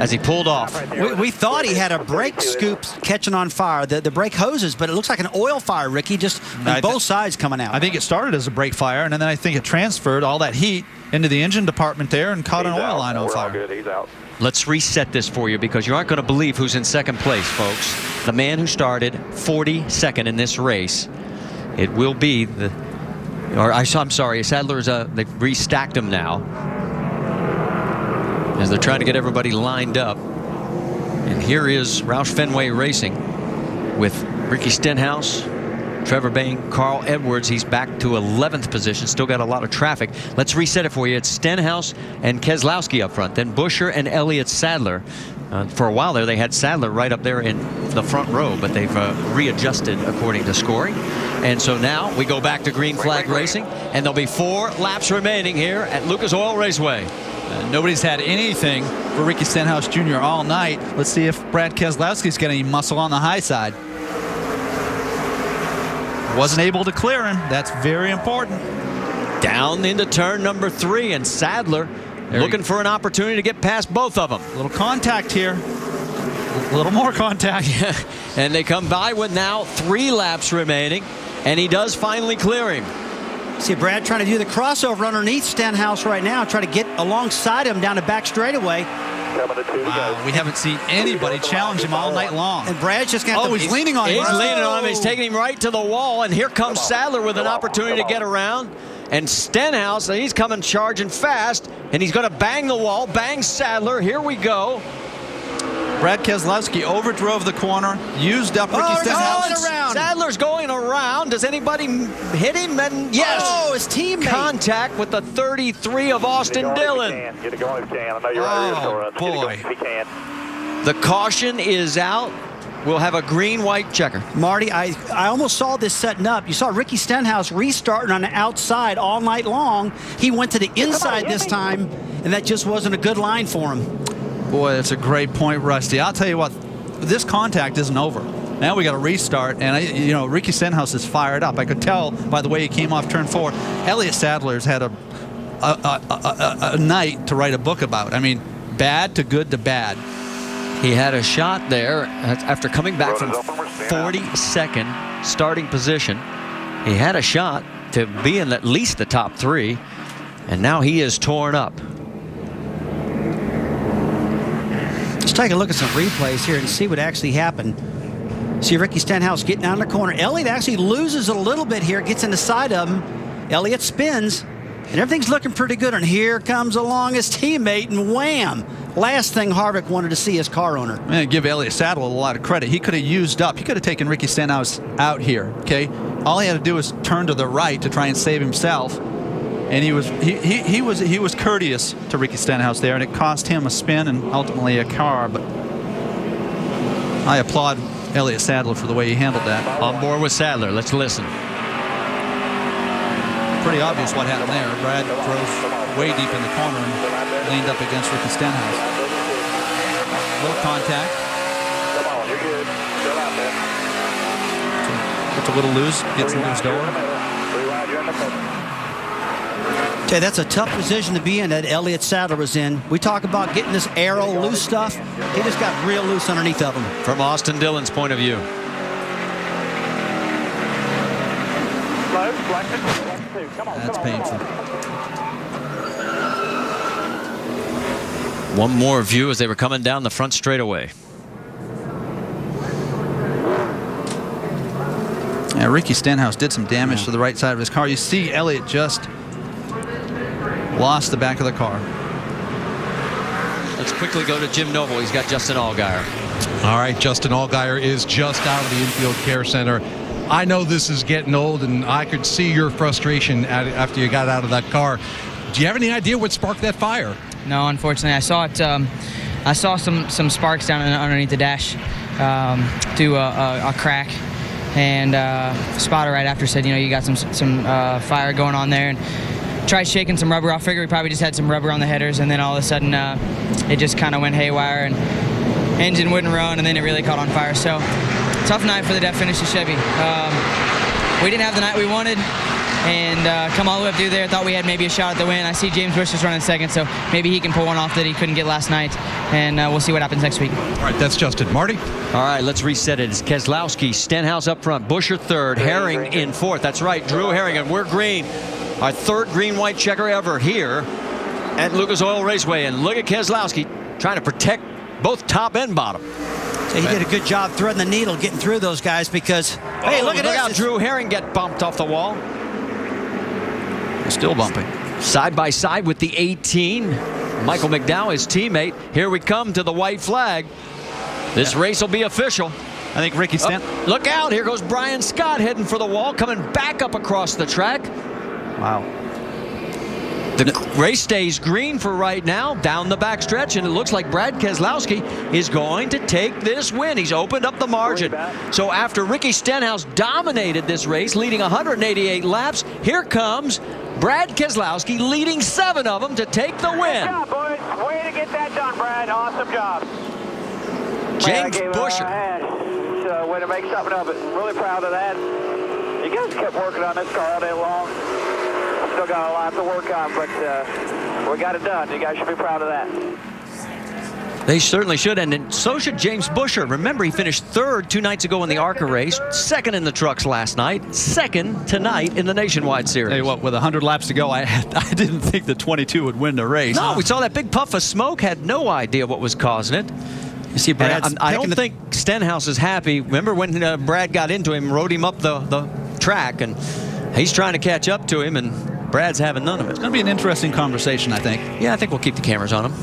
as he pulled off. We thought he had a brake scoop catching on fire, the brake hoses, but it looks like an oil fire, Ricky, just on both sides coming out. I think it started as a brake fire, and then I think it transferred all that heat into the engine department there and caught an oil line on fire. Good. He's out. Let's reset this for you because you aren't going to believe who's in second place, folks. The man who started 42nd in this race. It will be I'm sorry, Sadler's, they've restacked him now as they're trying to get everybody lined up. And here is Roush Fenway Racing with Ricky Stenhouse, Trevor Bayne, Carl Edwards. He's back to 11th position. Still got a lot of traffic. Let's reset it for you. It's Stenhouse and Keselowski up front. Then Buescher and Elliott Sadler. For a while there, they had Sadler right up there in the front row, but they've readjusted according to scoring. And so now we go back to green flag racing, and there'll be 4 laps remaining here at Lucas Oil Raceway. Nobody's had anything for Ricky Stenhouse Jr. all night. Let's see if Brad Keselowski's got any muscle on the high side. Wasn't able to clear him. That's very important. Down into turn number 3, and Sadler looking for an opportunity to get past both of them. A little contact here. A little more contact. And they come by with now 3 laps remaining, and he does finally clear him. See Brad trying to do the crossover underneath Stenhouse right now, try to get alongside him down the back straightaway. Wow, we haven't seen anybody challenge him all night long. And Brad's just got he's leaning on him. He's leaning on him. He's taking him right to the wall, and here comes Sadler with an opportunity to get around. And Stenhouse, he's coming charging fast, and he's going to bang the wall, bang Sadler. Here we go. Brad Keselowski overdrove the corner, used up Ricky Stenhouse. Sadler's going around. Does anybody hit him? And yes. Oh, his teammate. Contact with the 33 of Austin Dillon. Get it going if you can. I know you're right here, boy. If you can. The caution is out. We'll have a green-white checker. Marty, I almost saw this setting up. You saw Ricky Stenhouse restarting on the outside all night long. He went to the inside this time, and that just wasn't a good line for him. Boy, that's a great point, Rusty. I'll tell you what, this contact isn't over. Now we got to restart, and Ricky Stenhouse is fired up. I could tell by the way he came off turn 4. Elliott Sadler's had a night to write a book about. I mean, bad to good to bad. He had a shot there after coming back from 42nd starting position. He had a shot to be in at least the top 3, and now he is torn up. Let's take a look at some replays here and see what actually happened. See Ricky Stenhouse getting down the corner. Elliott actually loses a little bit here, gets in the side of him. Elliott spins, and everything's looking pretty good. And here comes along his teammate, and wham! Last thing Harvick wanted to see his car owner. I'm going to give Elliott Sadler a lot of credit. He could have used up. He could have taken Ricky Stenhouse out here. Okay, all he had to do was turn to the right to try and save himself. And he was courteous to Ricky Stenhouse there, and it cost him a spin and ultimately a car. But I applaud Elliott Sadler for the way he handled that. On board with Sadler. Let's listen. Pretty obvious what happened there. Brad drove way deep in the corner and leaned up against Ricky Stenhouse. A little contact. Come on, you're good. Still out there. Gets a little loose, gets into his door. Okay, that's a tough position to be in that Elliott Sadler was in. We talk about getting this aero loose stuff. He just got real loose underneath of him. From Austin Dillon's point of view. That's painful. One more view as they were coming down the front straightaway. Yeah, Ricky Stenhouse did some damage to the right side of his car. You see Elliott just lost the back of the car. Let's quickly go to Jim Noble. He's got Justin Allgaier. All right, Justin Allgaier is just out of the infield care center. I know this is getting old, and I could see your frustration after you got out of that car. Do you have any idea what sparked that fire? No, unfortunately, I saw it. I saw some sparks down underneath the dash through a crack, and spotter right after said, you got some fire going on there, and tried shaking some rubber off. Figured we probably just had some rubber on the headers, and then all of a sudden it just kind of went haywire, and engine wouldn't run, and then it really caught on fire. So tough night for the Definition Chevy. We didn't have the night we wanted, and come all the way up through there. Thought we had maybe a shot at the win. I see James Bush is running second, so maybe he can pull one off that he couldn't get last night, and we'll see what happens next week. All right, that's Justin. Marty? All right, let's reset it. It's Keselowski, Stenhouse up front, Buscher third, Herring in fourth. That's right, Drew Herring, and we're green. Our third green-white checker ever here at Lucas Oil Raceway. And look at Keselowski trying to protect both top and bottom. So he did a good job threading the needle, getting through those guys because, hey, look at this. Look how Drew Herring get bumped off the wall. Still bumping. Side by side with the 18. Michael McDowell, his teammate. Here we come to the white flag. This race will be official. I think Ricky Stenhouse. Look out. Here goes Brian Scott heading for the wall, coming back up across the track. Wow. The race stays green for right now down the backstretch, and it looks like Brad Keselowski is going to take this win. He's opened up the margin. So after Ricky Stenhouse dominated this race, leading 188 laps, here comes Brad Keselowski leading 7 of them to take the win. Good job, boys. Way to get that done, Brad. Awesome job. James Busher. So way to make something of it. Really proud of that. You guys kept working on this car all day long. Still got a lot to work on, but we got it done. You guys should be proud of that. They certainly should, and so should James Busher. Remember, he finished 3rd 2 nights ago in the ARCA race, 2nd in the trucks last night, 2nd tonight in the Nationwide Series. Hey, what, with 100 laps to go, I didn't think the 22 would win the race. No, we saw that big puff of smoke, had no idea what was causing it. You see, Brad, I don't think Stenhouse is happy. Remember when Brad got into him, rode him up the track, and he's trying to catch up to him, and Brad's having none of it. It's going to be an interesting conversation, I think. Yeah, I think we'll keep the cameras on him.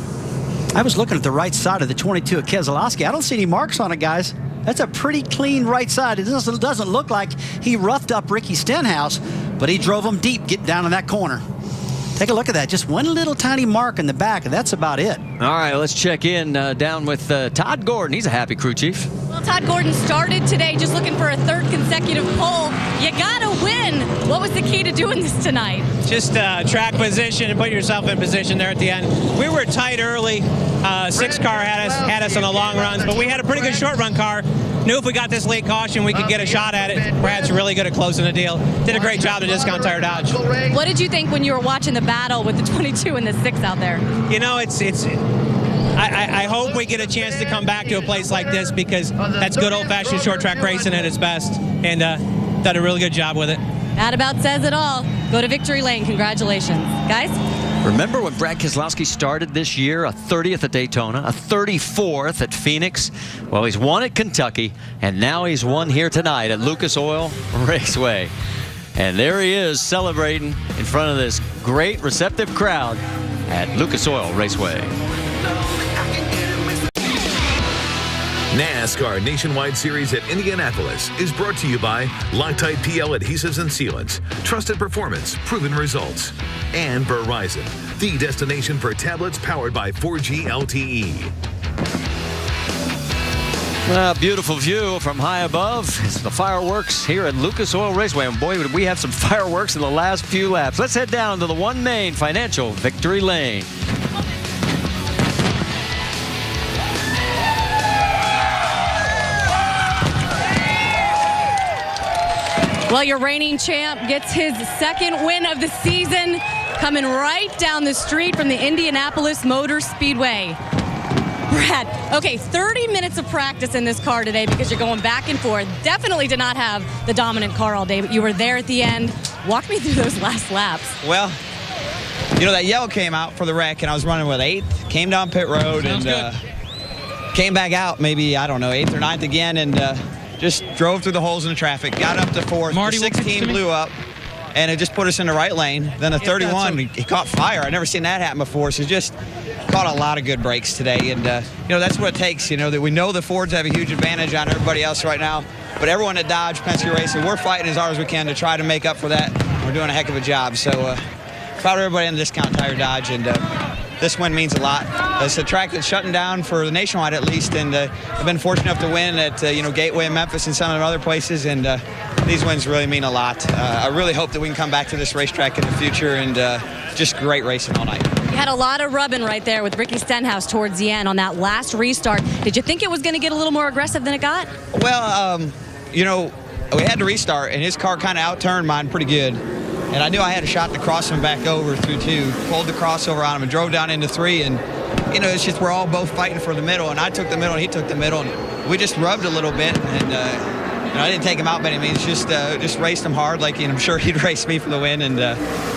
I was looking at the right side of the 22 of Keselowski. I don't see any marks on it, guys. That's a pretty clean right side. It doesn't look like he roughed up Ricky Stenhouse, but he drove him deep getting down in that corner. Take a look at that. Just one little tiny mark in the back, and that's about it. All right, let's check in down with Todd Gordon. He's a happy crew chief. Well, Todd Gordon started today just looking for a 3rd consecutive pole. You got to win. What was the key to doing this tonight? Just track position and put yourself in position there at the end. We were tight early. 6 car had us on the long runs, but we had a pretty good short run car. Knew if we got this late caution, we could get a shot at it. Brad's really good at closing the deal. Did a great job to Discount Tire Dodge. What did you think when you were watching the battle with the 22 and the 6 out there? You know, I hope we get a chance to come back to a place like this because that's good old-fashioned short track racing at its best, and done a really good job with it. That about says it all. Go to Victory Lane. Congratulations. Guys? Remember when Brad Keselowski started this year, a 30th at Daytona, a 34th at Phoenix? Well, he's won at Kentucky, and now he's won here tonight at Lucas Oil Raceway. And there he is celebrating in front of this great receptive crowd at Lucas Oil Raceway. NASCAR Nationwide Series at Indianapolis is brought to you by Loctite PL Adhesives and Sealants, trusted performance, proven results, and Verizon, the destination for tablets powered by 4G LTE. Beautiful view from high above. It's the fireworks here at Lucas Oil Raceway. And boy, would we have some fireworks in the last few laps. Let's head down to the One Main Financial Victory Lane. Well, your reigning champ gets his 2nd win of the season, coming right down the street from the Indianapolis Motor Speedway. Brad, okay, 30 minutes of practice in this car today because you're going back and forth. Definitely did not have the dominant car all day, but you were there at the end. Walk me through those last laps. Well, you know, that yellow came out for the wreck, and I was running with 8th, came down pit road, and came back out maybe, I don't know, 8th or 9th again, and just drove through the holes in the traffic, got up to 4th. Marty, the 16 blew up, and it just put us in the right lane. Then the 31, he caught fire. I'd never seen that happen before, so just caught a lot of good breaks today. And, you know, that's what it takes, you know, that we know the Fords have a huge advantage on everybody else right now. But everyone at Dodge, Penske Racing, we're fighting as hard as we can to try to make up for that. We're doing a heck of a job. So proud of everybody in the Discount Tire Dodge, and this win means a lot. It's a track that's shutting down for the Nationwide at least, and I've been fortunate enough to win at you know, Gateway and Memphis and some of the other places, and these wins really mean a lot. I really hope that we can come back to this racetrack in the future, and just great racing all night. You had a lot of rubbing right there with Ricky Stenhouse towards the end on that last restart. Did you think it was going to get a little more aggressive than it got? Well, you know, we had to restart, and his car kind of outturned mine pretty good. And I knew I had a shot to cross him back over through 2. Pulled the crossover on him and drove down into 3. And, you know, it's just we're all both fighting for the middle. And I took the middle and he took the middle. And we just rubbed a little bit. And, you know, I didn't take him out by any means. Just raced him hard like, you know, I'm sure he'd race me for the win. And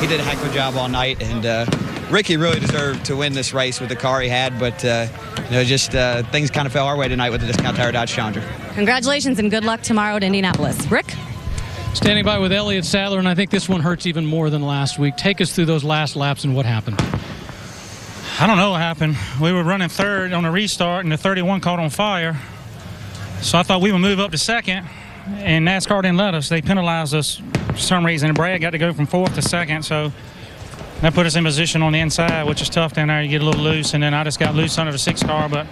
he did a heck of a job all night. And Ricky really deserved to win this race with the car he had. But, you know, just things kind of fell our way tonight with the Discount Tire Dodge Challenger. Congratulations and good luck tomorrow at Indianapolis. Rick? Standing by with Elliott Sadler, and I think this one hurts even more than last week. Take us through those last laps and what happened. I don't know what happened. We were running 3rd on the restart, and the 31 caught on fire. So I thought we would move up to 2nd, and NASCAR didn't let us. They penalized us for some reason, and Brad got to go from 4th to 2nd, so that put us in position on the inside, which is tough down there. You get a little loose, and then I just got loose under the 6th car, but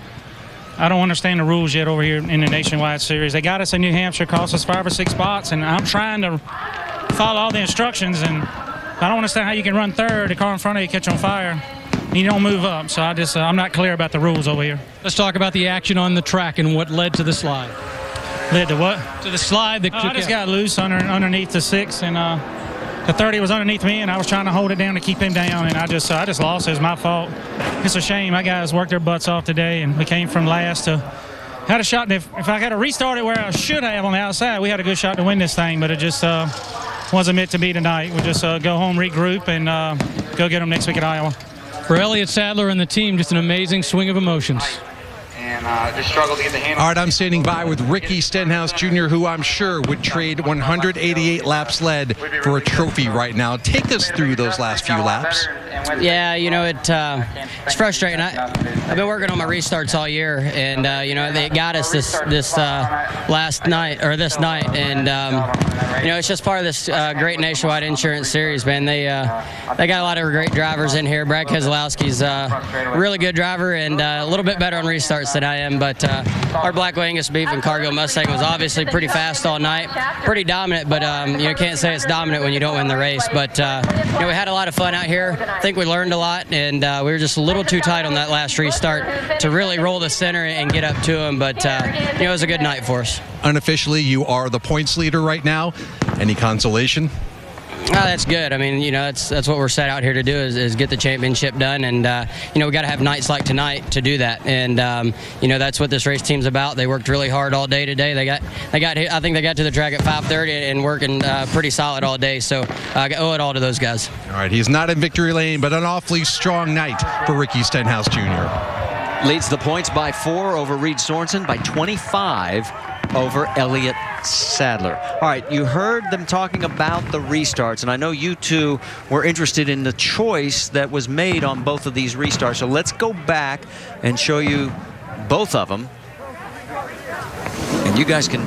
I don't understand the rules yet over here in the Nationwide Series. They got us in New Hampshire, cost us 5 or 6 spots, and I'm trying to follow all the instructions, and I don't understand how you can run third, the car in front of you catch on fire, and you don't move up. So I'm not clear about the rules over here. Let's talk about the action on the track and what led to the slide. Led to what? To the slide that I just got loose underneath the 6, and the 30 was underneath me, and I was trying to hold it down to keep him down, and I just lost. It was my fault. It's a shame. My guys worked their butts off today, and we came from last to had a shot. And if I had to restart it where I should have on the outside, we had a good shot to win this thing, but it just wasn't meant to be tonight. We'll just go home, regroup, and go get them next week at Iowa. For Elliott Sadler and the team, just an amazing swing of emotions. And just struggled to get the handle. All right, I'm standing by with Ricky Stenhouse Jr., who I'm sure would trade 188 laps led for a trophy right now. Take us through those last few laps. Yeah, it's frustrating. I've been working on my restarts all year, and they got us this night, and it's just part of this great nationwide insurance series, man. They got a lot of great drivers in here. Brad Keselowski's a really good driver and a little bit better on restarts than I am, but our Black Angus Beef and Cargill Mustang was obviously pretty fast all night, pretty dominant, but you can't say it's dominant when you don't win the race. But we had a lot of fun out here. I think we learned a lot, and we were just a little too tight on that last restart to really roll the center and get up to them, but it was a good night for us. Unofficially, you are the points leader right now. Any consolation? Oh, that's good. I mean, that's what we're set out here to do is get the championship done, and we got to have nights like tonight to do that. And that's what this race team's about. They worked really hard all day today. I think they got to the track at 5:30 and working pretty solid all day. So I owe it all to those guys. All right, he's not in victory lane, but an awfully strong night for Ricky Stenhouse Jr. Leads the points by 4 over Reed Sorensen, by 25 over Elliott Sadler. All right, you heard them talking about the restarts, and I know you two were interested in the choice that was made on both of these restarts. So let's go back and show you both of them, and you guys can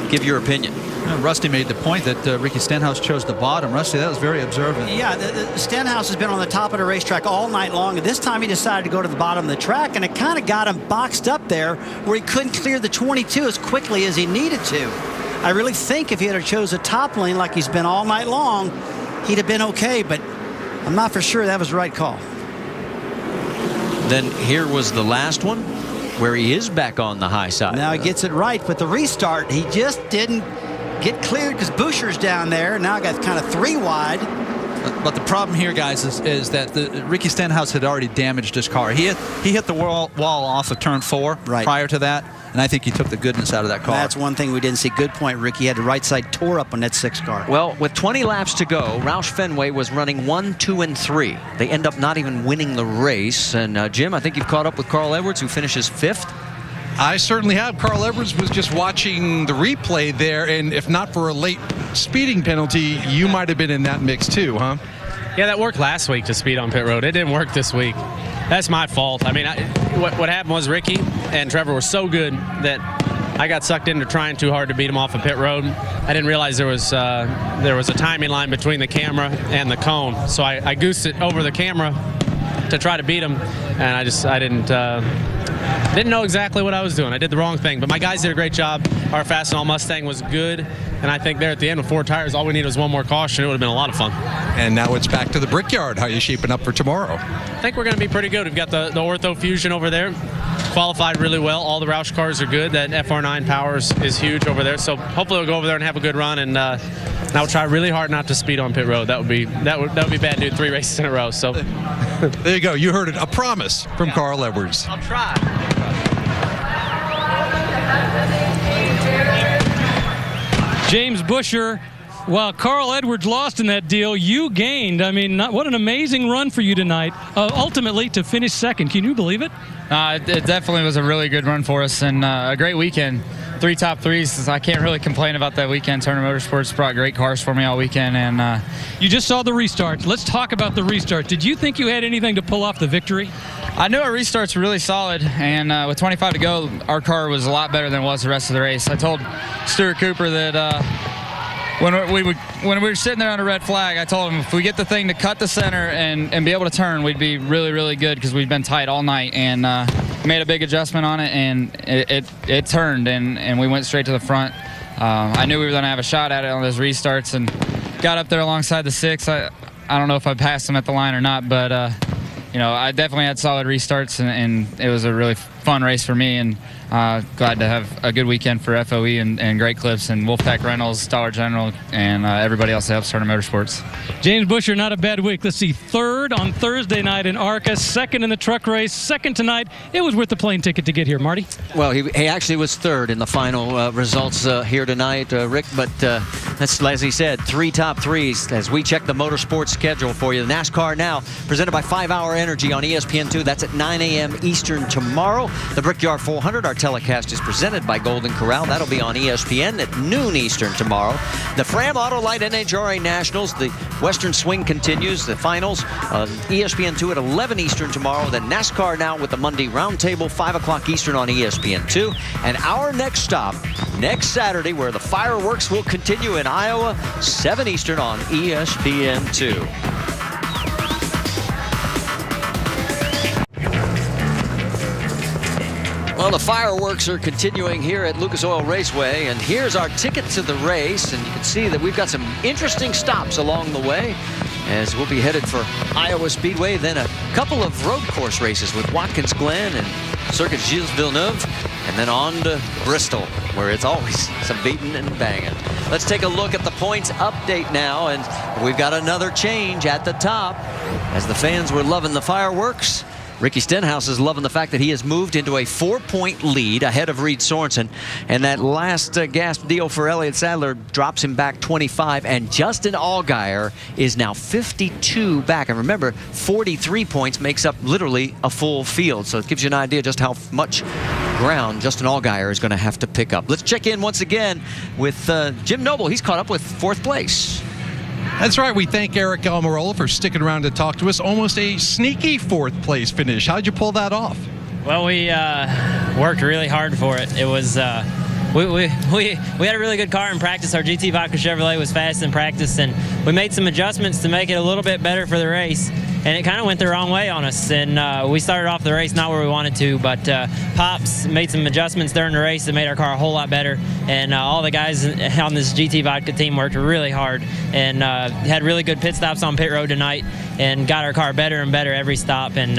give your opinion. Rusty made the point that Ricky Stenhouse chose the bottom. Rusty, that was very observant. Yeah, the Stenhouse has been on the top of the racetrack all night long, and this time he decided to go to the bottom of the track, and it kind of got him boxed up there where he couldn't clear the 22 as quickly as he needed to. I really think if he had chose a top lane like he's been all night long, he'd have been okay, but I'm not for sure that was the right call. Then here was the last one where he is back on the high side. Now he gets it right, but the restart, he just didn't get cleared because Boucher's down there. Now I got kind of 3 wide. But the problem here, guys, is that Ricky Stenhouse had already damaged his car. He hit the wall off of turn 4 prior to that, and I think he took the goodness out of that car. That's one thing we didn't see. Good point, Ricky. He had the right side tore up on that 6 car. Well, with 20 laps to go, Roush Fenway was running 1, 2, and 3. They end up not even winning the race. And Jim, I think you've caught up with Carl Edwards, who finishes 5th. I certainly have. Carl Edwards was just watching the replay there, and if not for a late speeding penalty, you might have been in that mix too, huh? Yeah, that worked last week to speed on pit road. It didn't work this week. That's my fault. I mean, what happened was Ricky and Trevor were so good that I got sucked into trying too hard to beat him off of pit road. I didn't realize there was a timing line between the camera and the cone, so I goosed it over the camera to try to beat him, and I didn't know exactly what I was doing. I did the wrong thing, but my guys did a great job. Our Fastenal Mustang was good, and I think there at the end with 4 tires, all we needed was one more caution. It would have been a lot of fun. And now it's back to the Brickyard. How are you shaping up for tomorrow? I think we're going to be pretty good. We've got the Ortho Fusion over there. Qualified really well. All the Roush cars are good. That FR9 power is huge over there. So hopefully we'll go over there and have a good run, and I'll try really hard not to speed on pit road. That would be bad, dude. 3 races in a row. So there you go. You heard it. A promise from Carl Edwards. I'll try. James Boucher, while Carl Edwards lost in that deal, you gained. I mean, what an amazing run for you tonight, ultimately to finish 2nd. Can you believe it? It definitely was a really good run for us and a great weekend. 3 top 3s. I can't really complain about that weekend. Turner Motorsports brought great cars for me all weekend. And you just saw the restart. Let's talk about the restart. Did you think you had anything to pull off the victory? I knew our restarts were really solid, and with 25 to go, our car was a lot better than it was the rest of the race. I told Stuart Cooper that when we were sitting there on a red flag, I told him if we get the thing to cut the center and be able to turn, we'd be really, really good because we'd been tight all night, and made a big adjustment on it, and it turned, and we went straight to the front. I knew we were going to have a shot at it on those restarts, and got up there alongside the 6. I don't know if I passed him at the line or not, but I definitely had solid restarts, and it was a really fun race for me, and glad to have a good weekend for FOE and Great Clips and Wolfpack Reynolds, Dollar General, and everybody else that helps Turner Motorsports. James Busher, not a bad week. Let's see, 3rd on Thursday night in ARCA, 2nd in the truck race, 2nd tonight. It was worth the plane ticket to get here, Marty. Well, he actually was 3rd in the final results here tonight, Rick, but that's, as he said, 3 top 3s as we check the motorsports schedule for you. The NASCAR Now, presented by 5 Hour Energy on ESPN2. That's at 9 a.m. Eastern tomorrow. The Brickyard 400, our telecast is presented by Golden Corral. That'll be on ESPN at noon Eastern tomorrow. The Fram Autolite NHRA Nationals, the Western Swing continues, the finals on ESPN2 at 11 Eastern tomorrow. Then NASCAR Now with the Monday Roundtable, 5 o'clock Eastern on ESPN2. And our next stop, next Saturday, where the fireworks will continue in Iowa, 7 Eastern on ESPN2. Well, the fireworks are continuing here at Lucas Oil Raceway, and here's our ticket to the race, and you can see that we've got some interesting stops along the way as we'll be headed for Iowa Speedway, then a couple of road course races with Watkins Glen and Circuit Gilles Villeneuve, and then on to Bristol, where it's always some beating and banging. Let's take a look at the points update now, and we've got another change at the top. As the fans were loving the fireworks, Ricky Stenhouse is loving the fact that he has moved into a 4-point lead ahead of Reed Sorensen. And that last gasp deal for Elliott Sadler drops him back 25. And Justin Allgaier is now 52 back. And remember, 43 points makes up literally a full field. So it gives you an idea just how much ground Justin Allgaier is going to have to pick up. Let's check in once again with Jim Noble. He's caught up with 4th place. That's right. We thank Eric Almirola for sticking around to talk to us. Almost a sneaky 4th place finish. How'd you pull that off? Well, we worked really hard for it. It was we had a really good car in practice. Our GT Vodka Chevrolet was fast in practice, and we made some adjustments to make it a little bit better for the race. And it kind of went the wrong way on us, and we started off the race not where we wanted to, but Pops made some adjustments during the race that made our car a whole lot better, and all the guys on this GT Vodka team worked really hard and had really good pit stops on pit road tonight and got our car better and better every stop. And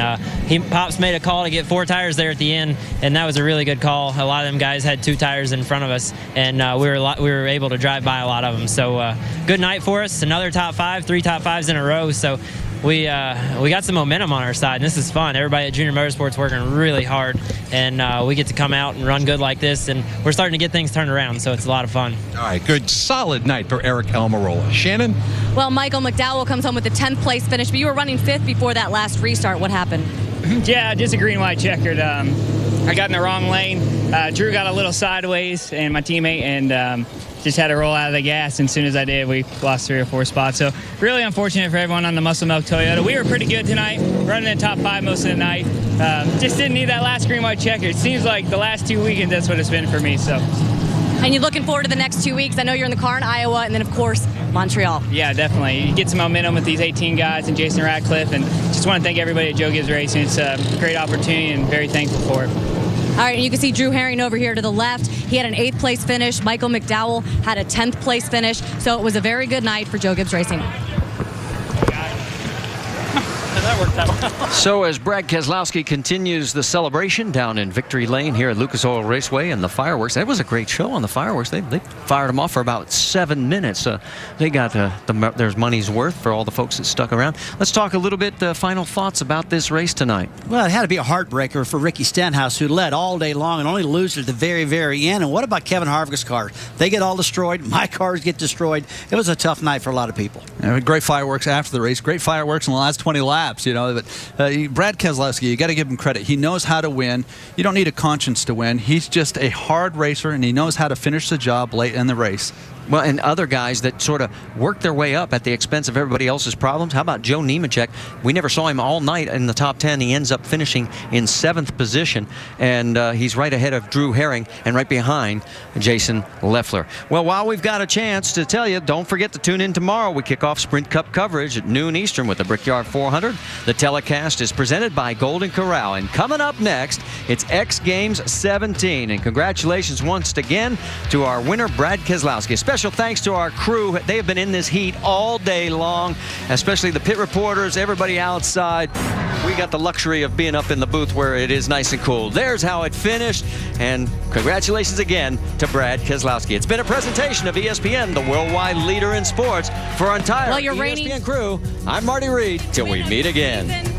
Pops made a call to get 4 tires there at the end, and that was a really good call. A lot of them guys had 2 tires in front of us, and we were able to drive by a lot of them. So good night for us. Another top 5, 3 top 5s in a row. So we got some momentum on our side, and this is fun. Everybody at Junior Motorsports working really hard, and we get to come out and run good like this, and we're starting to get things turned around, so it's a lot of fun. All right, good, solid night for Eric Almirola. Shannon? Well, Michael McDowell comes home with a 10th place finish, but you were running 5th before that last restart. What happened? Yeah, just a green white checkered. I got in the wrong lane. Drew got a little sideways, and my teammate, and just had to roll out of the gas. And as soon as I did, we lost 3 or 4 spots. So really unfortunate for everyone on the Muscle Milk Toyota. We were pretty good tonight, running in top 5 most of the night. Just didn't need that last green white checker. It seems like the last 2 weekends, that's what it's been for me. So. And you're looking forward to the next 2 weeks. I know you're in the car in Iowa, and then, of course, Montreal. Yeah, definitely. You get some momentum with these 18 guys and Jason Ratcliffe, and just want to thank everybody at Joe Gibbs Racing. It's a great opportunity and very thankful for it. All right, and you can see Drew Herring over here to the left. He had an 8th place finish. Michael McDowell had a 10th place finish. So it was a very good night for Joe Gibbs Racing. That worked out well. So as Brad Keselowski continues the celebration down in Victory Lane here at Lucas Oil Raceway and the fireworks, that was a great show on the fireworks. They fired them off for about 7 minutes. They got their money's worth for all the folks that stuck around. Let's talk a little bit final thoughts about this race tonight. Well, it had to be a heartbreaker for Ricky Stenhouse, who led all day long and only lose at the very, very end. And what about Kevin Harvick's car? They get all destroyed. My cars get destroyed. It was a tough night for a lot of people. Yeah, great fireworks after the race. Great fireworks in the last 20 laps. But Brad Keselowski, you got to give him credit. He knows how to win. You don't need a conscience to win. He's just a hard racer, and he knows how to finish the job late in the race. Well, and other guys that sort of work their way up at the expense of everybody else's problems. How about Joe Nemechek? We never saw him all night in the top 10. He ends up finishing in 7th position, and he's right ahead of Drew Herring and right behind Jason Leffler. Well, while we've got a chance to tell you, don't forget to tune in tomorrow. We kick off Sprint Cup coverage at noon Eastern with the Brickyard 400. The telecast is presented by Golden Corral. And coming up next, it's X Games 17. And congratulations once again to our winner, Brad Keselowski. Special thanks to our crew. They have been in this heat all day long, especially the pit reporters, everybody outside. We got the luxury of being up in the booth where it is nice and cool. There's how it finished. And congratulations again to Brad Keselowski. It's been a presentation of ESPN, the worldwide leader in sports. For our entire ESPN crew, I'm Marty Reed. Till we meet again.